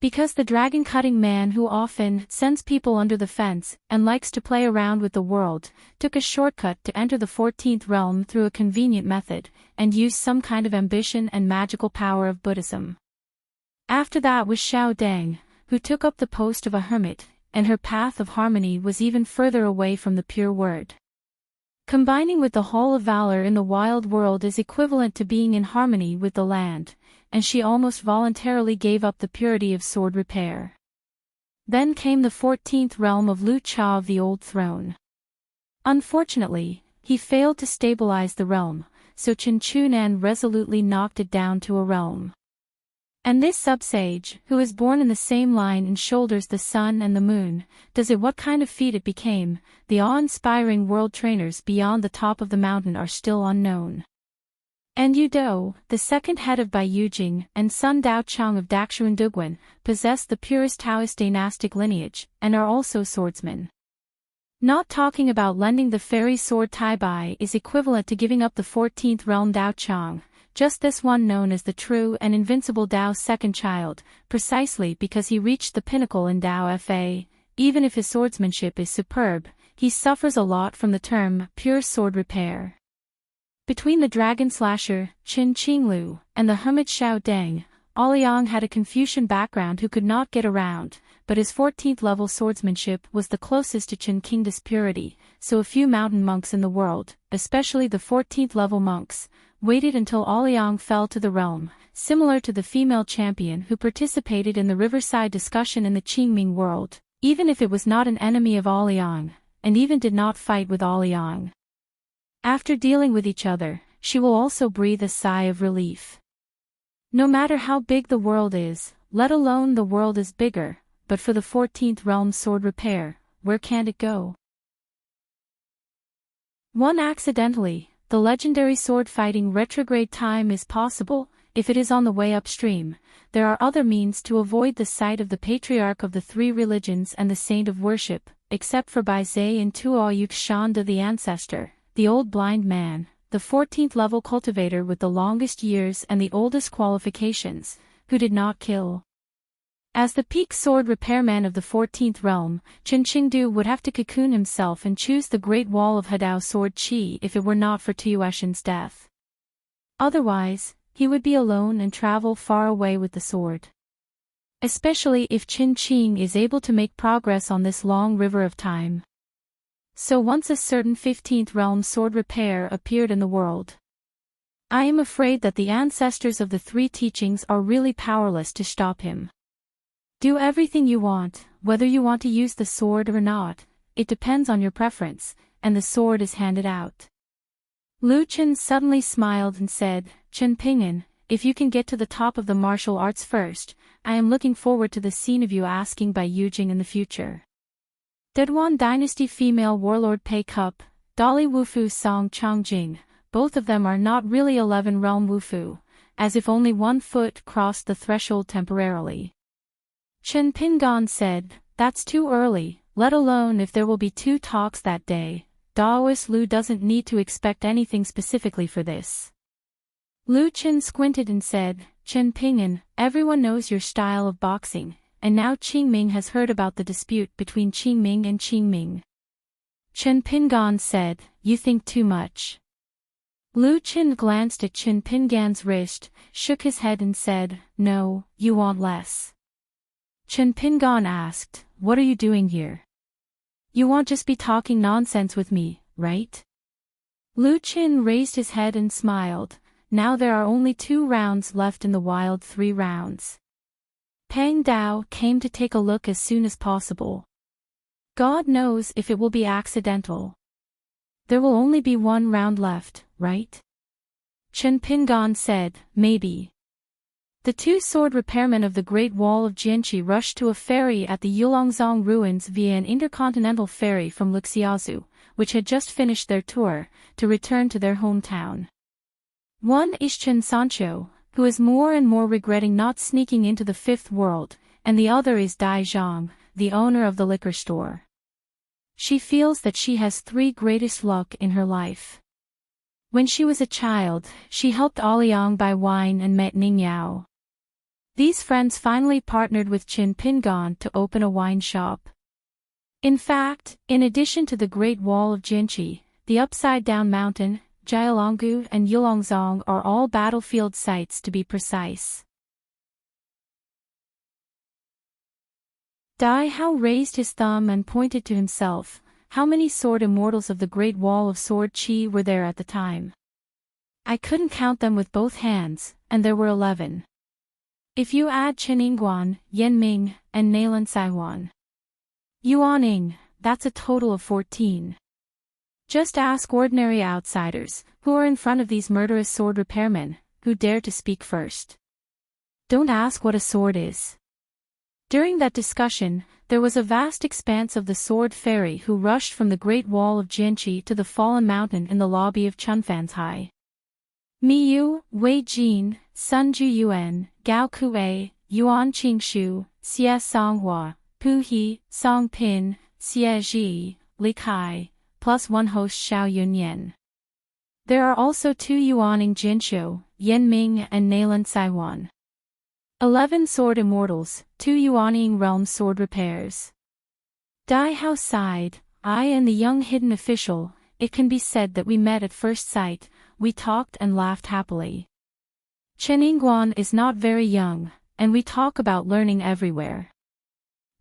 Because the dragon-cutting man who often sends people under the fence and likes to play around with the world, took a shortcut to enter the 14th realm through a convenient method, and used some kind of ambition and magical power of Buddhism. After that was Xiao Deng, who took up the post of a hermit, and her path of harmony was even further away from the pure word. Combining with the Hall of Valor in the wild world is equivalent to being in harmony with the land, and she almost voluntarily gave up the purity of sword repair. Then came the 14th realm of Lu Cha of the Old Throne. Unfortunately, he failed to stabilize the realm, so Chen Chunan resolutely knocked it down to a realm. And this sub-sage, who is born in the same line and shoulders the sun and the moon, does it what kind of feat it became, the awe-inspiring world trainers beyond the top of the mountain are still unknown. And Yu Do, the second head of Bai Yujing, and Sun Dao Chang of Dakshuan Dugwan, possess the purest Taoist dynastic lineage, and are also swordsmen. Not talking about lending the fairy sword Tai Bai is equivalent to giving up the 14th realm Dao Chang, just this one known as the true and invincible Dao's second child, precisely because he reached the pinnacle in Dao Fa. Even if his swordsmanship is superb, he suffers a lot from the term pure sword repair. Between the dragon slasher, Qin Qinglu, and the hermit Xiao Deng, Aoliang had a Confucian background who could not get around, but his 14th level swordsmanship was the closest to Qin Qingda's purity, so a few mountain monks in the world, especially the 14th level monks, waited until Aoliang fell to the realm, similar to the female champion who participated in the riverside discussion in the Qingming world, even if it was not an enemy of Aoliang, and even did not fight with Aoliang. After dealing with each other, she will also breathe a sigh of relief. No matter how big the world is, let alone the world is bigger, but for the 14th realm sword repair, where can it go? 1. Accidentally, the legendary sword-fighting retrograde time is possible, if it is on the way upstream. There are other means to avoid the sight of the patriarch of the three religions and the saint of worship, except for Bai Zai and Tuo Yukshan de the ancestor, the old blind man, the 14th level cultivator with the longest years and the oldest qualifications, who did not kill. As the peak sword repairman of the 14th realm, Chen Qingdu would have to cocoon himself and choose the Great Wall of Hadao Sword Qi if it were not for Tueshan's death. Otherwise, he would be alone and travel far away with the sword. Especially if Qin Qing is able to make progress on this long river of time. So once a certain 15th realm sword repair appeared in the world. I am afraid that the ancestors of the three teachings are really powerless to stop him. Do everything you want, whether you want to use the sword or not, it depends on your preference, and the sword is handed out. Lu Chen suddenly smiled and said, Chen Ping'an, if you can get to the top of the martial arts first, I am looking forward to the scene of you asking Bai Yujing in the future. Deduan Dynasty female warlord Pei Cup, Dolly Wufu Song Changjing, both of them are not really 11 realm Wufu, as if only 1 foot crossed the threshold temporarily. Chen Pingan said, that's too early, let alone if there will be 2 talks that day. Daoist Lu doesn't need to expect anything specifically for this. Lu Chen squinted and said, Chen Ping'an, everyone knows your style of boxing, and now Qingming has heard about the dispute between Qingming and Qingming. Chen Pingan said, you think too much. Lu Chen glanced at Chen Pingan's wrist, shook his head and said, no, you want less. Chen Pingan asked, what are you doing here? You won't just be talking nonsense with me, right? Lu Chen raised his head and smiled. Now there are only 2 rounds left in the wild 3 rounds. Pang Dao came to take a look as soon as possible. God knows if it will be accidental. There will only be 1 round left, right? Chen Pingan said, maybe. The 2 sword repairmen of the Great Wall of Jianqi rushed to a ferry at the Yulongzong ruins via an intercontinental ferry from Lixiazu, which had just finished their tour, to return to their hometown. One is Chen Sancho, who is more and more regretting not sneaking into the fifth world, and the other is Dai Zhang, the owner of the liquor store. She feels that she has three greatest luck in her life. When she was a child, she helped Aliang buy wine and met Ning Yao. These friends finally partnered with Qin Pingan to open a wine shop. In fact, in addition to the Great Wall of Jinchi, the Upside-Down Mountain, Jialonggu and Yulongzong are all battlefield sites to be precise. Dai Hao raised his thumb and pointed to himself. How many sword immortals of the Great Wall of Sword Qi were there at the time? I couldn't count them with both hands, and there were 11. If you add Chen Yingguan, Yan Ming, and Nailan Saiwan Yuaning, that's a total of 14. Just ask ordinary outsiders, who are in front of these murderous sword repairmen, who dare to speak first. Don't ask what a sword is. During that discussion, there was a vast expanse of the sword fairy who rushed from the Great Wall of Jinchi to the fallen mountain in the lobby of Chunfan's High. Miyu, Wei Jin, Sun Ju Yuan, Gao Kuei, Yuan Qingshu, Xie Songhua, Pu He, Song Pin, Xie Ji, Li Kai, plus one host Xiao Yunyan. There are also 2 Yuaning Jinshu, Yan Ming and Nailan Saiwan. 11 sword immortals, 2 Yuaning realm sword repairs. Dai Hao sighed. I and the young hidden official, it can be said that we met at first sight, we talked and laughed happily. Chen Yingguan is not very young, and we talk about learning everywhere.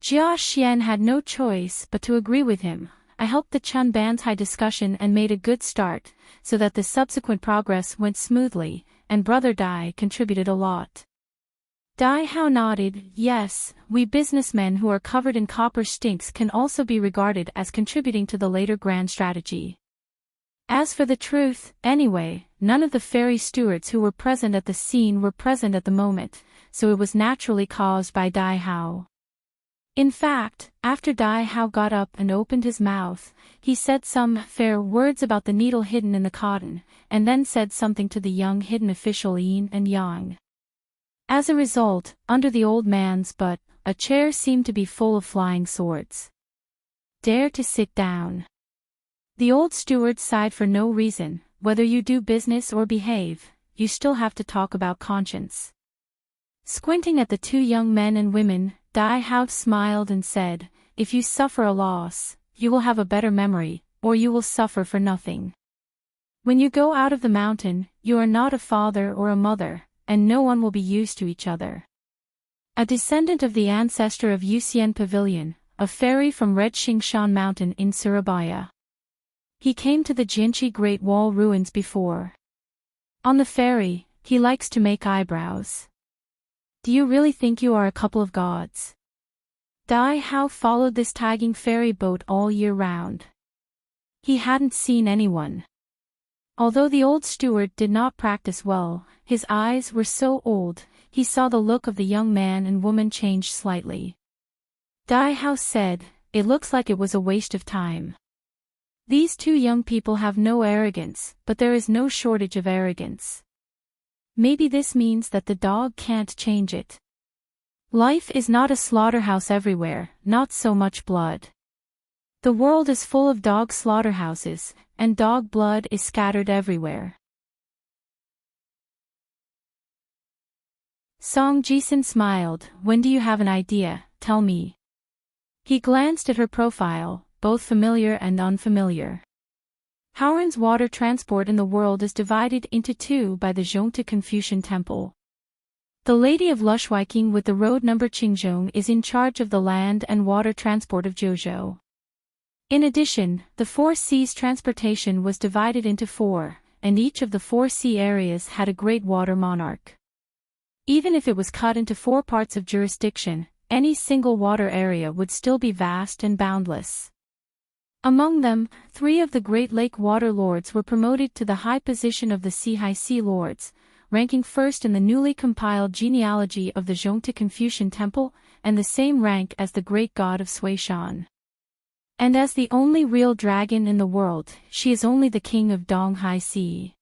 Jia Xian had no choice but to agree with him. I helped the Chun Banzai discussion and made a good start, so that the subsequent progress went smoothly, and Brother Dai contributed a lot. Dai Hao nodded. Yes, we businessmen who are covered in copper stinks can also be regarded as contributing to the later grand strategy. As for the truth, anyway, none of the fairy stewards who were present at the scene were present at the moment, so it was naturally caused by Dai Hao. In fact, after Dai Hao got up and opened his mouth, he said some fair words about the needle hidden in the cotton, and then said something to the young hidden official Yin and Yang. As a result, under the old man's butt, a chair seemed to be full of flying swords. Dare to sit down. The old steward sighed. For no reason, whether you do business or behave, you still have to talk about conscience. Squinting at the 2 young men and women, Dai Hao smiled and said, if you suffer a loss, you will have a better memory, or you will suffer for nothing. When you go out of the mountain, you are not a father or a mother, and no one will be used to each other. A descendant of the ancestor of Yuxian Pavilion, a fairy from Red Xingshan Mountain in Surabaya. He came to the Jinchi Great Wall ruins before. On the ferry, he likes to make eyebrows. Do you really think you are a couple of gods? Dai Hao followed this tagging ferry boat all year round. He hadn't seen anyone. Although the old steward did not practice well, his eyes were so old, he saw the look of the young man and woman change slightly. Dai Hao said, it looks like it was a waste of time. These 2 young people have no arrogance, but there is no shortage of arrogance. Maybe this means that the dog can't change it. Life is not a slaughterhouse everywhere, not so much blood. The world is full of dog slaughterhouses, and dog blood is scattered everywhere. Song Jisun smiled. When do you have an idea, tell me. He glanced at her profile, both familiar and unfamiliar. Haoran's water transport in the world is divided into 2 by the Zhongte Confucian Temple. The Lady of Lushwaiking with the road number Qingzhong is in charge of the land and water transport of Zhuzhou. In addition, the 4 seas transportation was divided into 4, and each of the 4 sea areas had a great water monarch. Even if it was cut into 4 parts of jurisdiction, any single water area would still be vast and boundless. Among them, 3 of the Great Lake Water Lords were promoted to the high position of the Sea Sea Lords, ranking first in the newly compiled genealogy of the Zhongte Confucian Temple, and the same rank as the great god of Suishan. And as the only real dragon in the world, she is only the king of Donghai Sea.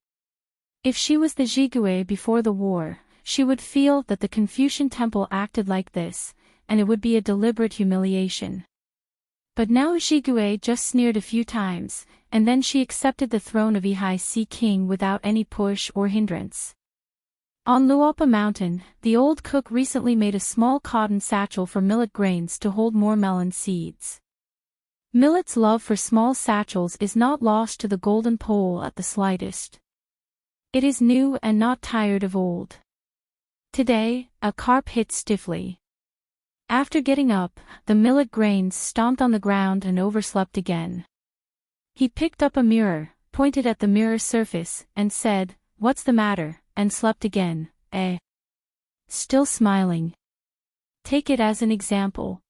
If she was the Jigue before the war, she would feel that the Confucian temple acted like this, and it would be a deliberate humiliation. But now Jigue just sneered a few times, and then she accepted the throne of Ehai Si king without any push or hindrance. On Luopa Mountain, the old cook recently made a small cotton satchel for millet grains to hold more melon seeds. Millet's love for small satchels is not lost to the golden pole at the slightest. It is new and not tired of old. Today, a carp hit stiffly. After getting up, the millet grains stomped on the ground and overslept again. He picked up a mirror, pointed at the mirror surface, and said, "What's the matter?" and slept again, Still smiling. Take it as an example.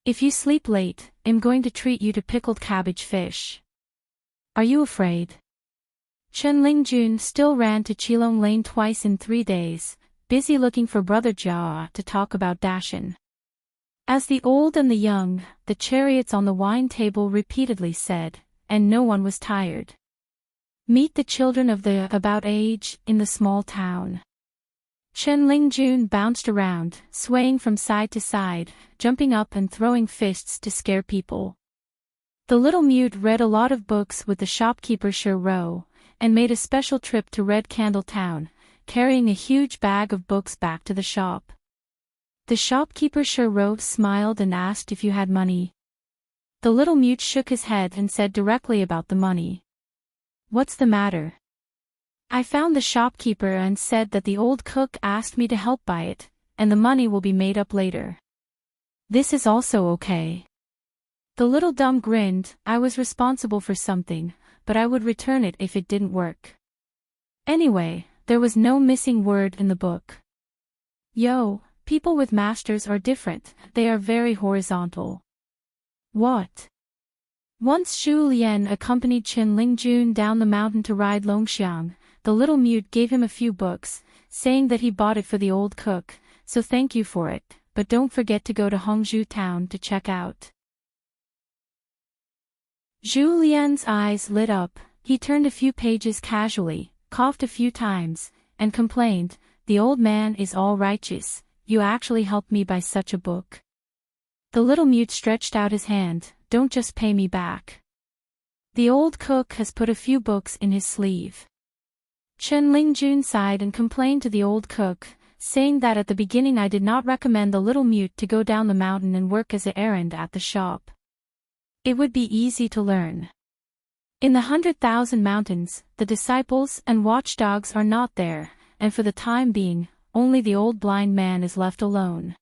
If you sleep late, I'm going to treat you to pickled cabbage fish. Are you afraid? Chen Lingjun still ran to Qilong Lane twice in 3 days, busy looking for Brother Jia to talk about Dashan. As the old and the young, the chariots on the wine table repeatedly said, and no one was tired. Meet the children of the about age in the small town. Chen Lingjun bounced around, swaying from side to side, jumping up and throwing fists to scare people. The little mute read a lot of books with the shopkeeper Shi Ro, and made a special trip to Red Candle Town, carrying a huge bag of books back to the shop. The shopkeeper Shi Ro smiled and asked if you had money. The little mute shook his head and said directly about the money. What's the matter? I found the shopkeeper and said that the old cook asked me to help buy it, and the money will be made up later. This is also okay. The little dumb grinned. I was responsible for something, but I would return it if it didn't work. Anyway, there was no missing word in the book. Yo, people with masters are different, they are very horizontal. What? Once Xu Lian accompanied Chen Lingjun down the mountain to ride Longxiang, the little mute gave him a few books, saying that he bought it for the old cook, so thank you for it, but don't forget to go to Hongzhou town to check out. Zhu Lian's eyes lit up, he turned a few pages casually, coughed a few times, and complained, the old man is all righteous, you actually helped me buy such a book. The little mute stretched out his hand, don't just pay me back. The old cook has put a few books in his sleeve. Chen Lingjun sighed and complained to the old cook, saying that at the beginning I did not recommend the little mute to go down the mountain and work as an errand at the shop. It would be easy to learn. In the 100,000 mountains, the disciples and watchdogs are not there, and for the time being, only the old blind man is left alone.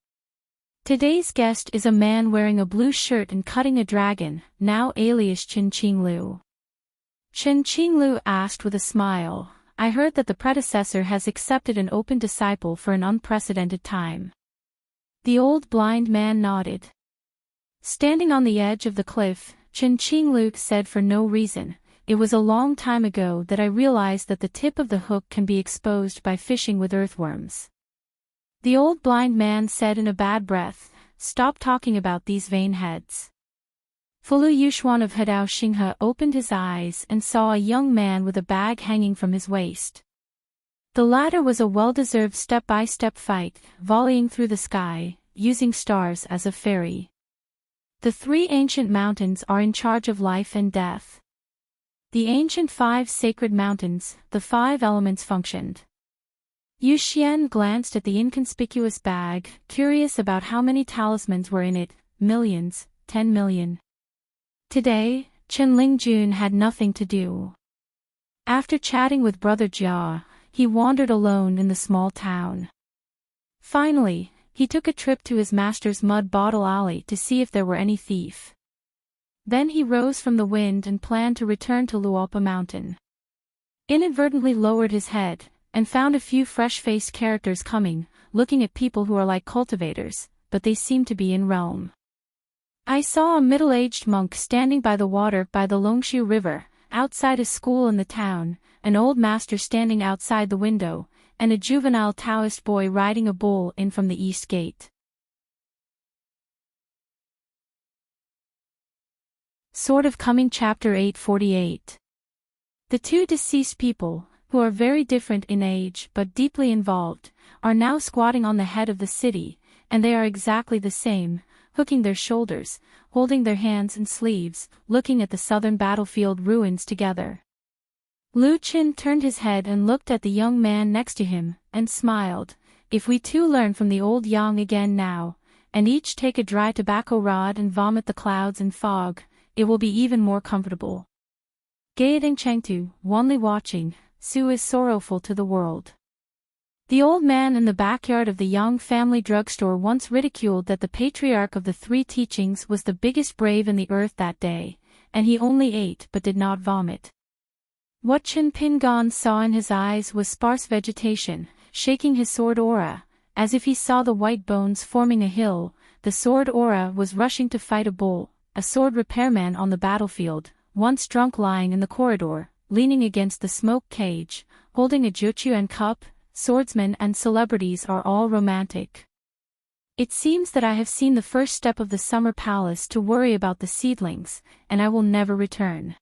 Today's guest is a man wearing a blue shirt and cutting a dragon, now alias Chen Qinglu. Chen Qinglu asked with a smile, I heard that the predecessor has accepted an open disciple for an unprecedented time. The old blind man nodded. Standing on the edge of the cliff, Chen Qinglu said for no reason, it was a long time ago that I realized that the tip of the hook can be exposed by fishing with earthworms. The old blind man said in a bad breath, stop talking about these vain heads. Fulu Yuxuan of Hadao Xinghe opened his eyes and saw a young man with a bag hanging from his waist. The latter was a well-deserved step-by-step fight, volleying through the sky, using stars as a ferry. The 3 ancient mountains are in charge of life and death. The ancient 5 sacred mountains, the 5 elements functioned. Yu Xian glanced at the inconspicuous bag, curious about how many talismans were in it, millions, 10 million. Today, Chen Lingjun had nothing to do. After chatting with Brother Jia, he wandered alone in the small town. Finally, he took a trip to his master's mud bottle alley to see if there were any thief. Then he rose from the wind and planned to return to Luopa Mountain. Inadvertently lowered his head, and found a few fresh-faced characters coming, looking at people who are like cultivators, but they seem to be in realm. I saw a middle-aged monk standing by the water by the Longshu River, outside a school in the town, an old master standing outside the window, and a juvenile Taoist boy riding a bull in from the east gate. Sort of Coming Chapter 848. The 2 deceased people, who are very different in age but deeply involved, are now squatting on the head of the city, and they are exactly the same, hooking their shoulders, holding their hands and sleeves, looking at the southern battlefield ruins together. Lu Qin turned his head and looked at the young man next to him, and smiled. If we too learn from the old yang again now, and each take a dry tobacco rod and vomit the clouds and fog, it will be even more comfortable. Gaeding Chengtu, wanly watching, Su is sorrowful to the world. The old man in the backyard of the Yang family drugstore once ridiculed that the patriarch of the three teachings was the biggest brave in the earth that day, and he only ate but did not vomit. What Chen Pingan saw in his eyes was sparse vegetation, shaking his sword aura, as if he saw the white bones forming a hill. The sword aura was rushing to fight a bull, a sword repairman on the battlefield, once drunk lying in the corridor, leaning against the smoke cage, holding a Jochuan cup. Swordsmen and celebrities are all romantic. It seems that I have seen the first step of the summer palace to worry about the seedlings, and I will never return.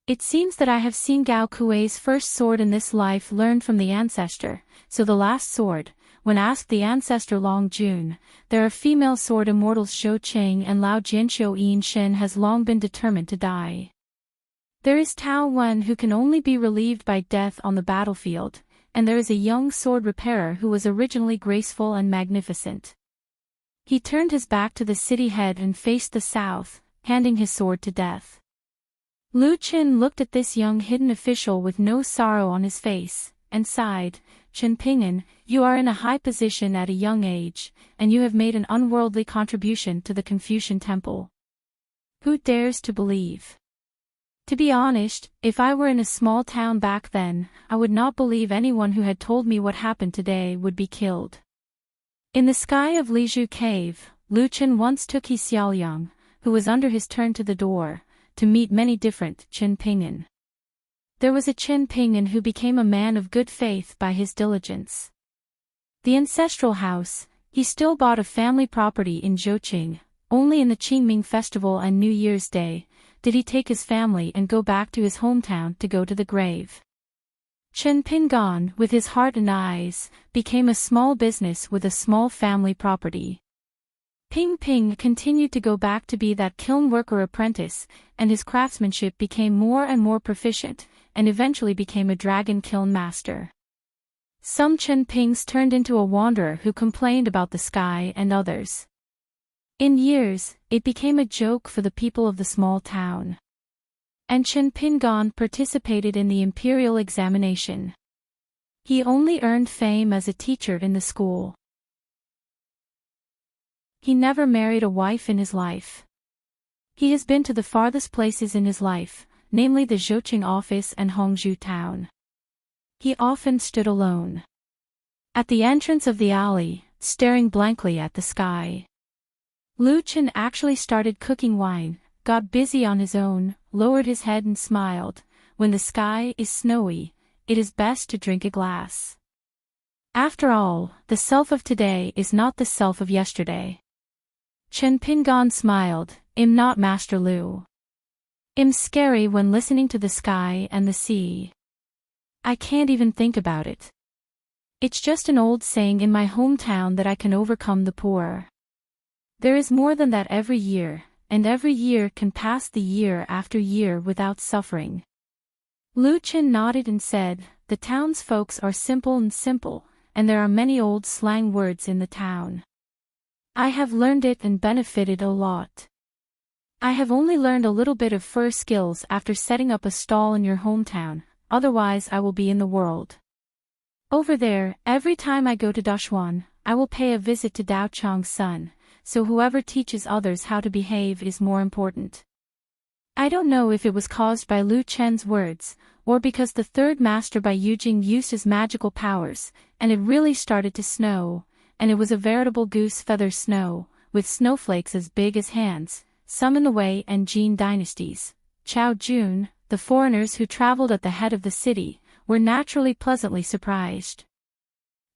It seems that I have seen Gao Kuei's first sword in this life learned from the ancestor, so the last sword, when asked the ancestor Long Jun, there are female sword immortals Zhou Qing and Lao Jianxiu Yin Shen has long been determined to die. There is Tao Wen who can only be relieved by death on the battlefield, and there is a young sword repairer who was originally graceful and magnificent. He turned his back to the city head and faced the south, handing his sword to death. Lu Qin looked at this young hidden official with no sorrow on his face, and sighed. Chen Pingan, you are in a high position at a young age, and you have made an unworldly contribution to the Confucian temple. Who dares to believe? To be honest, if I were in a small town back then, I would not believe anyone who had told me what happened today would be killed. In the sky of Lizhu Cave, Lu Qin once took He Xiaoyang, who was under his turn to the door, to meet many different Chen Pingan. There was a Chen Pingan who became a man of good faith by his diligence. The ancestral house, he still bought a family property in Zhouqing. Only in the Qingming festival and New Year's Day did he take his family and go back to his hometown to go to the grave. Chen Pingan, with his heart and eyes, became a small business with a small family property. Ping Ping continued to go back to be that kiln worker apprentice, and his craftsmanship became more and more proficient, and eventually became a dragon kiln master. Some Chen Pings turned into a wanderer who complained about the sky and others. In years, it became a joke for the people of the small town. And Chen Pingan participated in the imperial examination. He only earned fame as a teacher in the school. He never married a wife in his life. He has been to the farthest places in his life, namely the Zhouqing office and Hongzhou town. He often stood alone at the entrance of the alley, staring blankly at the sky. Lu Qin actually started cooking wine, got busy on his own, lowered his head and smiled. When the sky is snowy, it is best to drink a glass. After all, the self of today is not the self of yesterday. Chen Pingan smiled. I'm not Master Lu. I'm scary when listening to the sky and the sea. I can't even think about it. It's just an old saying in my hometown that I can overcome the poor. There is more than that every year, and every year can pass the year after year without suffering. Lu Qin nodded and said, the townsfolks are simple, and there are many old slang words in the town. I have learned it and benefited a lot. I have only learned a little bit of fur skills after setting up a stall in your hometown, otherwise I will be in the world. Over there, every time I go to Dashuan, I will pay a visit to Dao Chang's son. So whoever teaches others how to behave is more important. I don't know if it was caused by Lu Chen's words, or because the third master by Yujing used his magical powers, and it really started to snow, and it was a veritable goose feather snow, with snowflakes as big as hands, some in the Wei and Jin dynasties. Chao Jun, the foreigners who traveled at the head of the city, were naturally pleasantly surprised.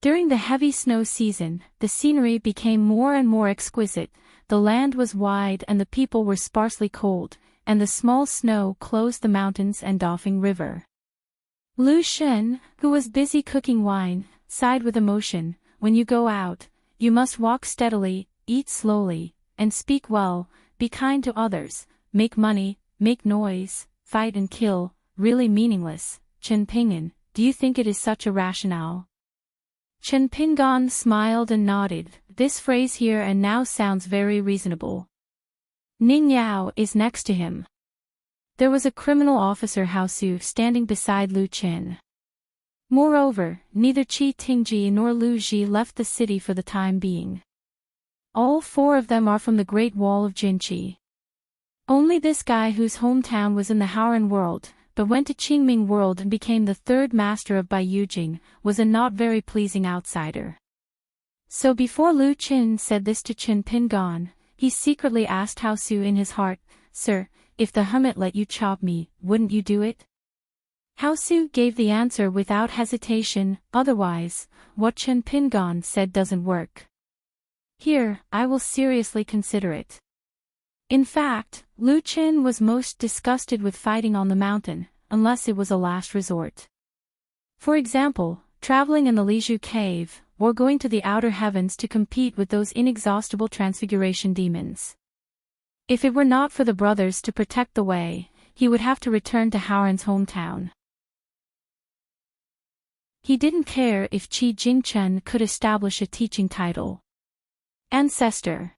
During the heavy snow season, the scenery became more and more exquisite. The land was wide and the people were sparsely cold, and the small snow closed the mountains and Dafeng River. Lu Shen, who was busy cooking wine, sighed with emotion. When you go out, you must walk steadily, eat slowly, and speak well, be kind to others, make money, make noise, fight and kill, really meaningless. Chen Ping'an, do you think it is such a rationale? Chen Ping'an smiled and nodded. This phrase here and now sounds very reasonable. Ning Yao is next to him. There was a criminal officer Hao Su standing beside Lu Qin. Moreover, neither Qi Tingji nor Lu Ji left the city for the time being. All four of them are from the Great Wall of Jinqi. Only this guy whose hometown was in the Haoran world, but went to Qingming world and became the third master of Baiyujing, was a not very pleasing outsider. So before Lu Qin said this to Chen Ping'an, he secretly asked Hao Su in his heart, "Sir, if the hermit let you chop me, wouldn't you do it?" Hao Su gave the answer without hesitation, "Otherwise, what Chen Ping'an said doesn't work. Here, I will seriously consider it." In fact, Lu Qin was most disgusted with fighting on the mountain, unless it was a last resort. For example, traveling in the Liju cave, or going to the outer heavens to compete with those inexhaustible transfiguration demons. If it were not for the brothers to protect the way, he would have to return to Haoran's hometown. He didn't care if Qi Jingchen could establish a teaching title. Ancestor.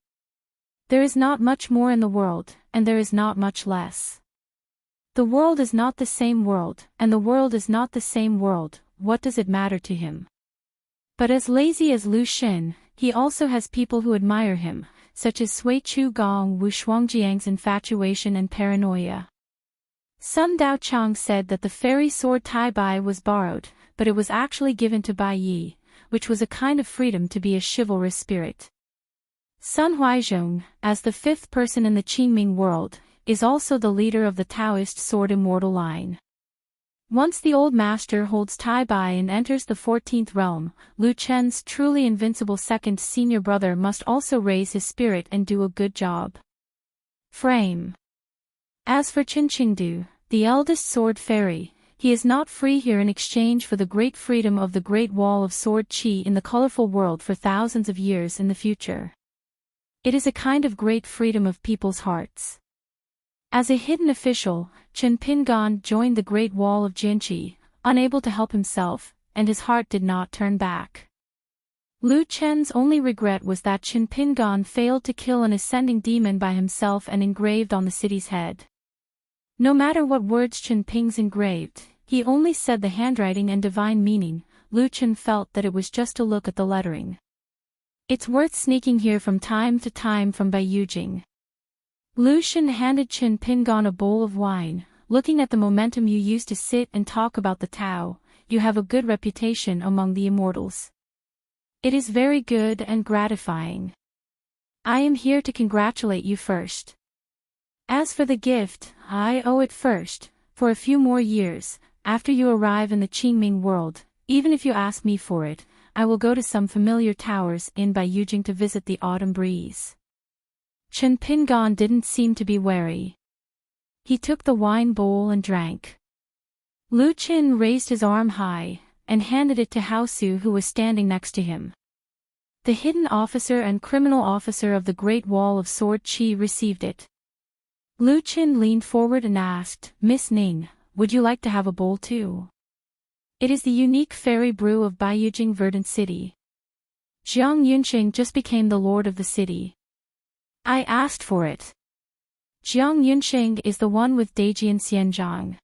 There is not much more in the world, and there is not much less. The world is not the same world, and the world is not the same world. What does it matter to him? But as lazy as Lu Shen, he also has people who admire him, such as Sui Chu Gong Wu Shuangjiang's infatuation and paranoia. Sun Daochang said that the fairy sword Tai Bai was borrowed, but it was actually given to Bai Yi, which was a kind of freedom to be a chivalrous spirit. Sun Huaizhong, as the fifth person in the Qingming world, is also the leader of the Taoist sword immortal line. Once the old master holds Tai Bai and enters the 14th realm, Lu Chen's truly invincible second senior brother must also raise his spirit and do a good job. Frame. As for Qin Qingdu, the eldest sword fairy, he is not free here in exchange for the great freedom of the Great Wall of Sword Qi in the colorful world for thousands of years in the future. It is a kind of great freedom of people's hearts. As a hidden official, Chen Ping'an joined the Great Wall of Jinqi, unable to help himself, and his heart did not turn back. Lu Chen's only regret was that Chen Ping'an failed to kill an ascending demon by himself and engraved on the city's head. No matter what words Chen Ping's engraved, he only said the handwriting and divine meaning. Lu Chen felt that it was just a look at the lettering. It's worth sneaking here from time to time from Baiyujing. Lu Shen handed Chen Ping'an a bowl of wine. Looking at the momentum you used to sit and talk about the Tao, you have a good reputation among the immortals. It is very good and gratifying. I am here to congratulate you first. As for the gift, I owe it first, for a few more years, after you arrive in the Qingming world. Even if you ask me for it, I will go to some familiar towers in Baiyujing to visit the autumn breeze. Chen Ping'an didn't seem to be wary. He took the wine bowl and drank. Lu Qin raised his arm high, and handed it to Hao Su who was standing next to him. The hidden officer and criminal officer of the Great Wall of Sword Qi received it. Lu Qin leaned forward and asked, "Miss Ning, would you like to have a bowl too? It is the unique fairy brew of Baiyujing Verdant City. Jiang Yunqing just became the lord of the city. I asked for it. Jiang Yunqing is the one with Daijian Xianzhang.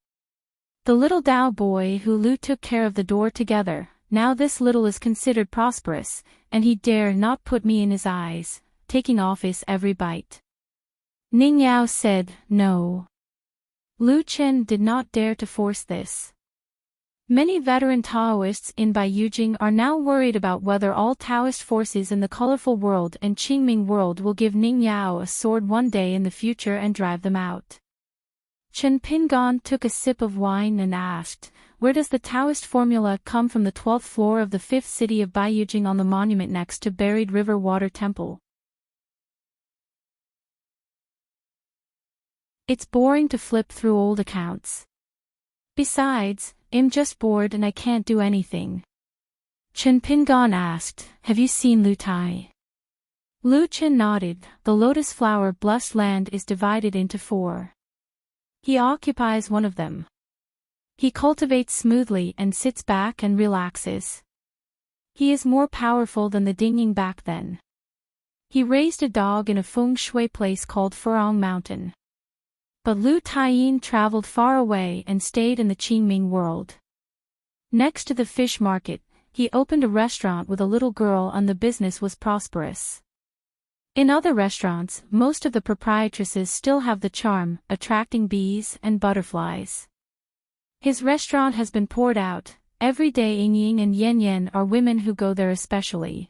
The little Dao boy who Lu took care of the door together. Now this little is considered prosperous, and he dare not put me in his eyes, taking off his every bite." Ning Yao said, "No." Lu Chen did not dare to force this. Many veteran Taoists in Baiyujing are now worried about whether all Taoist forces in the colorful world and Qingming world will give Ning Yao a sword one day in the future and drive them out. Chen Ping'an took a sip of wine and asked, "Where does the Taoist formula come from?" "The 12th floor of the 5th city of Baiyujing on the monument next to Buried River Water Temple." It's boring to flip through old accounts. Besides, I'm just bored and I can't do anything. Chen Pingon asked, have you seen Lu Tai? Lu Chen nodded. The lotus flower blessed land is divided into 4. He occupies one of them. He cultivates smoothly and sits back and relaxes. He is more powerful than the Dingying back then. He raised a dog in a feng shui place called Furong Mountain. But Lu Taiyin traveled far away and stayed in the Qingming world. Next to the fish market, he opened a restaurant with a little girl and the business was prosperous. In other restaurants, most of the proprietresses still have the charm, attracting bees and butterflies. His restaurant has been poured out. Every day Ying and Yen Yen are women who go there especially.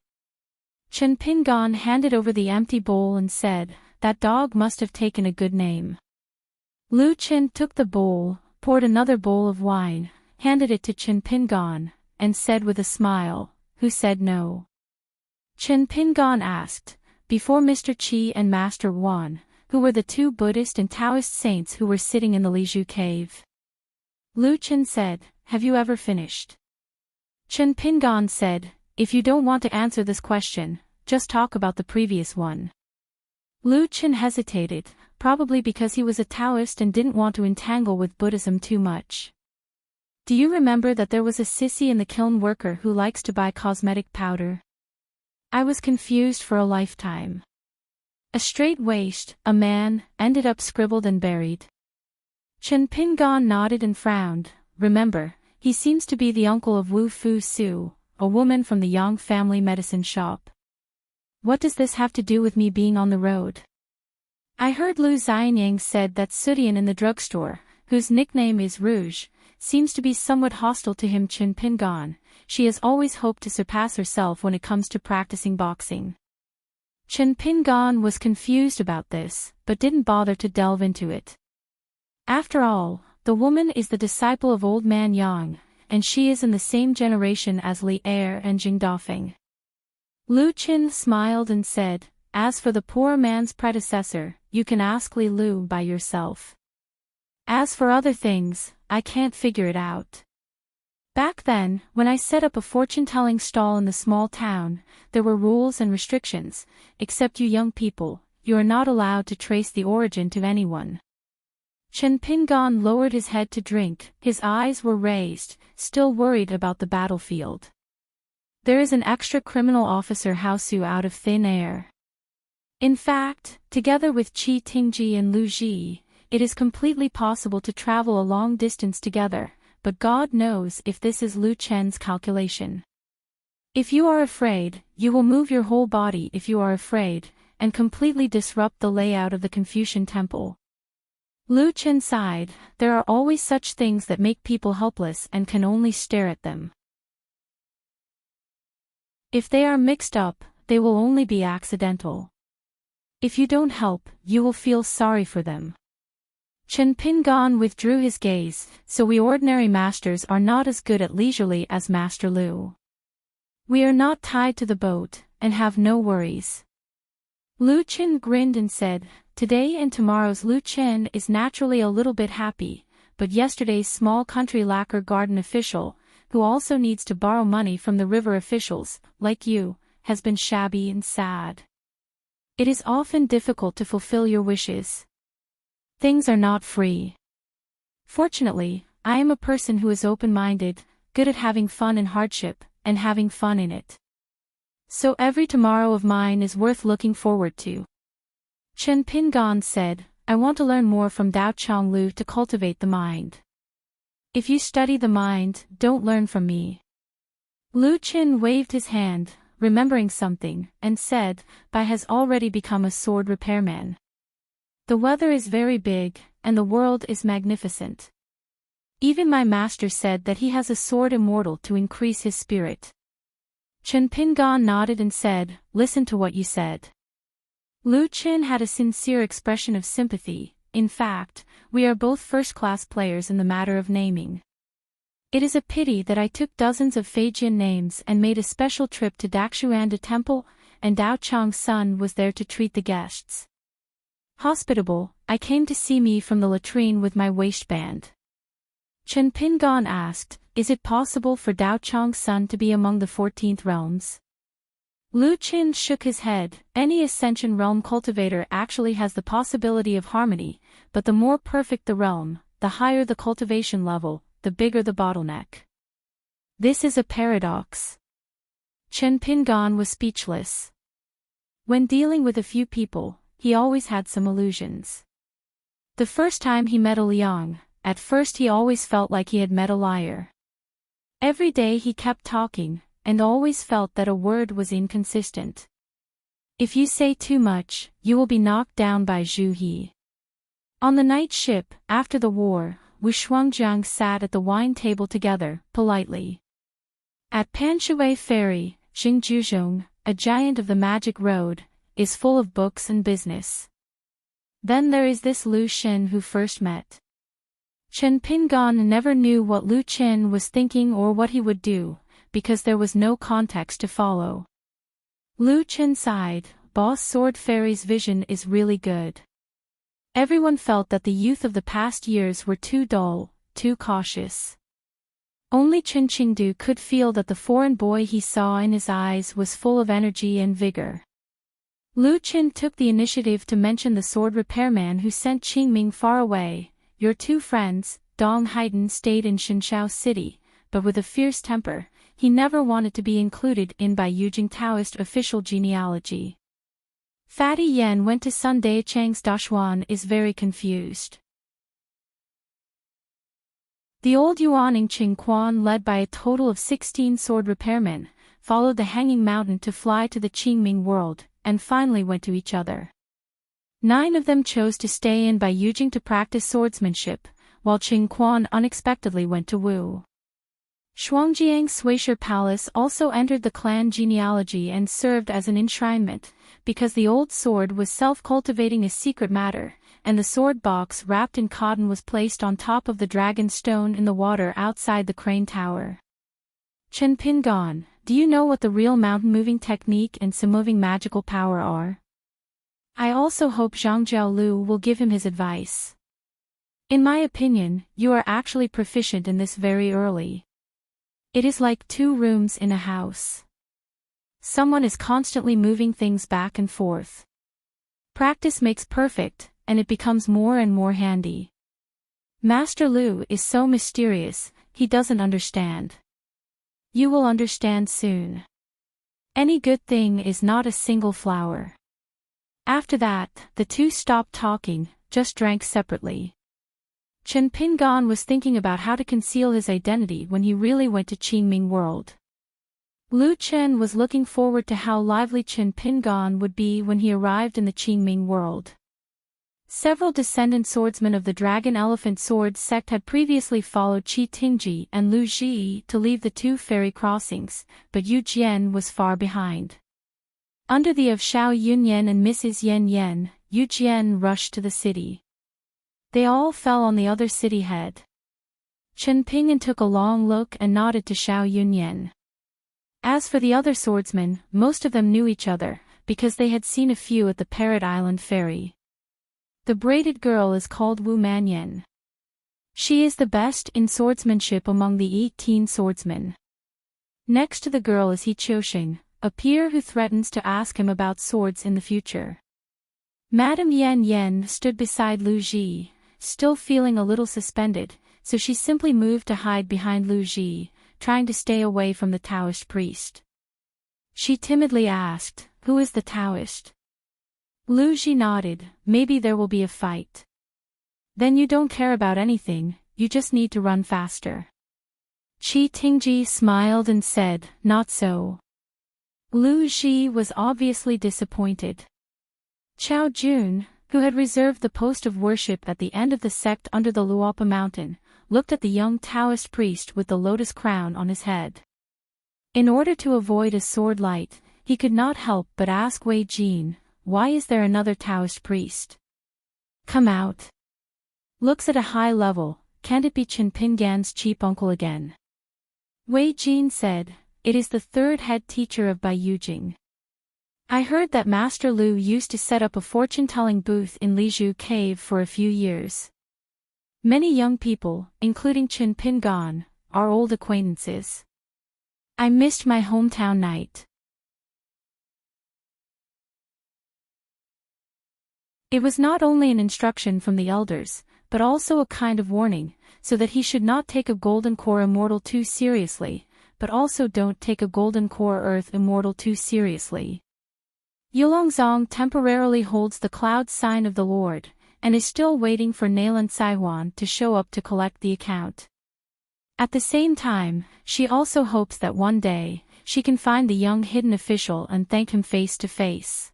Chen Pingon handed over the empty bowl and said, that dog must have taken a good name. Lu Chen took the bowl, poured another bowl of wine, handed it to Chen Pingon, and said with a smile, who said no? Chen Pingon asked, before Mr. Qi and Master Wan, who were the 2 Buddhist and Taoist saints who were sitting in the Lizhu cave. Lu Chen said, have you ever finished? Chen Pingon said, if you don't want to answer this question, just talk about the previous one. Lu Chen hesitated, probably because he was a Taoist and didn't want to entangle with Buddhism too much. Do you remember that there was a sissy in the kiln worker who likes to buy cosmetic powder? I was confused for a lifetime. A straight waist, a man, ended up scribbled and buried. Chen Pingon nodded and frowned. Remember, he seems to be the uncle of Wu Fu Su, a woman from the Yang family medicine shop. What does this have to do with me being on the road? I heard Lu Xianyang said that Sudian in the drugstore, whose nickname is Rouge, seems to be somewhat hostile to him. Chen Pingon. She has always hoped to surpass herself when it comes to practicing boxing. Chen Pingon was confused about this, but didn't bother to delve into it. After all, the woman is the disciple of old man Yang, and she is in the same generation as Li Er and Jing Dafeng. Lu Chen smiled and said, as for the poor man's predecessor, you can ask Li Lu by yourself. As for other things, I can't figure it out. Back then, when I set up a fortune-telling stall in the small town, there were rules and restrictions. Except you young people, you are not allowed to trace the origin to anyone. Chen Pingon lowered his head to drink. His eyes were raised, still worried about the battlefield. There is an extra criminal officer Haosu out of thin air. In fact, together with Qi Tingji and Lu Ji, it is completely possible to travel a long distance together. But God knows if this is Lu Chen's calculation. If you are afraid, you will move your whole body if you are afraid, and completely disrupt the layout of the Confucian temple. Lu Chen sighed. There are always such things that make people helpless and can only stare at them. If they are mixed up, they will only be accidental. If you don't help, you will feel sorry for them. Chen Pingon withdrew his gaze. So we ordinary masters are not as good at leisurely as Master Lu. We are not tied to the boat, and have no worries. Lu Chen grinned and said, today and tomorrow's Lu Chen is naturally a little bit happy, but yesterday's small country lacquer garden official, who also needs to borrow money from the river officials, like you, has been shabby and sad. It is often difficult to fulfill your wishes. Things are not free. Fortunately, I am a person who is open-minded, good at having fun in hardship, and having fun in it. So every tomorrow of mine is worth looking forward to. Chen Pingon said, I want to learn more from Dao Chong Lu to cultivate the mind. If you study the mind, don't learn from me. Lu Chen waved his hand, remembering something, and said, Bai has already become a sword repairman. The weather is very big, and the world is magnificent. Even my master said that he has a sword immortal to increase his spirit. Chen Pingon nodded and said, listen to what you said. Lu Chen had a sincere expression of sympathy. In fact, we are both first-class players in the matter of naming. It is a pity that I took dozens of Feijian names and made a special trip to Daxuanda Temple, and Dao Chang's son was there to treat the guests. Hospitable, I came to see me from the latrine with my waistband. Chen Pingan asked, "Is it possible for Dao Chang's son to be among the 14th realms?" Lu Qin shook his head. Any Ascension realm cultivator actually has the possibility of harmony, but the more perfect the realm, the higher the cultivation level, the bigger the bottleneck. This is a paradox. Chen Pingan was speechless. When dealing with a few people, he always had some illusions. The first time he met a Liang, at first he always felt like he had met a liar. Every day he kept talking, and always felt that a word was inconsistent. If you say too much, you will be knocked down by Zhu He. On the night ship, after the war, Wu Shuangjiang sat at the wine table together, politely. At Panshui Ferry, Xingjuzhong, a giant of the magic road, is full of books and business. Then there is this Lu Shen who first met. Chen Pingan never knew what Lu Chen was thinking or what he would do, because there was no context to follow. Lu Chen sighed. Boss Sword Fairy's vision is really good. Everyone felt that the youth of the past years were too dull, too cautious. Only Chen Qingdu could feel that the foreign boy he saw in his eyes was full of energy and vigor. Lu Chen took the initiative to mention the sword repairman who sent Qingming far away. Your two friends, Dong Haiden, stayed in Shenshao City, but with a fierce temper, he never wanted to be included in by Yujing Taoist official genealogy. Fatty Yen went to Sun Daichang's Dashuan is very confused. The old Yuaning Qingquan, led by a total of 16 sword repairmen, followed the hanging mountain to fly to the Qingming world, and finally went to each other. 9 of them chose to stay in by Yujing to practice swordsmanship, while Qingquan unexpectedly went to Wu. Shuangjiang's Suisher Palace also entered the clan genealogy and served as an enshrinement, because the old sword was self-cultivating a secret matter, and the sword box wrapped in cotton was placed on top of the dragon stone in the water outside the crane tower. Chen Pingan, do you know what the real mountain-moving technique and moving magical power are? I also hope Zhang Jiaolu will give him his advice. In my opinion, you are actually proficient in this very early. It is like 2 rooms in a house. Someone is constantly moving things back and forth. Practice makes perfect, and it becomes more and more handy. Master Lu is so mysterious, he doesn't understand. You will understand soon. Any good thing is not a single flower. After that, the two stopped talking, just drank separately. Chen Pingan was thinking about how to conceal his identity when he really went to Qingming World. Lu Chen was looking forward to how lively Chen Pingan would be when he arrived in the Qingming World. Several descendant swordsmen of the Dragon Elephant Sword sect had previously followed Qi Tingji and Lu Ji to leave the 2 ferry crossings, but Yu Jian was far behind. Under the of Xiao Yunyan and Mrs. Yen Yen, Yu Jian rushed to the city. They all fell on the other city head. Chen Ping'an took a long look and nodded to Xiao Yunyan. As for the other swordsmen, most of them knew each other, because they had seen a few at the Parrot Island ferry. The braided girl is called Wu Manyan. She is the best in swordsmanship among the 18 swordsmen. Next to the girl is He Qiusheng, a peer who threatens to ask him about swords in the future. Madame Yen Yen stood beside Lu Ji, still feeling a little suspended, so she simply moved to hide behind Lu Ji, trying to stay away from the Taoist priest. She timidly asked, "Who is the Taoist?" Lu Ji nodded, "Maybe there will be a fight." "Then you don't care about anything, you just need to run faster." Qi Tingji smiled and said, "Not so." Lu Ji was obviously disappointed. Chao Jun, who had reserved the post of worship at the end of the sect under the Luopa mountain, looked at the young Taoist priest with the lotus crown on his head. In order to avoid a sword light, he could not help but ask Wei Jin, "Why is there another Taoist priest? Come out." Looks at a high level, can't it be Chen Pingan's cheap uncle again? Wei Jin said, "It is the 3rd head teacher of Bai Yujing. I heard that Master Lu used to set up a fortune-telling booth in Lizhu Cave for a few years. Many young people, including Chin Pingan, are old acquaintances. I missed my hometown night. It was not only an instruction from the elders, but also a kind of warning, so that he should not take a golden core immortal too seriously, but also don't take a golden core earth immortal too seriously. Yulongzong temporarily holds the cloud sign of the Lord, and is still waiting for Nayland Saiwan to show up to collect the account. At the same time, she also hopes that one day, she can find the young hidden official and thank him face to face.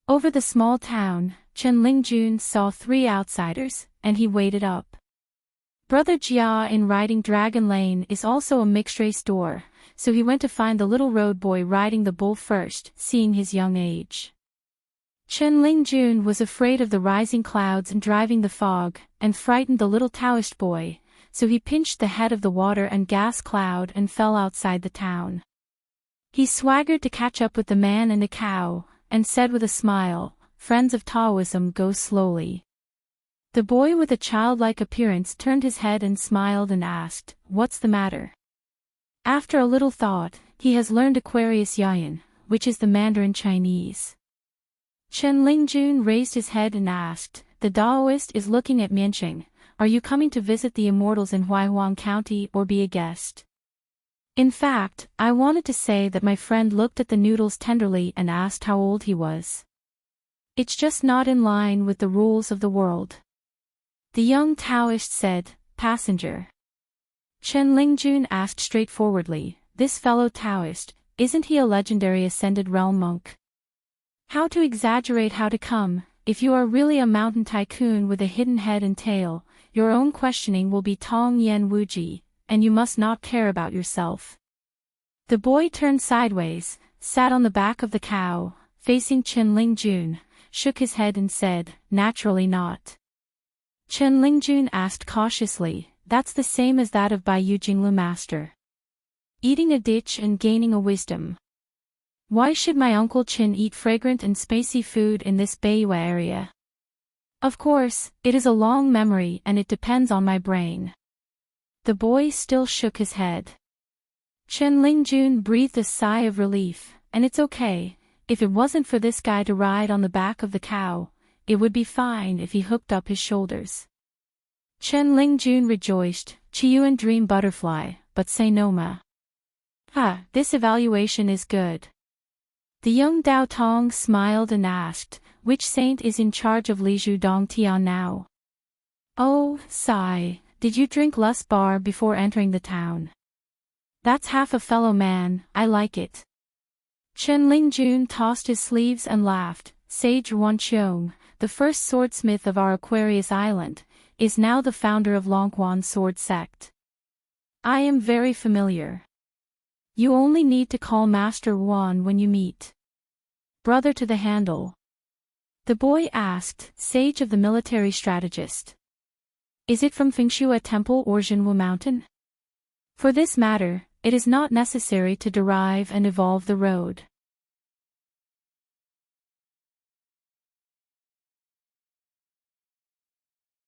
Over the small town, Chen Lingjun saw 3 outsiders, and he waited up. Brother Jia in riding Dragon Lane is also a mixed-race door, so he went to find the little road boy riding the bull first, seeing his young age. Chen Lingjun was afraid of the rising clouds and driving the fog, and frightened the little Taoist boy, so he pinched the head of the water and gas cloud and fell outside the town. He swaggered to catch up with the man and the cow, and said with a smile, "Friends of Taoism go slowly." The boy with a childlike appearance turned his head and smiled and asked, "What's the matter?" After a little thought, he has learned Aquarius Yayan, which is the Mandarin Chinese. Chen Lingjun raised his head and asked, "The Daoist is looking at Mianqing. Are you coming to visit the immortals in Huaihuang County or be a guest?" In fact, I wanted to say that my friend looked at the noodles tenderly and asked how old he was. It's just not in line with the rules of the world. The young Taoist said, "Passenger." Chen Lingjun asked straightforwardly, "This fellow Taoist, isn't he a legendary ascended realm monk?" How to exaggerate how to come, if you are really a mountain tycoon with a hidden head and tail, your own questioning will be Tong Yen Wuji, and you must not care about yourself. The boy turned sideways, sat on the back of the cow, facing Chen Lingjun, shook his head and said, "Naturally not." Chen Lingjun asked cautiously, "That's the same as that of Bai Yujinglu master. Eating a ditch and gaining a wisdom. Why should my Uncle Chin eat fragrant and spicy food in this Beiyue area? Of course, it is a long memory and it depends on my brain." The boy still shook his head. Chen Lingjun breathed a sigh of relief, "And it's okay, if it wasn't for this guy to ride on the back of the cow, it would be fine if he hooked up his shoulders." Chen Lingjun rejoiced, "Chiyuan dream butterfly, but say no ma." This evaluation is good." The young Dao Tong smiled and asked, "Which saint is in charge of Liju Dong Tian now?" "Oh, sigh, did you drink less bar before entering the town?" "That's half a fellow man, I like it." Chen Lingjun tossed his sleeves and laughed, "Sage Wanqiong, the first swordsmith of our Aquarius Island, is now the founder of Longquan sword sect. I am very familiar. You only need to call Master Wan when you meet. Brother to the handle." The boy asked, "Sage of the military strategist. Is it from Fengshua Temple or Jinwu Mountain? For this matter, it is not necessary to derive and evolve the road."